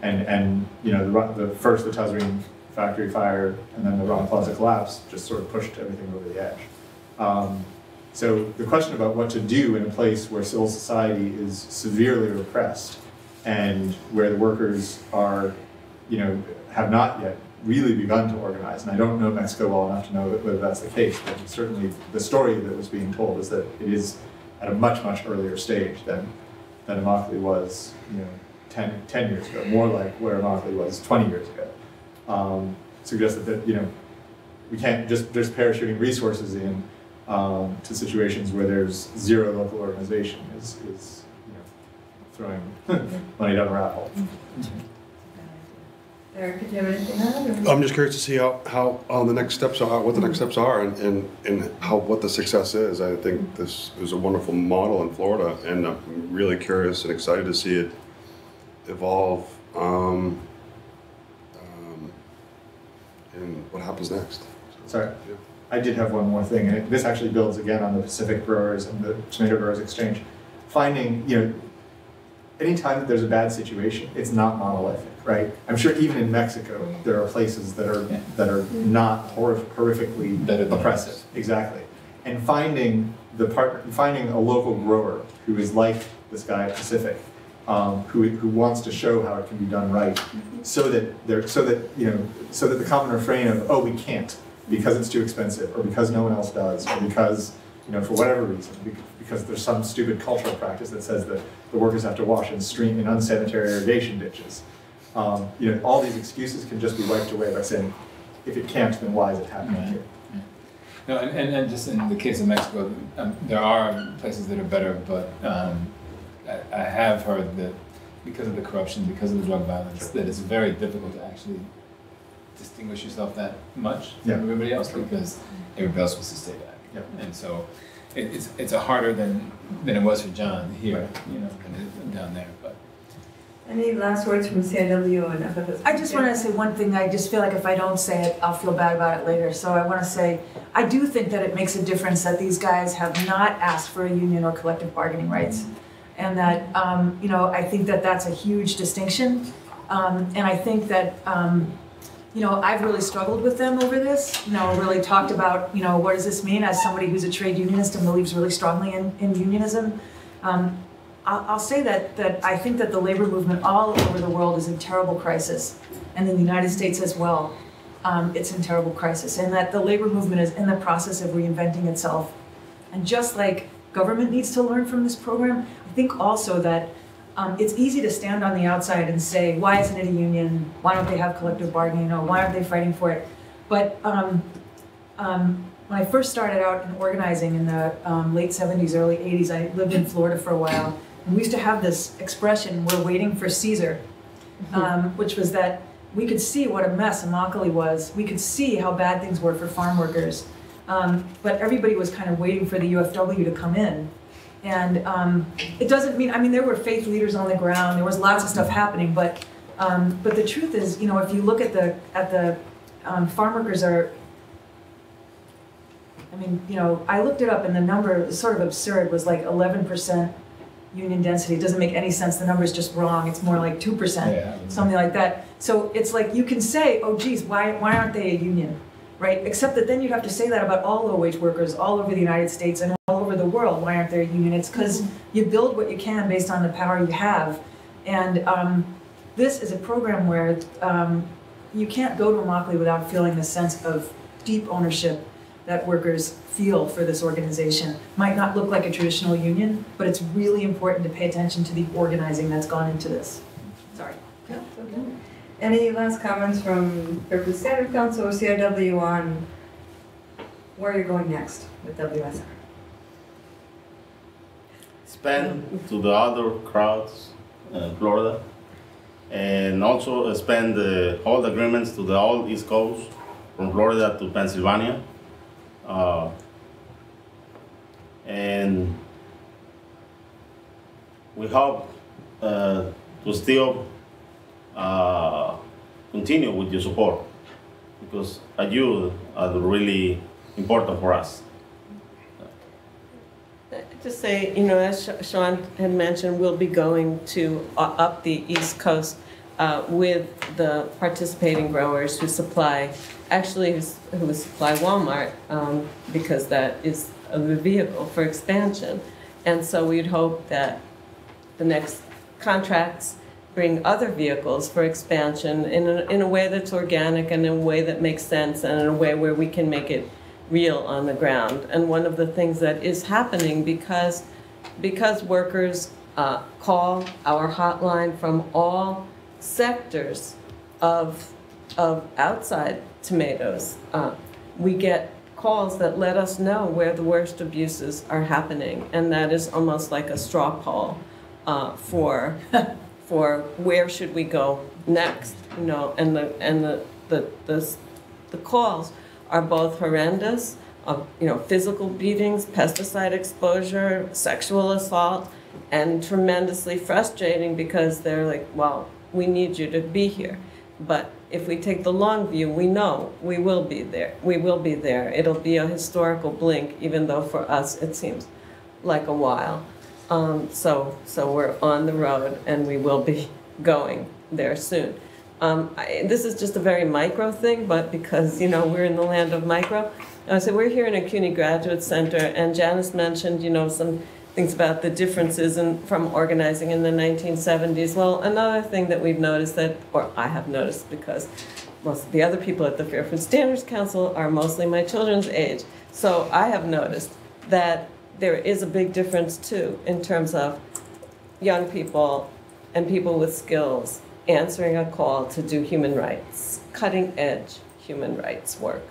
and you know the Tazreen factory fire and then the Rana Plaza collapse just sort of pushed everything over the edge. So the question about what to do in a place where civil society is severely repressed and where the workers are, you know, have not yet really begun to organize, and I don't know Mexico well enough to know whether that's the case, but certainly the story that was being told is that it is at a much, much earlier stage than Immokalee was, you know, 10 years ago, more like where Immokalee was 20 years ago. Suggests that, you know, we can't just parachuting resources in to situations where there's zero local organization is you know, throwing money down a rat hole. Eric, did you have anything to add? I'm just curious to see how the next steps are, what the next steps are, and what the success is. I think this is a wonderful model in Florida, and I'm really curious and excited to see it evolve. And what happens next? Sorry, I did have one more thing, and this actually builds again on the Pacific Growers and the Tomato Growers Exchange. Finding, anytime that there's a bad situation, it's not monolithic, right? I'm sure even in Mexico, there are places that are not horrifically oppressive. Exactly. And finding a local grower who is like this guy at Pacific, who wants to show how it can be done right, so that the common refrain of, oh, we can't because it's too expensive, or because no one else does, or because for whatever reason, because there's some stupid cultural practice that says that the workers have to wash in unsanitary irrigation ditches. All these excuses can just be wiped away by saying, if it can't, then why is it happening here? No, and just in the case of Mexico, there are places that are better, but I have heard that because of the corruption, because of the drug violence, that it's very difficult to actually distinguish yourself that much from everybody else, because everybody else wants to stay back. Yep. And so it's a harder than it was for John here, than down there. But any last words from CIW and FFS? I just want to say one thing. I just feel like if I don't say it, I'll feel bad about it later. So I want to say, I do think that it makes a difference that these guys have not asked for a union or collective bargaining rights. And that, I think that that's a huge distinction. And I think that, I've really struggled with them over this, really talked about, what does this mean as somebody who's a trade unionist and believes really strongly in unionism. I'll say that I think that the labor movement all over the world is in terrible crisis, and in the United States as well, it's in terrible crisis, and that the labor movement is in the process of reinventing itself. And just like government needs to learn from this program, I think also that it's easy to stand on the outside and say, why isn't it a union? Why don't they have collective bargaining? Or why aren't they fighting for it? But when I first started out in organizing in the late 70s, early 80s, I lived in Florida for a while. And we used to have this expression, we're waiting for Caesar, which was that we could see what a mess Immokalee was. We could see how bad things were for farm workers. But everybody was kind of waiting for the UFW to come in. And it doesn't mean, there were faith leaders on the ground, there was lots of stuff happening, but the truth is, if you look at the farm workers are, I looked it up and the number is sort of absurd, was like 11% union density. It doesn't make any sense, the number is just wrong, it's more like 2%, something like that. So it's like, you can say, oh geez, why aren't they a union, right? Except that then you'd have to say that about all low-wage workers all over the United States and all over the world. Why aren't there a union? It's because you build what you can based on the power you have. And this is a program where you can't go to Immokalee without feeling the sense of deep ownership that workers feel for this organization. Might not look like a traditional union, but it's really important to pay attention to the organizing that's gone into this. Sorry. Yeah, okay. Any last comments from Berkeley Standard Council or CIW on where you're going next with WSR? Expand to the other crowds in Florida, and also expand all the agreements to the whole East Coast, from Florida to Pennsylvania. And we hope to still continue with your support, because you are really important for us. Just say, as Sean had mentioned, we'll be going to up the East Coast with the participating growers who supply, who supply Walmart, because that is the vehicle for expansion. And so we'd hope that the next contracts bring other vehicles for expansion in a way that's organic and in a way that makes sense and in a way where we can make it real on the ground. And one of the things that is happening because workers call our hotline from all sectors of outside tomatoes, we get calls that let us know where the worst abuses are happening, and that is almost like a straw poll for where should we go next, you know, and the calls are both horrendous, of, you know, physical beatings, pesticide exposure, sexual assault, and tremendously frustrating because they're like, well, we need you to be here. But if we take the long view, we know we will be there. We will be there. It'll be a historical blink, even though for us it seems like a while. So we're on the road, and we will be going there soon. This is just a very micro thing, but because, you know, we're in the land of micro. So we're here in a CUNY Graduate Center, and Janice mentioned, you know, some things about the differences from organizing in the 1970s. Well, another thing that we've noticed that, or I have noticed because most of the other people at the Fair Food Standards Council are mostly my children's age. So I have noticed that there is a big difference too in terms of young people and people with skills answering a call to do human rights, cutting edge human rights work.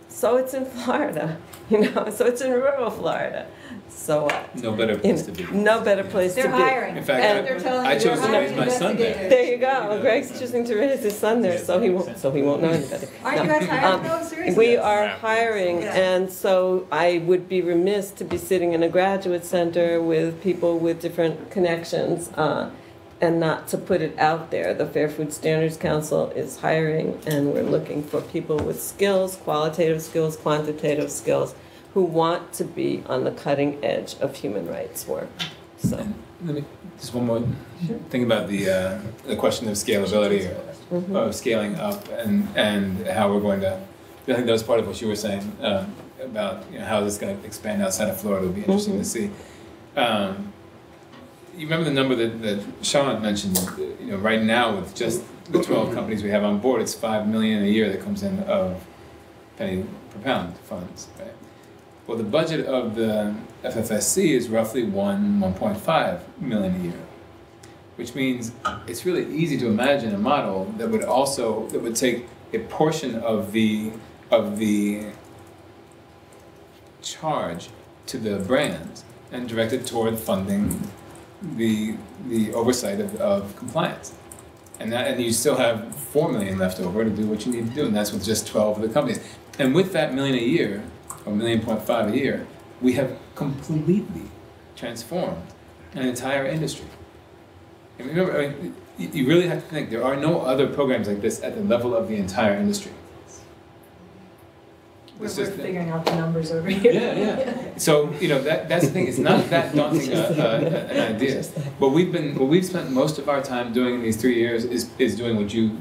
So it's in Florida, you know, so it's in rural Florida. So no better place to be. No better place to be. They're hiring. In fact, I chose to raise my son there. There you go. Greg's choosing to raise his son there, so he won't know anybody. Aren't you guys hiring? No, seriously. We are hiring, and so I would be remiss to be sitting in a graduate center with people with different connections, and not to put it out there. The Fair Food Standards Council is hiring, and we're looking for people with skills, qualitative skills, quantitative skills, who want to be on the cutting edge of human rights work. So, let me just one more thing about the question of scalability, or of scaling up, and how we're going to. I think that was part of what you were saying about, you know, how this is going to expand outside of Florida. It would be interesting to see. You remember the number that Sean mentioned, you know, right now with just the 12 companies we have on board, it's $5 million a year that comes in of penny per pound funds, right? Well, the budget of the FFSC is roughly $1.5 million a year, which means it's really easy to imagine a model that would take a portion of the charge to the brands and direct it toward funding the oversight of compliance, and you still have $4 million left over to do what you need to do, and that's with just 12 of the companies. And with that $1 million a year, or $1.5 million a year, we have completely transformed an entire industry. And remember, I mean, you really have to think there are no other programs like this at the level of the entire industry. We're figuring out the numbers over here. Yeah. So, you know, that's the thing. It's not that daunting an idea. What we've spent most of our time doing in these 3 years is doing what you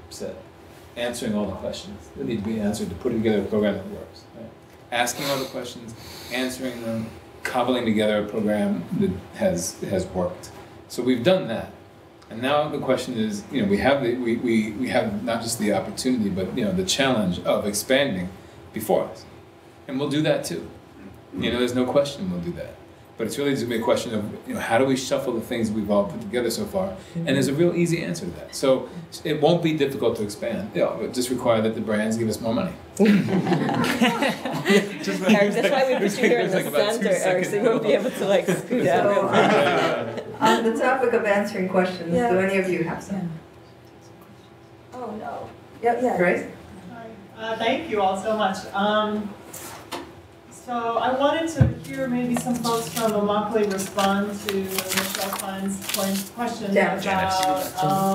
said, answering all the questions that need to be answered to put together a program that works. Right? Asking all the questions, answering them, cobbling together a program that has worked. So we've done that. And now the question is, you know, we have not just the opportunity, but, you know, the challenge of expanding before us. And we'll do that too. You know, there's no question we'll do that. But it's really just going to be a question of, you know, how do we shuffle the things we've all put together so far? And there's a real easy answer to that. So it won't be difficult to expand. You know, it just require that the brands give us more money. Eric, that's why we put you here in the center, Eric, so you won't be able to like scoot out. On the topic of answering questions, do any of you have some? Oh, no. Yeah. Grace? Thank you all so much. So I wanted to hear maybe some folks from Immokalee respond to Michelle Klein's question about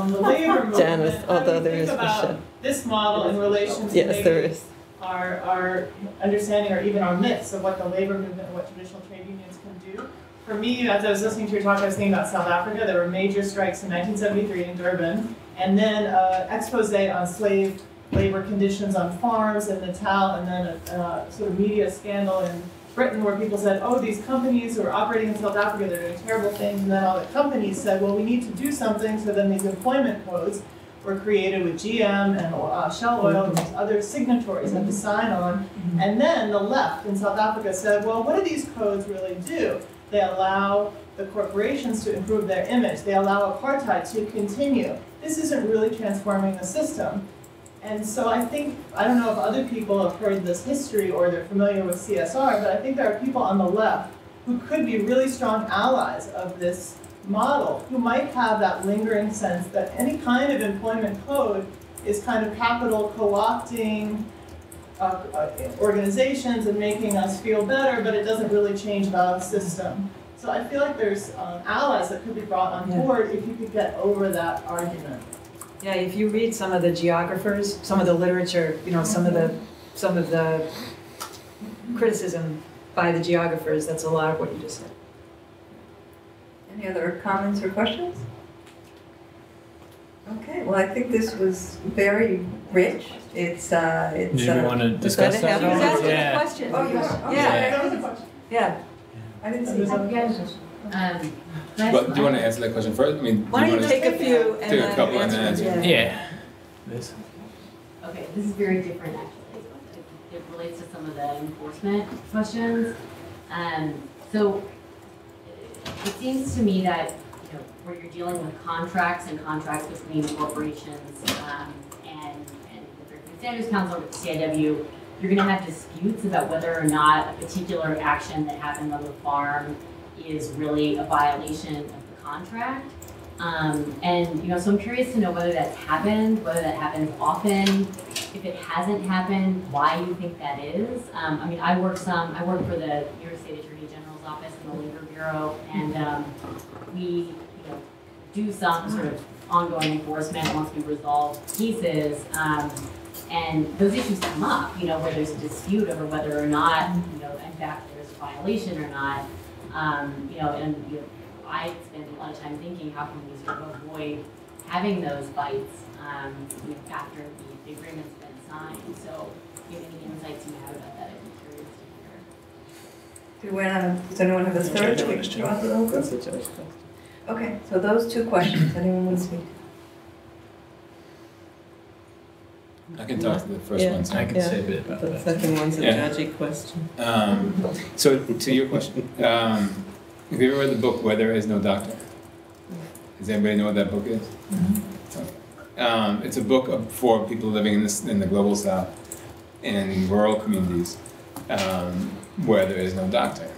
the labor movement. Janice, although there is about this model in relation to maybe our understanding or even our myths of what the labor movement and what traditional trade unions can do. For me, as I was listening to your talk, I was thinking about South Africa. There were major strikes in 1973 in Durban, and then an expose on slave labor conditions on farms in Natal, and then a sort of media scandal in Britain where people said, oh, these companies who are operating in South Africa, they're doing terrible things, and then all the companies said, well, we need to do something, so then these employment codes were created with GM and Shell Oil and these other signatories had to sign on, and then the left in South Africa said, well, what do these codes really do? They allow the corporations to improve their image. They allow apartheid to continue. This isn't really transforming the system. And so I think, I don't know if other people have heard this history or they're familiar with CSR, but I think there are people on the left who could be really strong allies of this model, who might have that lingering sense that any kind of employment code is kind of capital co-opting organizations and making us feel better, but it doesn't really change the system. So I feel like there's allies that could be brought on board if you could get over that argument. Yeah, if you read some of the geographers, some of the literature, you know, some of the criticism by the geographers, that's a lot of what you just said. Any other comments or questions? Okay, well, I think this was very rich. It's Did you want to discuss that? You asked Yeah. a question. Oh, yeah. I didn't see that. But do you want to answer that question first? I mean, Why don't you take a few and take a then couple and then answer? answer? Yeah. This. Okay, this is very different actually. It relates to some of the enforcement questions. So it seems to me that, you know, where you're dealing with contracts and contracts between corporations and the Fair Food Standards Council or the CIW, you're going to have disputes about whether or not a particular action that happened on the farm is really a violation of the contract. And, you know, so I'm curious to know whether that's happened, whether that happens often. If it hasn't happened, why you think that is. I mean, I work for the New York State Attorney General's office in the Labor Bureau, and we, you know, do some sort of ongoing enforcement once we resolve cases. And those issues come up, you know, where there's a dispute over whether or not, you know, in fact, there's a violation or not. You know, and you know, I spend a lot of time thinking, how can we sort of avoid having those fights, you know, after the agreement's been signed? So, if you have any insights you have about that, I'd be curious to hear. Does anyone have a third? Okay, so those two questions. Anyone want to speak? I can talk to the first one. So I can say a bit about that. The second one's a judgy question. So to your question, have you ever read the book Where There Is No Doctor? Does anybody know what that book is? Mm-hmm. It's a book for people living in the global south, in rural communities, where there is no doctor.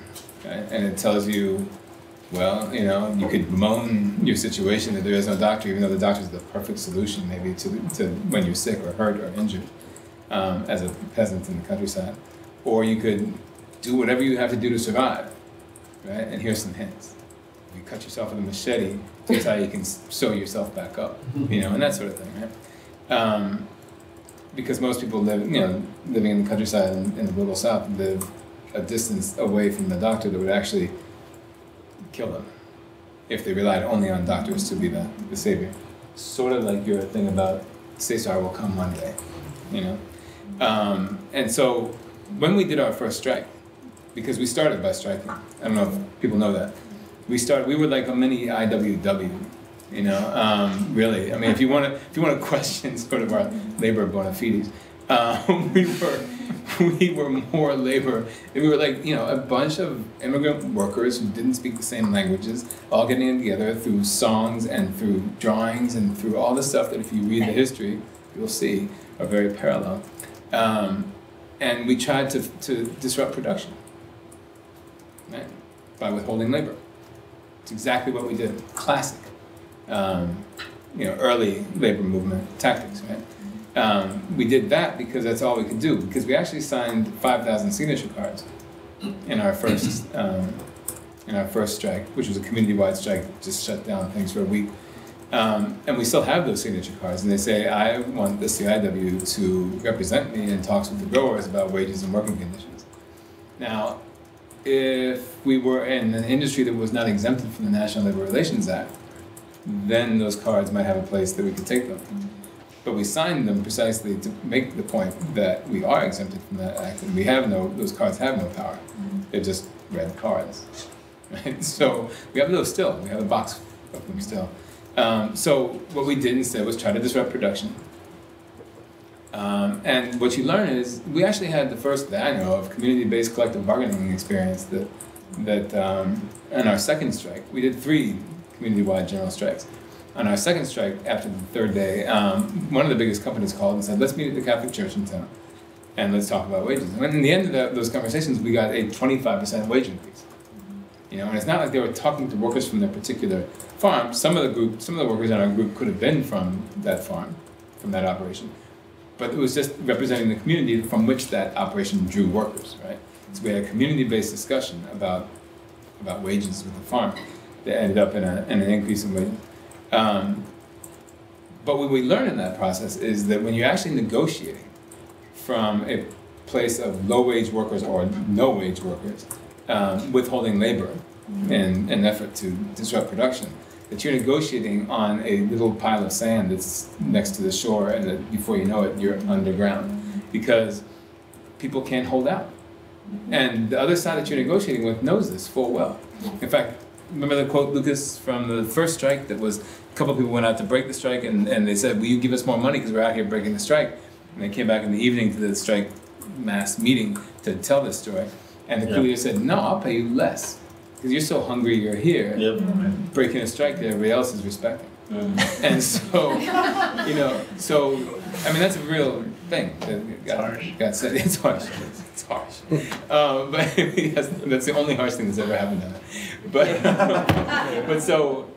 Okay? And it tells you, well, you know, you could bemoan your situation that there is no doctor, even though the doctor is the perfect solution maybe to when you're sick or hurt or injured as a peasant in the countryside. Or you could do whatever you have to do to survive, right? And here's some hints. You cut yourself with a machete, here's how you can sew yourself back up, you know, and that sort of thing, right? Because most people live, you know, living in the countryside in the global south live a distance away from the doctor that would actually kill them if they relied only on doctors to be the savior. Sort of like your thing about Cesar will come one day, you know? And so when we did our first strike, because we started by striking, I don't know if people know that, we were like a mini IWW, you know, really. I mean, if you want to question sort of our labor bona fides, we were more labor. We were like, you know, a bunch of immigrant workers who didn't speak the same languages, all getting together through songs and through drawings and through all the stuff that if you read the history, you'll see are very parallel. And we tried to disrupt production, right, by withholding labor. It's exactly what we did. Classic, you know, early labor movement tactics, right? We did that because that's all we could do, because we actually signed 5,000 signature cards in our first strike, which was a community-wide strike that just shut down things for a week. And we still have those signature cards, and they say, I want the CIW to represent me in talks with the growers about wages and working conditions. Now, if we were in an industry that was not exempted from the National Labor Relations Act, then those cards might have a place that we could take them. But we signed them precisely to make the point that we are exempted from that act, and those cards have no power. They're just red cards, right? So we have those still. We have a box of them still. So what we did instead was try to disrupt production. And what you learn is, we actually had the first that I know of community-based collective bargaining experience that on our second strike, we did 3 community-wide general strikes. On our second strike, after the third day, one of the biggest companies called and said, let's meet at the Catholic Church in town and let's talk about wages. And in the end of those conversations, we got a 25% wage increase. You know, and it's not like they were talking to workers from their particular farm. Some of the workers in our group could have been from that farm, from that operation. But it was just representing the community from which that operation drew workers, right? So we had a community-based discussion about wages with the farm that ended up in an increase in wages. But what we learned in that process is that when you're actually negotiating from a place of low-wage workers or no-wage workers, withholding labor in an effort to disrupt production, that you're negotiating on a little pile of sand that's next to the shore, and that before you know it, you're underground, because people can't hold out. And the other side that you're negotiating with knows this full well. In fact, remember the quote, Lucas, from the first strike that was, a couple of people went out to break the strike, and they said, will you give us more money because we're out here breaking the strike? And they came back in the evening to the strike mass meeting to tell this story. And the crew leader said, no, I'll pay you less. Because you're so hungry you're here, breaking a strike that everybody else is respecting. And so, you know, so, I mean, that's a real thing. God said, it's harsh. It's harsh. But yes, that's the only harsh thing that's ever happened to me. But so,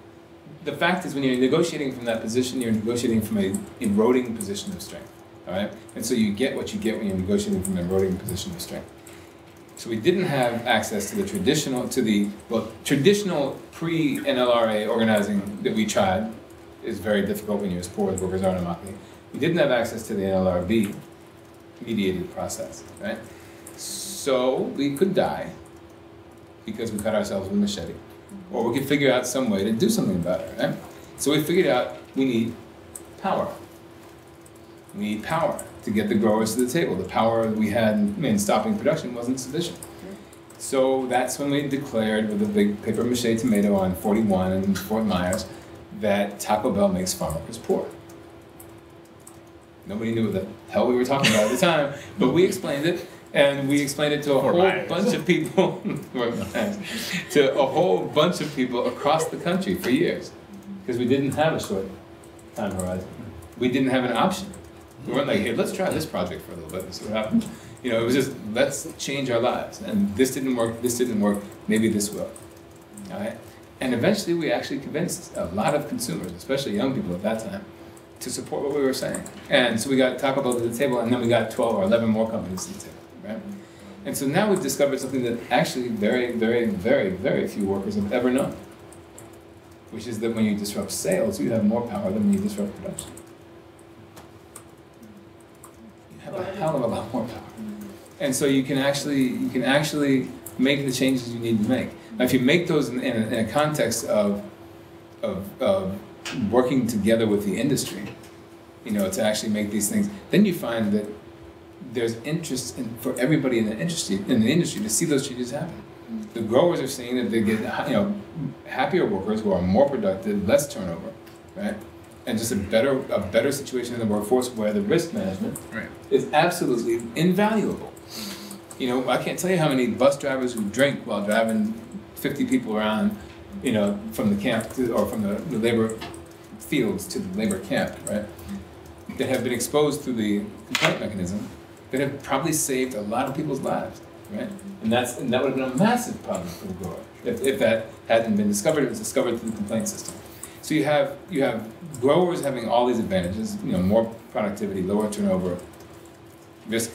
the fact is when you're negotiating from that position, you're negotiating from an eroding position of strength. All right? And so you get what you get when you're negotiating from an eroding position of strength. So we didn't have access to the traditional pre-NLRA organizing that we tried. Is very difficult when you're as poor as workers are in Immokalee. We didn't have access to the NLRB mediated process, right? So we could die because we cut ourselves with a machete, or we could figure out some way to do something about it, right? So we figured out we need power. We need power to get the growers to the table. The power we had in stopping production wasn't sufficient. So that's when we declared with a big paper mache tomato on 41 in Fort Myers that Taco Bell makes farm workers poor. Nobody knew what the hell we were talking about at the time, but we explained it, and we explained it to a whole bunch of people, to a whole bunch of people across the country for years, because we didn't have a short time horizon. We didn't have an option. We weren't like, hey, let's try this project for a little bit and see what happens. You know, it was just, let's change our lives. And this didn't work, maybe this will. All right? And eventually we actually convinced a lot of consumers, especially young people at that time, to support what we were saying. And so we got Taco Bell to the table, and then we got 12 or 11 more companies to the table, right? And so now we've discovered something that actually very, very, very, very few workers have ever known, which is that when you disrupt sales, you have more power than when you disrupt production. You have a hell of a lot more power. And so you can actually make the changes you need to make. Now, if you make those in a context of working together with the industry, you know, to actually make these things, then you find that there's interest for everybody in the industry to see those changes happen. The growers are seeing that they get, you know, happier workers who are more productive, less turnover, right? And just a better situation in the workforce where the risk management is absolutely invaluable. You know, I can't tell you how many bus drivers who drink while driving 50 people around, you know, from the camp or from the labor fields to the labor camp, right? That have been exposed through the complaint mechanism that have probably saved a lot of people's lives, right? And that would have been a massive problem for the grower if that hadn't been discovered. It was discovered through the complaint system. So you have growers having all these advantages, you know, more productivity, lower turnover, risk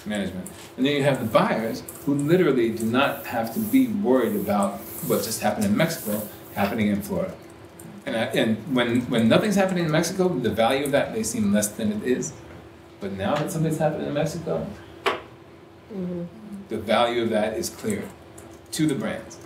management. And then you have the buyers who literally do not have to be worried about what just happened in Mexico happening in Florida. And when nothing's happening in Mexico, the value of that may seem less than it is. But now that something's happening in Mexico, the value of that is clear to the brands.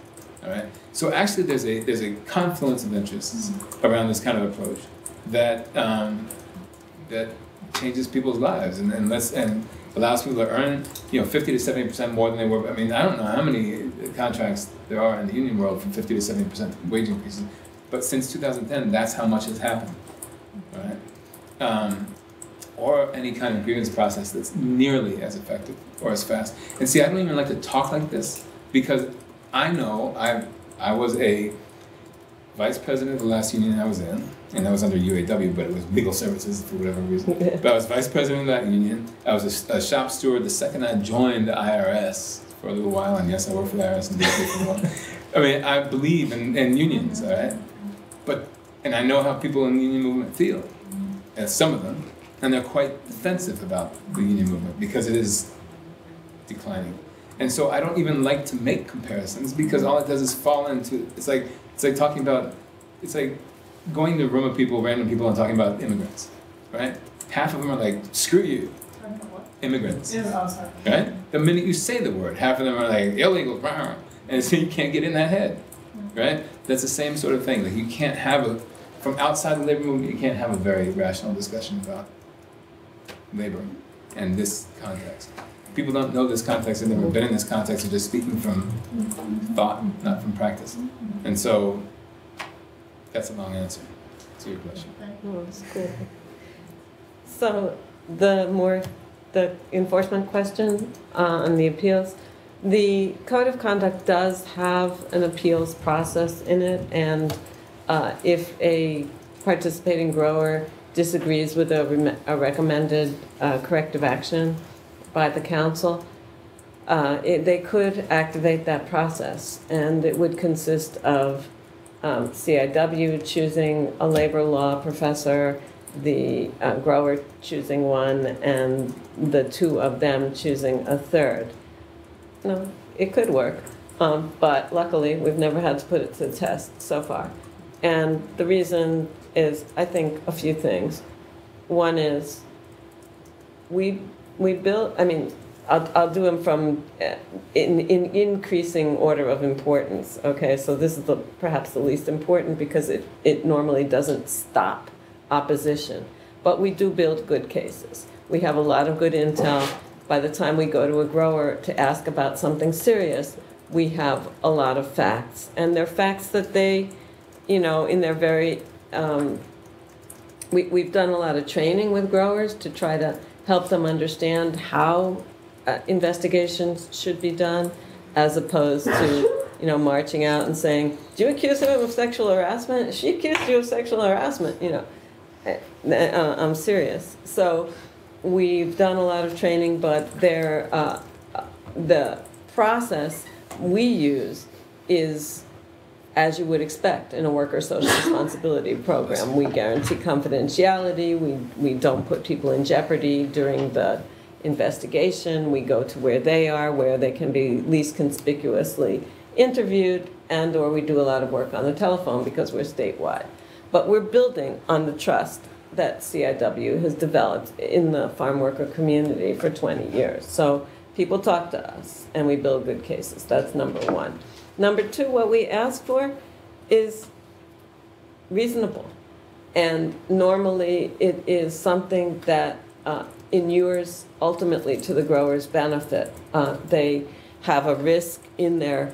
All right. So actually, there's a confluence of interests around this kind of approach that that changes people's lives and allows people to earn, you know, 50 to 70% more than they were. I mean, I don't know how many contracts there are in the union world for 50 to 70% wage increases, but since 2010, that's how much has happened, right? Or any kind of grievance process that's nearly as effective or as fast. And see, I don't even like to talk like this because I know I was a vice president of the last union I was in, and I was under UAW, but it was legal services for whatever reason. But I was vice president of that union. I was a shop steward the second I joined the IRS for a little while, and yes, I worked for the IRS and did it for a while. I mean, I believe in unions, all right? And I know how people in the union movement feel, as some of them, and they're quite defensive about the union movement because it is declining. And so I don't even like to make comparisons because all it does is fall into, it's like talking about, it's like going to a room of people, random people, and talking about immigrants, right? Half of them are like, screw you, immigrants, right? The minute you say the word, half of them are like, illegal, and so you can't get in that head, right? That's the same sort of thing. Like you can't have from outside the labor movement, you can't have a very rational discussion about labor and this context. People don't know this context, they've never been in this context, they're just speaking from thought, not from practice. And so, that's a long answer to your question. Oh, that's good. So, the enforcement question on the appeals, the Code of Conduct does have an appeals process in it, and if a participating grower disagrees with a recommended corrective action by the council, they could activate that process, and it would consist of CIW choosing a labor law professor, the grower choosing one, and the two of them choosing a third. No, it could work, but luckily we've never had to put it to the test so far. And the reason is, I think, a few things. One is we built, I mean, I'll do them from in increasing order of importance, okay? So this is perhaps the least important because it normally doesn't stop opposition. But we do build good cases. We have a lot of good intel. By the time we go to a grower to ask about something serious, we have a lot of facts. And they're facts that they, in their very, we've done a lot of training with growers to try to help them understand how investigations should be done, as opposed to, marching out and saying, do you accuse him of sexual harassment? She accused you of sexual harassment, I'm serious. So we've done a lot of training, but the process we use is, as you would expect in a worker social responsibility program. We guarantee confidentiality, we don't put people in jeopardy during the investigation, we go to where they are, where they can be least conspicuously interviewed, and or we do a lot of work on the telephone because we're statewide. But we're building on the trust that CIW has developed in the farm worker community for 20 years. So people talk to us and we build good cases. That's number one. Number two, what we ask for is reasonable. And normally it is something that inures ultimately to the grower's benefit. They have a risk in their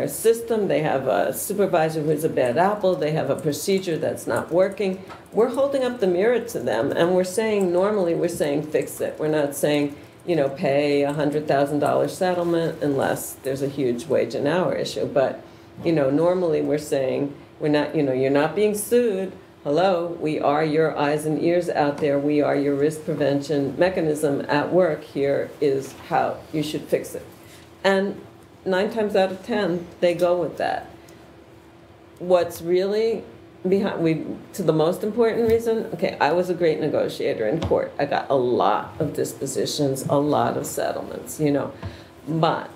system, they have a supervisor who's a bad apple, they have a procedure that's not working. We're holding up the mirror to them and we're saying, normally we're saying fix it. We're not saying, pay a $100,000 settlement unless there's a huge wage and hour issue. But, normally we're saying, we're not, you're not being sued. Hello, we are your eyes and ears out there. We are your risk prevention mechanism at work. Here is how you should fix it. And 9 times out of 10, they go with that. What's really behind, to the most important reason, okay, I was a great negotiator in court. I got a lot of dispositions, a lot of settlements, But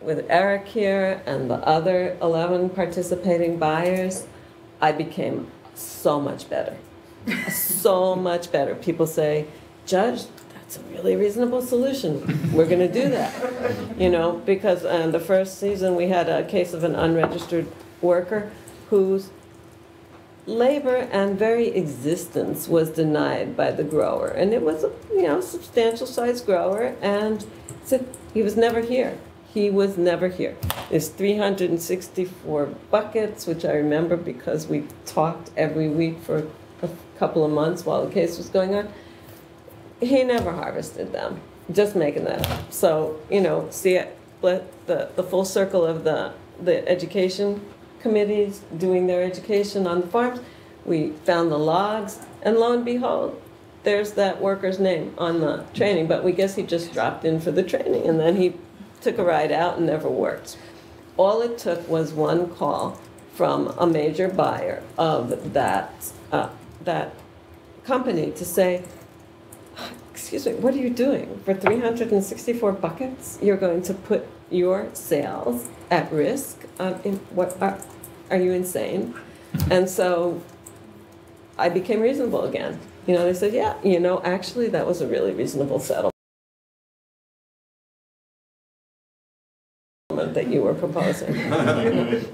with Eric here and the other 11 participating buyers, I became so much better. So much better. People say, Judge, that's a really reasonable solution. We're going to do that. Because the first season we had a case of an unregistered worker whose labor and very existence was denied by the grower. And it was a substantial sized grower, and said he was never here. He was never here. There's 364 buckets, which I remember because we talked every week for a couple of months while the case was going on. He never harvested them, just making that up. So, see it, the full circle of the education committees doing their education on the farms. We found the logs, and lo and behold, there's that worker's name on the training, but we guess he just dropped in for the training, and then he took a ride out and never worked. all it took was one call from a major buyer of that company to say, excuse me, what are you doing? For 364 buckets, you're going to put your sales at risk? Are you insane? And so I became reasonable again. You know, they said, yeah, you know, actually that was a really reasonable settlement that you were proposing.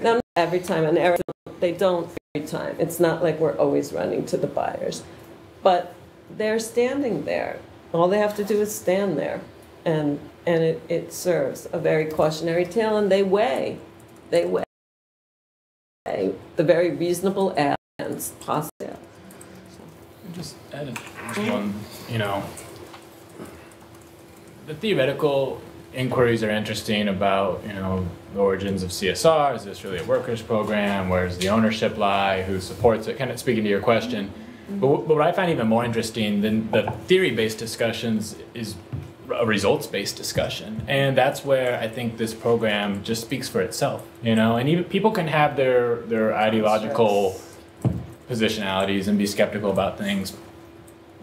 Now, every time, and they don't every time. It's not like we're always running to the buyers. But they're standing there. All they have to do is stand there. And it serves a very cautionary tale, and they weigh the very reasonable ads possible. Just add one, you know, the theoretical inquiries are interesting about, you know, the origins of CSR. Is this really a workers' program? Where does the ownership lie? Who supports it? Kind of speaking to your question. But what I find even more interesting than the theory-based discussions is a results-based discussion. And that's where I think this program just speaks for itself, you know, and even people can have their ideological positionalities and be skeptical about things.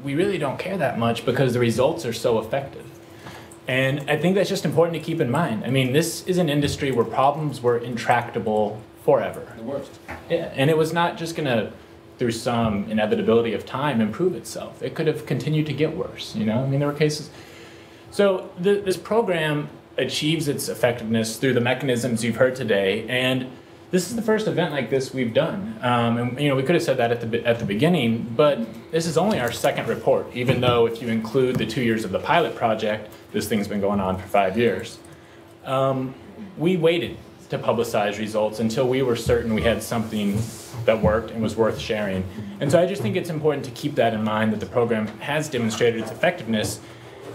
We really don't care that much because the results are so effective. And I think that's just important to keep in mind. I mean, this is an industry where problems were intractable forever. The worst. Yeah, and it was not just gonna, through some inevitability of time, improve itself. It could have continued to get worse, you know? I mean, there were cases. So this program achieves its effectiveness through the mechanisms you've heard today, and this is the first event like this we've done. And you know, we could have said that at the beginning, but this is only our second report, even though if you include the 2 years of the pilot project, this thing's been going on for 5 years. We waited to publicize results until we were certain we had something that worked and was worth sharing. And so I just think it's important to keep that in mind, that the program has demonstrated its effectiveness.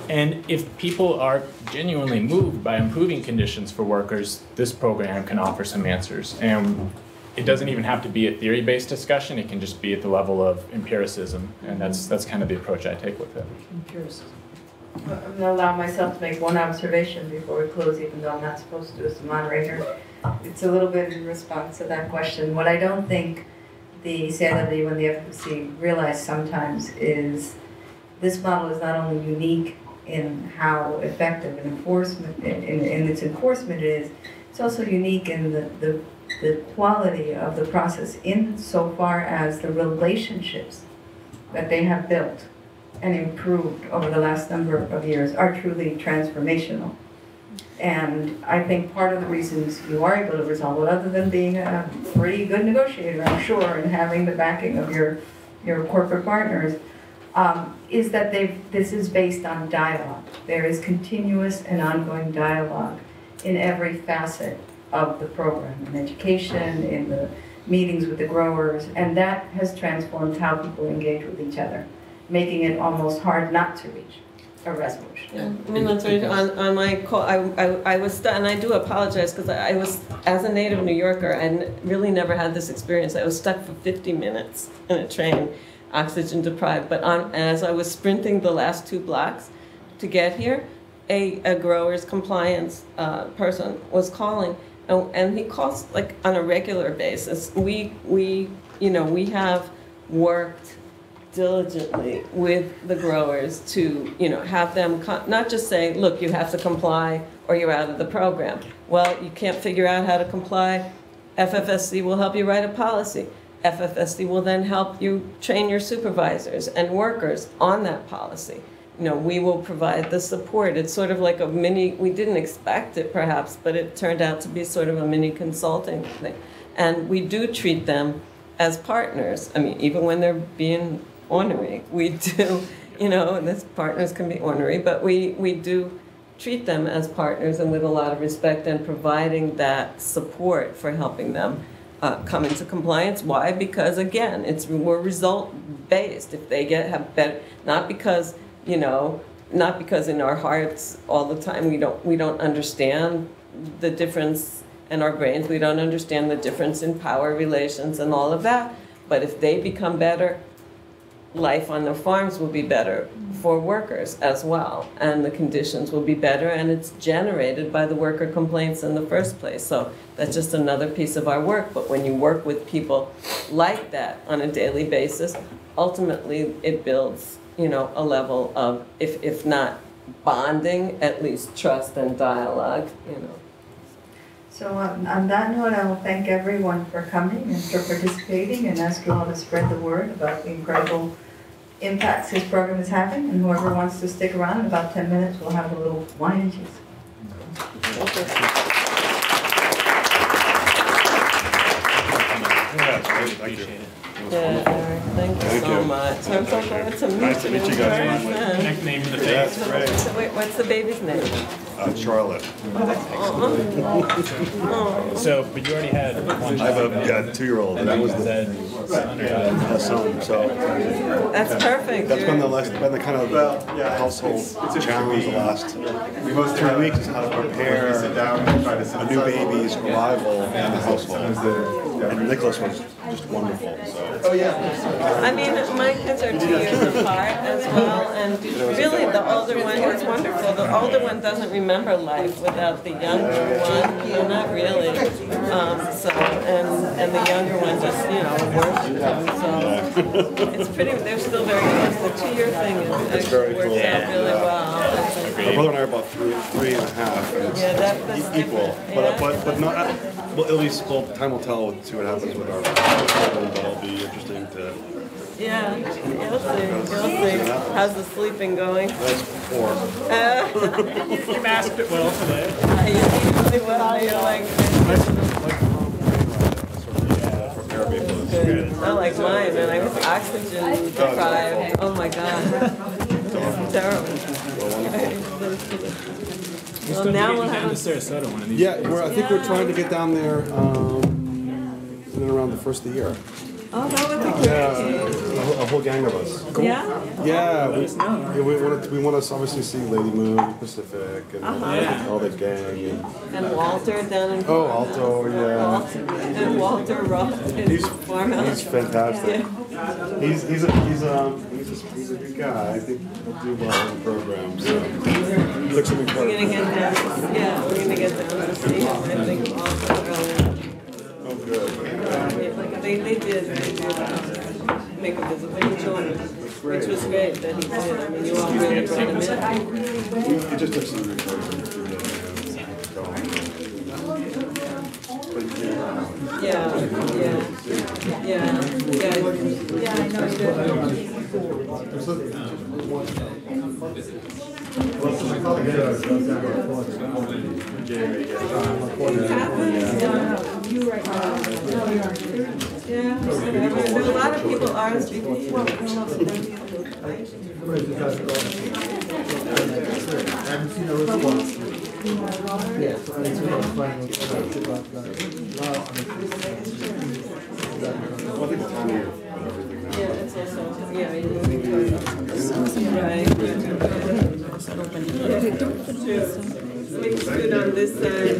And if people are genuinely moved by improving conditions for workers, this program can offer some answers. And it doesn't even have to be a theory-based discussion. It can just be at the level of empiricism. And that's kind of the approach I take with it. Empiricism. I'm going to allow myself to make one observation before we close, even though I'm not supposed to as the moderator. It's a little bit in response to that question. What I don't think the CIW and the FFC realize sometimes is this model is not only unique in how effective in enforcement, in its enforcement it is, it's also unique in the quality of the process insofar as the relationships that they have built and improved over the last number of years are truly transformational. And I think part of the reasons you are able to resolve it, other than being a pretty good negotiator, I'm sure, and having the backing of your corporate partners, is that this is based on dialogue. There is continuous and ongoing dialogue in every facet of the program, in education, in the meetings with the growers, and that has transformed how people engage with each other, making it almost hard not to reach a resolution. Yeah, I mean, that's right. On my call, I was stuck, and I do apologize because I was, as a native New Yorker, and really never had this experience. I was stuck for 50 minutes in a train, oxygen deprived. But as I was sprinting the last 2 blocks to get here, a growers compliance person was calling, and he calls like on a regular basis. We have worked diligently with the growers to, have them not just say, look, you have to comply or you're out of the program. Well, you can't figure out how to comply. FFSC will help you write a policy. FFSC will then help you train your supervisors and workers on that policy. We will provide the support. It's sort of like a mini, we didn't expect it perhaps, but it turned out to be sort of a mini consulting thing. And we do treat them as partners. I mean, even when they're being ornery, we do, and this partners can be ornery, but we do treat them as partners and with a lot of respect and providing that support for helping them come into compliance. Why? Because again, we're result-based. If they have better, not because in our hearts all the time we don't understand the difference in our brains. We don't understand the difference in power relations and all of that. But if they become better, life on their farms will be better. for workers as well, and the conditions will be better, and it's generated by the worker complaints in the first place. So that's just another piece of our work. But when you work with people like that on a daily basis, ultimately it builds, you know, a level of, if not bonding, at least trust and dialogue, you know. So on that note, I will thank everyone for coming and for participating, and ask you all to spread the word about the incredible impacts his program is having, and whoever wants to stick around, in about 10 minutes, we'll have a little wine and cheese. Appreciate it. Yeah, Eric, thank you so much. I'm so glad to meet you. Nice to meet you guys. Next name in the face. That's great. So wait, what's the baby's name? Charlotte. So, but you already had one. I have a 2-year-old. And that was the son or daughter? Son. So that's perfect. That's been the kind of household challenge the last 3 weeks, is how to prepare a new baby's arrival in the household. And Nicholas was just wonderful. So. Oh yeah. I mean, my kids are 2 years apart as well, and really the older one is wonderful. The older one doesn't remember life without the younger one. You know, not really. So and the younger one just, you know, worships him. So it's pretty. They're still very close. The 2-year thing is works out really well. My brother and I are about 3.5, and it's equal. But not. Well, at least time will tell. See what happens with our children, but it'll be interesting to. Yeah, you'll see. How's the sleeping going? That's 4. You masked it well today. You really well. You're like. Good. Not like mine, and I was oxygen deprived. Oh my God. It's terrible. Well, now we'll have to Sarasota one of these. Yeah, I think we're trying to get down there in and around the first of the year. Oh, that would be great. Yeah, a whole gang of us. Cool. Yeah? Yeah, we want to obviously see Lady Moon, Pacific, and all the gang. And Walter down in Alto, yeah. And Walter Ruff is farmhouse. He's fantastic. Yeah. He's a good guy. I think he'll do well in the program. So looks like We're gonna get down. Yeah, we're gonna get down to see him. I think also earlier. Oh, good. They did make a visit, but he joined, which was great that he did. I mean, you all really brought him in. He just took some recordings. Yeah, I know you did. Yeah, a lot of people RSVP. Yeah, it's also, yeah, you're moving towards right. Makes good on this side.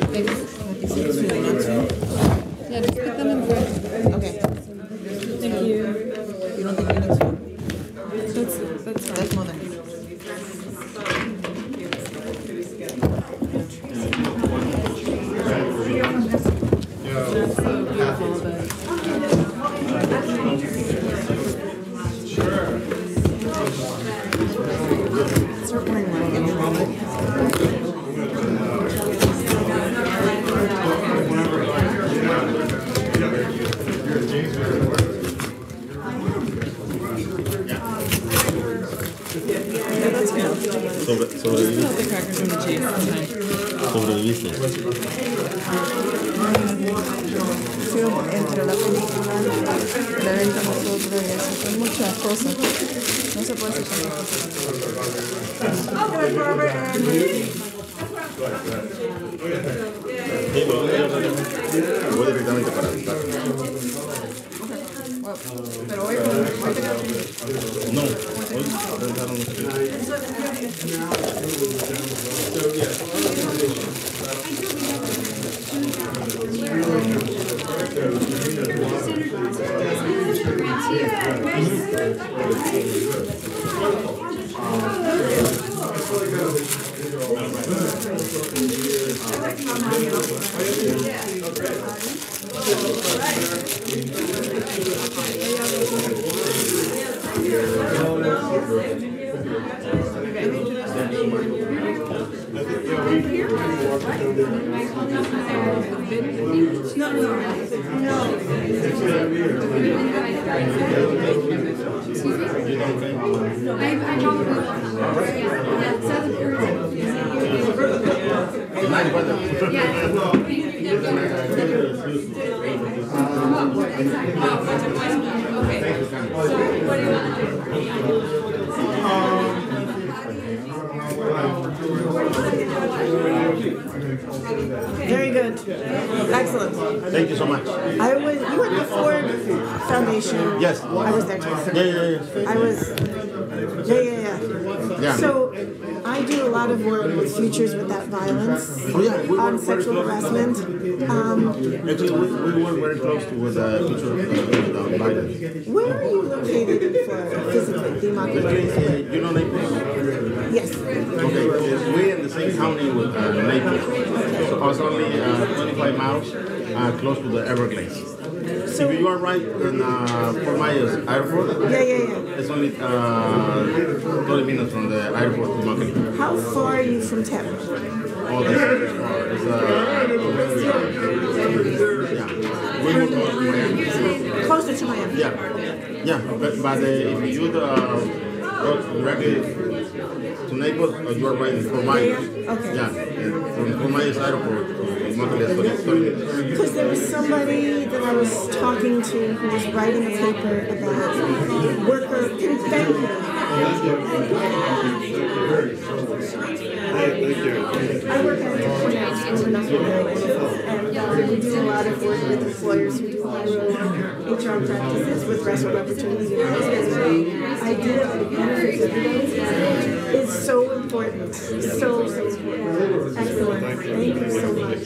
Yeah, just put them in the Okay. Thank you. You don't think we need to? That's fine. That's more than Sobreviviste. entre la película, el evento nosotros y eso, son muchas cosas. No se puede hacer Voy directamente para visitar. Pero hoy no, hoy pensaron Very good. Excellent. Thank you so much. You went to Ford Foundation. Yes. I was there too. Yeah. I was. Yeah. So I do a lot of work with Futures Without Violence on sexual harassment. Actually, we work very close to with Futures Without Violence. Where are you located in Florida physically? The Immaculate? You know Naples? Yes. Okay, we're in the same county with Naples. So it's only 25 miles close to the Everglades. So if you are right in Fort Myers Airport, it's only 30 minutes from the airport to Immaculate. How far are you from Tampa? Oh, that's far. It's we were close to Miami. Closer to Miami? Yeah. But if you go directly to Naples, you are right in Fort Myers. Okay. Yeah, from Fort Myers Airport to Immaculate, 30 minutes. Because there was somebody that I was talking to who was writing a paper about worker confinement. I work at a finance and we do a lot of work with employers who do HR practices with racial opportunity. Idea that it benefits everybody is so important. So important. Excellent. Thank you so much.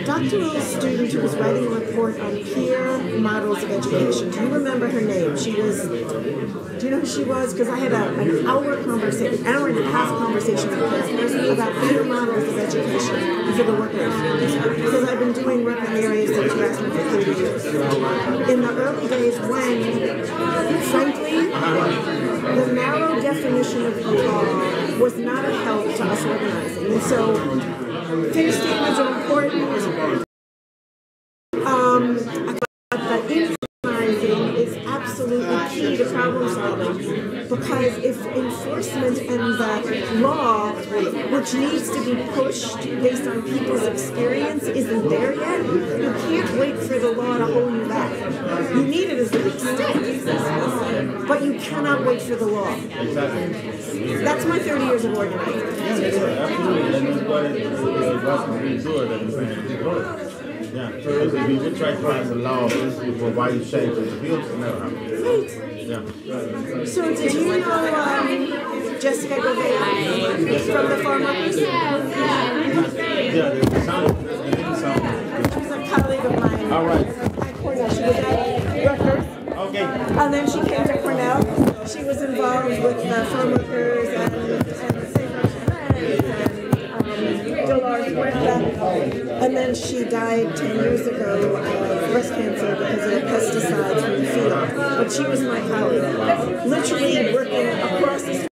Doctoral student who was writing a report on peer models of education. Do you remember her name? She was, do you know who she was? Because I had an hour and a half conversation with her about peer models of education for the workers. Because I've been doing work in areas that you asked me for 30 years. In the early days when, frankly, the narrow definition of the law was not a help to us organizing. And so, fair statements are important. But immunizing is absolutely key to problem solving, because if enforcement and the law, which needs to be pushed based on people's experience, isn't there yet, you can't wait for the law to hold you back. You need it as a big step, but you cannot wait for the law. That's my 30 years of organizing. Yeah, because if you would try to pass a law, this would provide shade to the fields, it never happens. Right. Yeah. So did you know Jessica Gouveia from the farm workers? Yeah, the sound. She's a colleague of mine. All right. At Cornell. She was at Rutgers. Okay. And then she came to Cornell. She was involved with the farm workers and Dolores Huerta. And then she died 10 years ago of breast cancer because of the pesticides from the field. But she was my